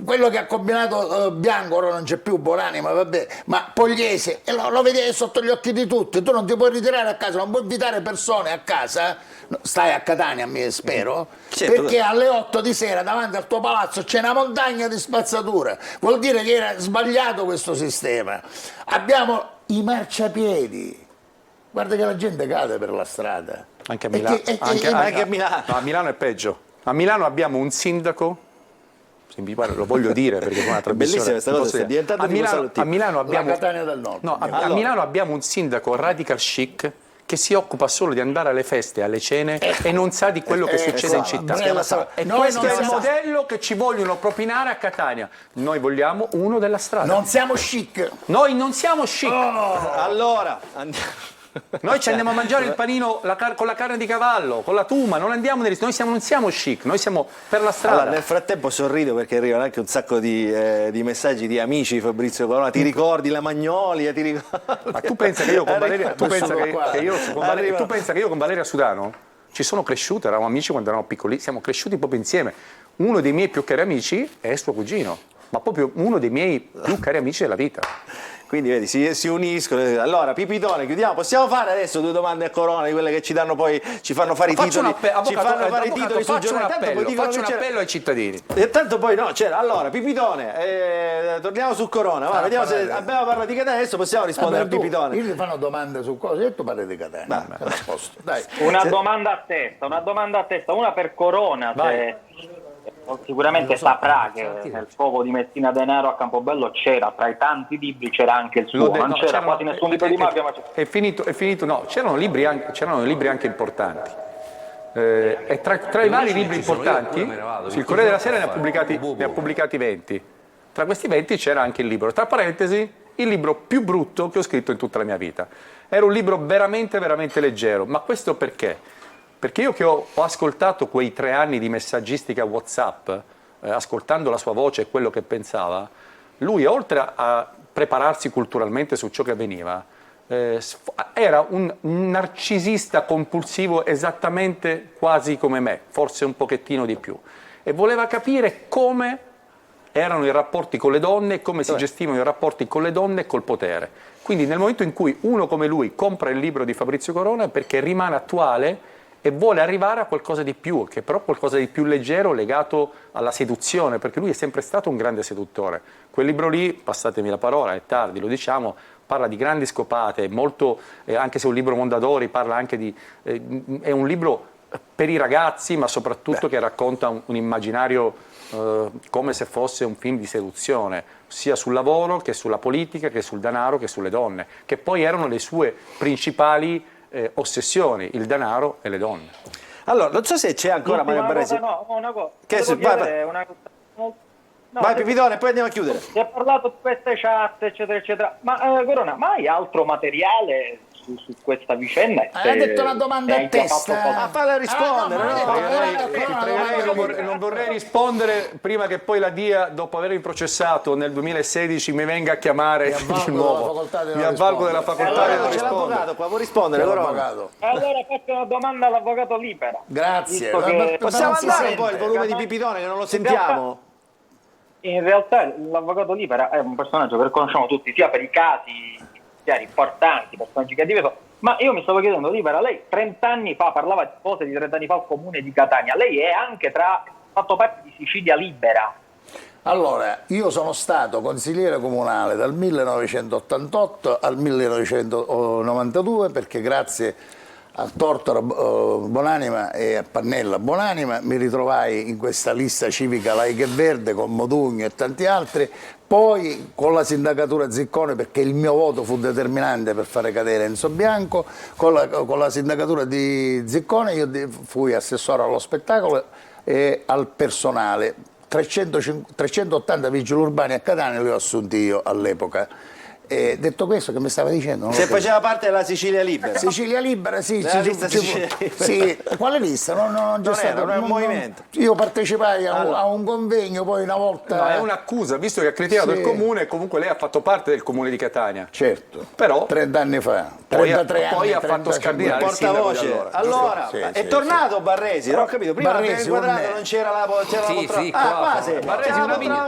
Quello che ha combinato Bianco, ora non c'è più Bolani, ma vabbè, ma Pogliese, e lo vedi sotto gli occhi di tutti. Tu non ti puoi ritirare a casa, non puoi invitare persone a casa, stai a Catania, spero, perché alle 8 di sera davanti al tuo palazzo c'è una montagna di spazzatura. Vuol dire che era sbagliato questo sistema. Abbiamo i marciapiedi, guarda che la gente cade per la strada. Anche a Milano. Anche a Milano. No, a Milano è peggio. A Milano abbiamo un sindaco, lo voglio dire perché è una trasmissione. Bellissima questa cosa, a Milano abbiamo la Catania del Nord. No, a Milano abbiamo un sindaco radical chic che si occupa solo di andare alle feste, alle cene e non sa di quello che succede in città. E questo è il modello che ci vogliono propinare a Catania. Noi vogliamo uno della strada. Non siamo chic. Noi non siamo chic. Allora, andiamo. Noi ci andiamo a mangiare il panino con la carne di cavallo, con la tuma, non andiamo non siamo chic, noi siamo per la strada. Allora, nel frattempo sorrido perché arrivano anche un sacco di messaggi di amici di Fabrizio Corona. Ti ricordi la Magnolia? Ti ricordi? Ma tu pensa che io con Valeria, tu pensa che io con Valeria Sudano ci sono cresciuto, eravamo amici quando eravamo piccoli, siamo cresciuti proprio insieme. Uno dei miei più cari amici è suo cugino, ma proprio uno dei miei più cari amici della vita. Quindi vedi, si uniscono. Allora, Pipitone, chiudiamo. Possiamo fare adesso 2 domande a Corona, di quelle che ci danno poi, ci fanno fare i titoli. Ci fanno fare i titoli sul giornale. Faccio un appello ai cittadini. E tanto poi no, c'era. Allora, Pipitone, torniamo su Corona. Va, vediamo se abbiamo parlato di Catania, adesso possiamo rispondere a Pipitone. Io gli fanno domande su cosa e tu parli di Catania. Dai. Una domanda a testa, una per Corona. Sicuramente saprà che nel scopo di Messina Denaro a Campobello c'era, tra i tanti libri c'era anche il suo, non c'era quasi nessun libro di mafia. È finito, no, c'erano libri anche importanti. E tra i vari libri importanti, il Corriere della Sera ne ha pubblicati 20. Tra questi 20 c'era anche il libro, tra parentesi, il libro più brutto che ho scritto in tutta la mia vita. Era un libro veramente, veramente leggero, ma questo perché? Perché io che ho ascoltato quei 3 anni di messaggistica WhatsApp, ascoltando la sua voce e quello che pensava, lui oltre a prepararsi culturalmente su ciò che avveniva, era un narcisista compulsivo esattamente quasi come me, forse un pochettino di più, e voleva capire come erano i rapporti con le donne e come si gestivano i rapporti con le donne e col potere. Quindi nel momento in cui uno come lui compra il libro di Fabrizio Corona è perché rimane attuale e vuole arrivare a qualcosa di più, che però qualcosa di più leggero legato alla seduzione, perché lui è sempre stato un grande seduttore. Quel libro lì, passatemi la parola, è tardi, lo diciamo, parla di grandi scopate, molto, anche se è un libro Mondadori, parla anche di... è un libro per i ragazzi, ma soprattutto che racconta un immaginario come se fosse un film di seduzione, sia sul lavoro che sulla politica, che sul denaro, che sulle donne, che poi erano le sue principali ossessioni, il denaro e le donne. Allora, non so se c'è ancora Mario Baresi. Vai Pipitone, poi andiamo a chiudere. Si è parlato di queste chat, eccetera, eccetera. Ma Corona, ma hai altro materiale su questa vicenda. Hai detto una domanda a testa. Falla rispondere, Non vorrei rispondere prima che poi la DIA, dopo avermi processato nel 2016, mi venga a chiamare di nuovo. Mi avvalgo della facoltà di non C'è rispondere. l'avvocato qua, vuoi rispondere? Allora faccio una domanda all'avvocato Libera. Grazie. Possiamo andare un po' il volume di Pipitone che non lo sentiamo? In realtà l'avvocato Libera è un personaggio che conosciamo tutti, sia per i casi importanti, personaggi che ha difeso, ma io mi stavo chiedendo, Libera, lei 30 anni fa parlava di cose di 30 anni fa al comune di Catania, lei è anche fatto parte di Sicilia Libera. Allora, io sono stato consigliere comunale dal 1988 al 1992 perché grazie a Tortora Bonanima e a Pannella Bonanima mi ritrovai in questa lista civica Laica e Verde con Modugno e tanti altri, poi con la sindacatura Ziccone perché il mio voto fu determinante per fare cadere Enzo Bianco, con la sindacatura di Ziccone io fui assessore allo spettacolo e al personale. 380 vigili urbani a Catania li ho assunti io all'epoca. Detto questo, che mi stava dicendo? Se faceva parte della Sicilia Libera. Sicilia Libera, sì. Lista Sicilia Libera. Sì. Quale lista? Non era un movimento. Io partecipai a un convegno, poi una volta... No, è un'accusa, visto che ha criticato il comune, comunque lei ha fatto parte del comune di Catania. Certo. Però 30 anni fa. Poi 33 ha anni, fatto scardinare il portavoce. Allora, è tornato Barresi, non ho capito, prima Barresi, inquadrato non c'era la poltrona.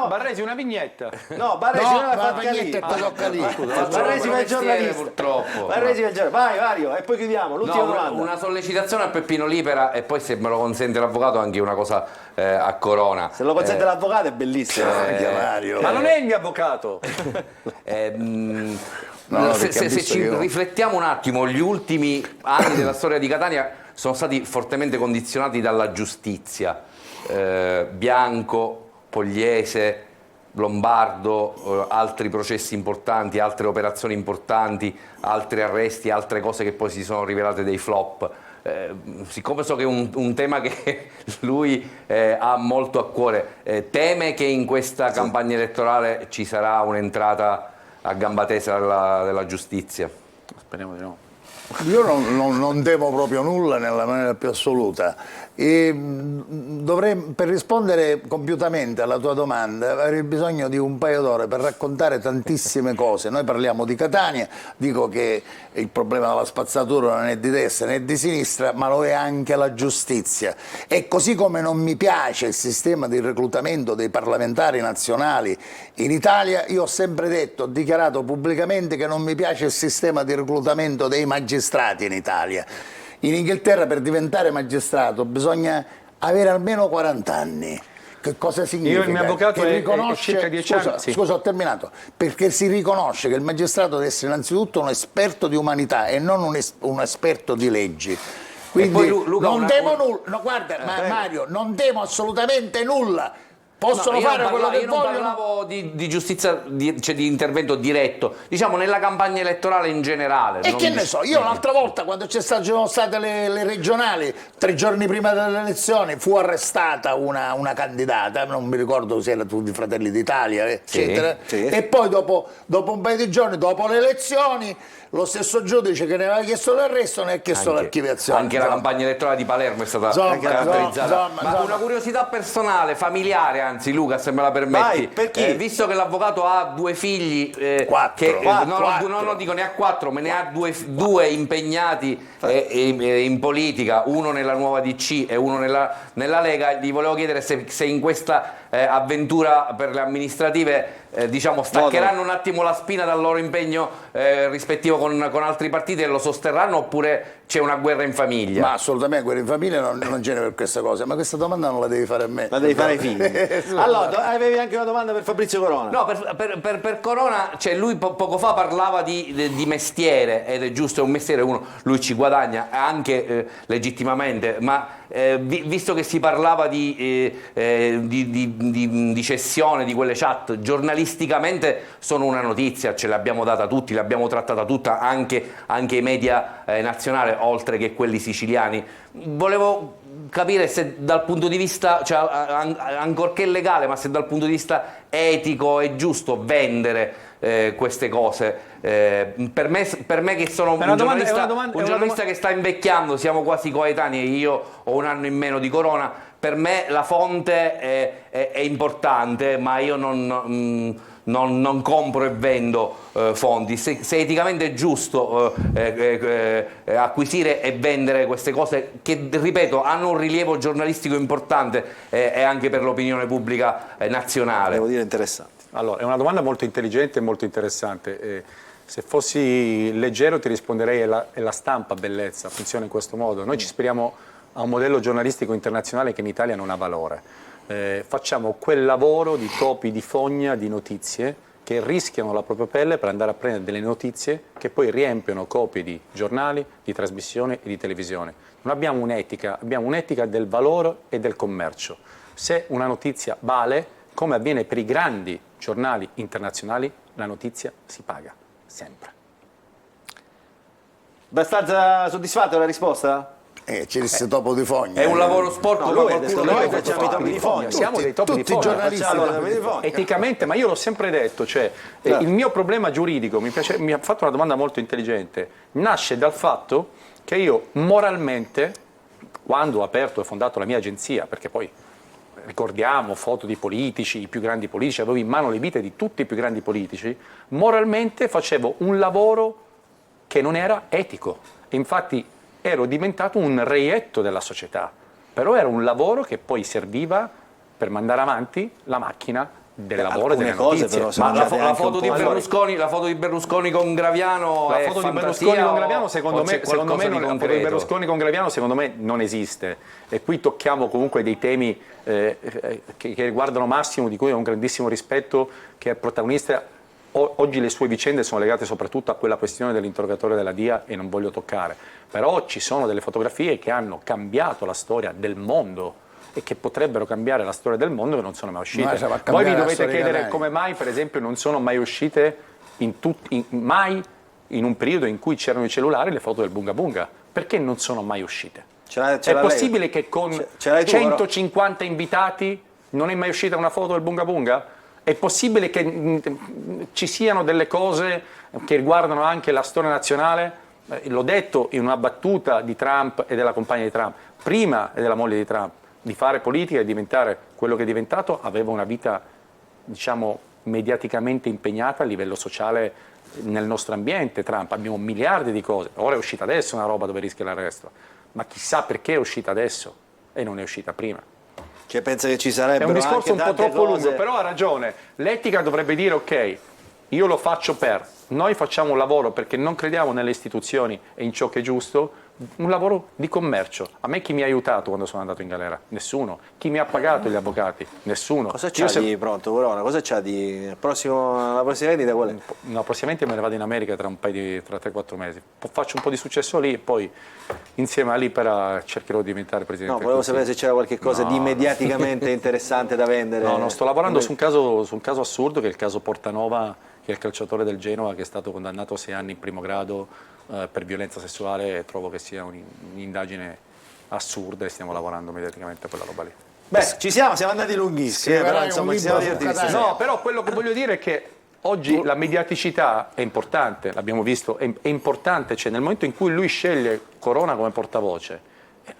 Barresi una vignetta. No, Barresi non la fatta lì. Barresi va il giornalista. Purtroppo. Barresi va il giornalista. Vai Mario, e poi chiudiamo. L'ultima domanda. Una sollecitazione a Peppino Libera e poi, se me lo consente l'avvocato, anche una cosa a Corona. Se lo consente l'avvocato è bellissimo. Mario. Ma non è il mio avvocato. Se ci riflettiamo un attimo, gli ultimi anni della storia di Catania sono stati fortemente condizionati dalla giustizia. Bianco, Pogliese, Lombardo, altri processi importanti, altre operazioni importanti, altri arresti, altre cose che poi si sono rivelate dei flop. Siccome so che è un tema che lui ha molto a cuore, teme che in questa campagna elettorale ci sarà un'entrata a gamba tesa della giustizia? Speriamo di no. Io non temo proprio nulla nella maniera più assoluta. Per rispondere compiutamente alla tua domanda avrei bisogno di un paio d'ore per raccontare tantissime cose. Noi parliamo di Catania, dico che il problema della spazzatura non è di destra né di sinistra, ma lo è anche la giustizia. E così come non mi piace il sistema di reclutamento dei parlamentari nazionali in Italia, io ho sempre detto, ho dichiarato pubblicamente che non mi piace il sistema di reclutamento dei magistrati in Italia. In Inghilterra per diventare magistrato bisogna avere almeno 40 anni. Che cosa significa? Io il mio avvocato che è circa 10 anni. Sì. Scusa, ho terminato. Perché si riconosce che il magistrato deve essere innanzitutto un esperto di umanità e non un esperto di leggi. Quindi poi Luca, non temo nulla. No, guarda, Mario, non temo assolutamente nulla. Possono fare quello che vogliono. Io non parlavo di giustizia, cioè di intervento diretto, diciamo nella campagna elettorale in generale. E che ne so, io l'altra volta quando ci sono state le regionali, 3 giorni prima delle elezioni, fu arrestata una candidata, non mi ricordo se era di Fratelli d'Italia, eccetera, sì. E poi dopo un paio di giorni, dopo le elezioni, lo stesso giudice che ne aveva chiesto l'arresto ne ha chiesto l'archiviazione. Anche la campagna elettorale di Palermo è stata caratterizzata. Ma una curiosità personale, familiare, anzi Luca, se me la permetti. Vai, per chi? Visto che l'avvocato ha 2 figli, non dico ne ha 4, ma ne ha due impegnati in politica, uno nella nuova DC e uno nella Lega, gli volevo chiedere se in questa avventura per le amministrative diciamo staccheranno un attimo la spina dal loro impegno rispettivo con altri partiti e lo sosterranno, oppure c'è una guerra in famiglia? Ma assolutamente guerra in famiglia non c'è per questa cosa, ma questa domanda non la devi fare a me. La devi fare ai figli. Allora, avevi anche una domanda per Fabrizio Corona. No, per Corona, cioè lui poco fa parlava di mestiere, ed è giusto, è un mestiere, lui ci guadagna anche legittimamente, ma visto che si parlava di cessione di quelle chat, giornalisticamente sono una notizia, ce l'abbiamo data tutti, l'abbiamo trattata tutta, anche i media nazionali, oltre che quelli siciliani. Volevo capire se dal punto di vista, cioè, ancorché legale, ma se dal punto di vista etico è giusto vendere queste cose. Per me che sono un giornalista che sta invecchiando, siamo quasi coetanei, io ho un anno in meno di Corona, per me la fonte è importante, ma io non compro e vendo fonti. Se eticamente è giusto acquisire e vendere queste cose che, ripeto, hanno un rilievo giornalistico importante e anche per l'opinione pubblica nazionale. Devo dire interessante. Allora, è una domanda molto intelligente e molto interessante. Se fossi leggero ti risponderei è la stampa bellezza, funziona in questo modo. Noi ci ispiriamo a un modello giornalistico internazionale che in Italia non ha valore. Facciamo quel lavoro di topi di fogna di notizie che rischiano la propria pelle per andare a prendere delle notizie che poi riempiono copie di giornali, di trasmissioni e di televisione. Non abbiamo un'etica, abbiamo un'etica del valore e del commercio. Se una notizia vale, come avviene per i grandi giornali internazionali, la notizia si paga, sempre. Abbastanza soddisfatto della risposta? Ci disse topo di fogna. È un lavoro sporco, noi facciamo i topi di fogna. Siamo dei topi di fogna. Tutti i giornalisti. Eticamente, ma io l'ho sempre detto, cioè, il mio problema giuridico, mi ha fatto una domanda molto intelligente, nasce dal fatto che io moralmente, quando ho aperto e fondato la mia agenzia, perché poi ricordiamo foto di politici, i più grandi politici, avevo in mano le vite di tutti i più grandi politici, moralmente facevo un lavoro che non era etico. Infatti ero diventato un reietto della società, però era un lavoro che poi serviva per mandare avanti la macchina del lavoro e delle notizie. Però, ma la foto di Berlusconi con Graviano la è foto di fantasia Berlusconi con Graviano secondo me non esiste, e qui tocchiamo comunque dei temi che riguardano Massimo, di cui ho un grandissimo rispetto, che è protagonista. Oggi le sue vicende sono legate soprattutto a quella questione dell'interrogatorio della DIA e non voglio toccare, però ci sono delle fotografie che hanno cambiato la storia del mondo e che potrebbero cambiare la storia del mondo, che non sono mai uscite. Voi vi dovete chiedere come mai, per esempio, non sono mai uscite mai in un periodo in cui c'erano i cellulari le foto del Bunga Bunga. Perché non sono mai uscite? È possibile che con 150 invitati non è mai uscita una foto del Bunga Bunga? È possibile che ci siano delle cose che riguardano anche la storia nazionale? L'ho detto in una battuta di Trump e della compagna di Trump, prima e della moglie di Trump, di fare politica e diventare quello che è diventato, aveva una vita, diciamo, mediaticamente impegnata a livello sociale nel nostro ambiente. Trump, abbiamo miliardi di cose, ora è uscita adesso una roba dove rischia l'arresto, ma chissà perché è uscita adesso e non è uscita prima. Che pensa che ci sarebbero anche tante cose. È un discorso un po' troppo lungo, però ha ragione. L'etica dovrebbe dire ok, io lo faccio noi facciamo un lavoro perché non crediamo nelle istituzioni e in ciò che è giusto, un lavoro di commercio. A me chi mi ha aiutato quando sono andato in galera? Nessuno. Chi mi ha pagato gli avvocati? Nessuno. Cosa c'ha di pronto, Corona? Cosa c'ha di la prossima vendita qual è? La prossima vendita me ne vado in America tra 3-4 mesi. Faccio un po' di successo lì e poi insieme a Lipera cercherò di diventare presidente. No, volevo sapere se c'era qualche cosa di mediaticamente interessante da vendere. No, sto lavorando su un caso assurdo, che è il caso Portanova, che è il calciatore del Genova che è stato condannato a 6 anni in primo grado per violenza sessuale, e trovo che sia un'indagine assurda e stiamo lavorando mediaticamente a quella roba lì. Beh, ci siamo andati lunghissimi, però insomma ci siamo divertiti. No, però quello che voglio dire è che oggi la mediaticità è importante, l'abbiamo visto, è importante, cioè nel momento in cui lui sceglie Corona come portavoce,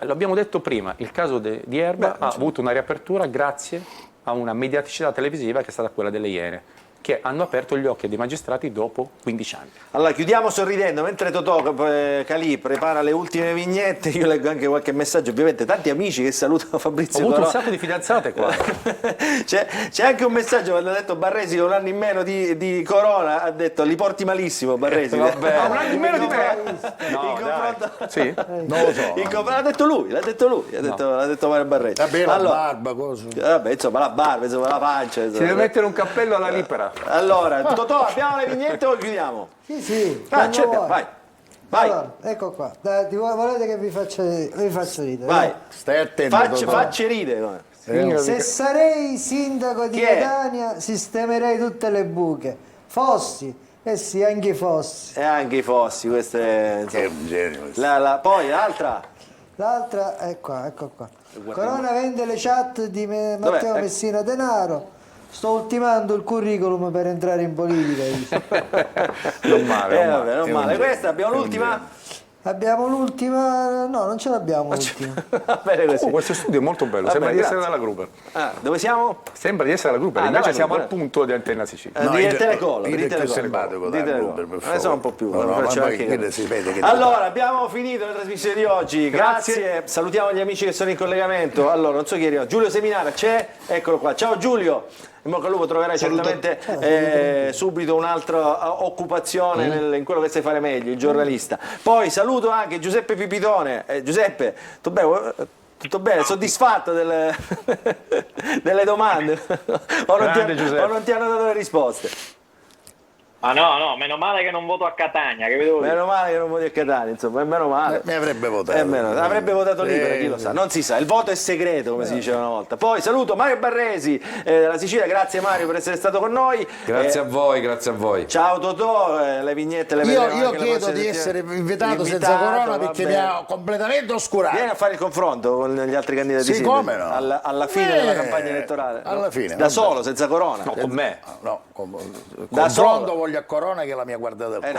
l'abbiamo detto prima, il caso di Erba ha avuto una riapertura grazie a una mediaticità televisiva che è stata quella delle Iene, che hanno aperto gli occhi dei magistrati dopo 15 anni. Allora, chiudiamo sorridendo, mentre Totò Calì prepara le ultime vignette, io leggo anche qualche messaggio, ovviamente tanti amici che salutano Fabrizio. Ho avuto un sacco di fidanzate qua. C'è anche un messaggio quando ha detto Barresi che un anno in meno di Corona, ha detto li porti malissimo Barresi. Vabbè. Un anno in meno di me? No, sì? Non lo so. L'ha detto lui, l'ha detto Mario Barresi. Vabbè, la barba, cosa? Vabbè, insomma, la barba, insomma, la pancia. Insomma. Si deve mettere un cappello alla Lipera. Allora, Totò, abbiamo le vignette o chiudiamo? Sì. Vai. Allora, ecco qua. Volete che vi faccia ridere? Vai. Stai attento. Facci ridere. Se sarei sindaco di Catania, sistemerei tutte le buche. Fossi. Eh sì, anche i fossi. E anche i fossi, questo è... Che è un genio. Poi, l'altra. L'altra è qua, ecco qua. Corona vende le chat di Matteo Messina Denaro. Sto ultimando il curriculum per entrare in politica. Non male, non male. Questa abbiamo l'ultima? Abbiamo l'ultima, no, non ce l'abbiamo l'ultima. Questo studio è molto bello, sembra di essere dalla Gruber. Dove siamo? Sembra di essere dalla Gruber, invece siamo al punto di Antenna Sicilia. No, di Telecolor. Di Telecolor. Adesso un po' più. Che allora, abbiamo finito la trasmissione di oggi. Grazie. Salutiamo gli amici che sono in collegamento. Allora, non so chi è arrivato. Giulio Seminara c'è? Eccolo qua. Ciao Giulio. In bocca al lupo, troverai certamente subito un'altra occupazione in quello che sai fare meglio, il giornalista. Poi saluto anche Giuseppe Pipitone. Giuseppe, tutto bene? Soddisfatto delle domande? O non ti hanno dato le risposte? Ah no, meno male che non voto a Catania, che vedo. Meno male che non voti a Catania, insomma, è meno male. Mi avrebbe votato. Avrebbe votato Libera, chi lo sa, non si sa, il voto è segreto, come si diceva una volta. Poi saluto Mario Barresi della Sicilia, grazie Mario per essere stato con noi. Grazie a voi, grazie a voi. Ciao Totò, le vignette le vedremo. Io chiedo di essere invitato senza Corona perché mi ha completamente oscurato. Vieni a fare il confronto con gli altri candidati. Sì, come no? Alla fine della campagna elettorale. Alla fine. Da solo, senza Corona. No, con me. No, da confronto solo. voglio a Corona che è la mia guardata del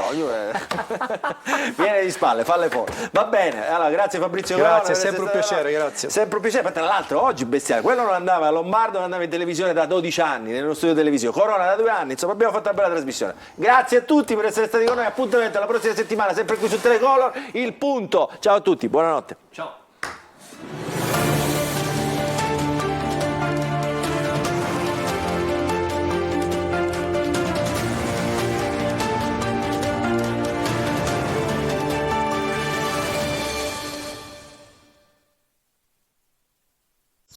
Viene di spalle, falle fuori. Va bene, allora grazie Fabrizio Corona. Grazie, è sempre un piacere, grazie. Sempre un piacere, ma tra l'altro oggi bestiale, quello non andava, Lombardo non andava in televisione da 12 anni, nello studio televisivo, Corona da 2 anni, insomma abbiamo fatto una bella trasmissione. Grazie a tutti per essere stati con noi, appuntamento alla prossima settimana, sempre qui su Telecolor, Il Punto. Ciao a tutti, buonanotte. Ciao.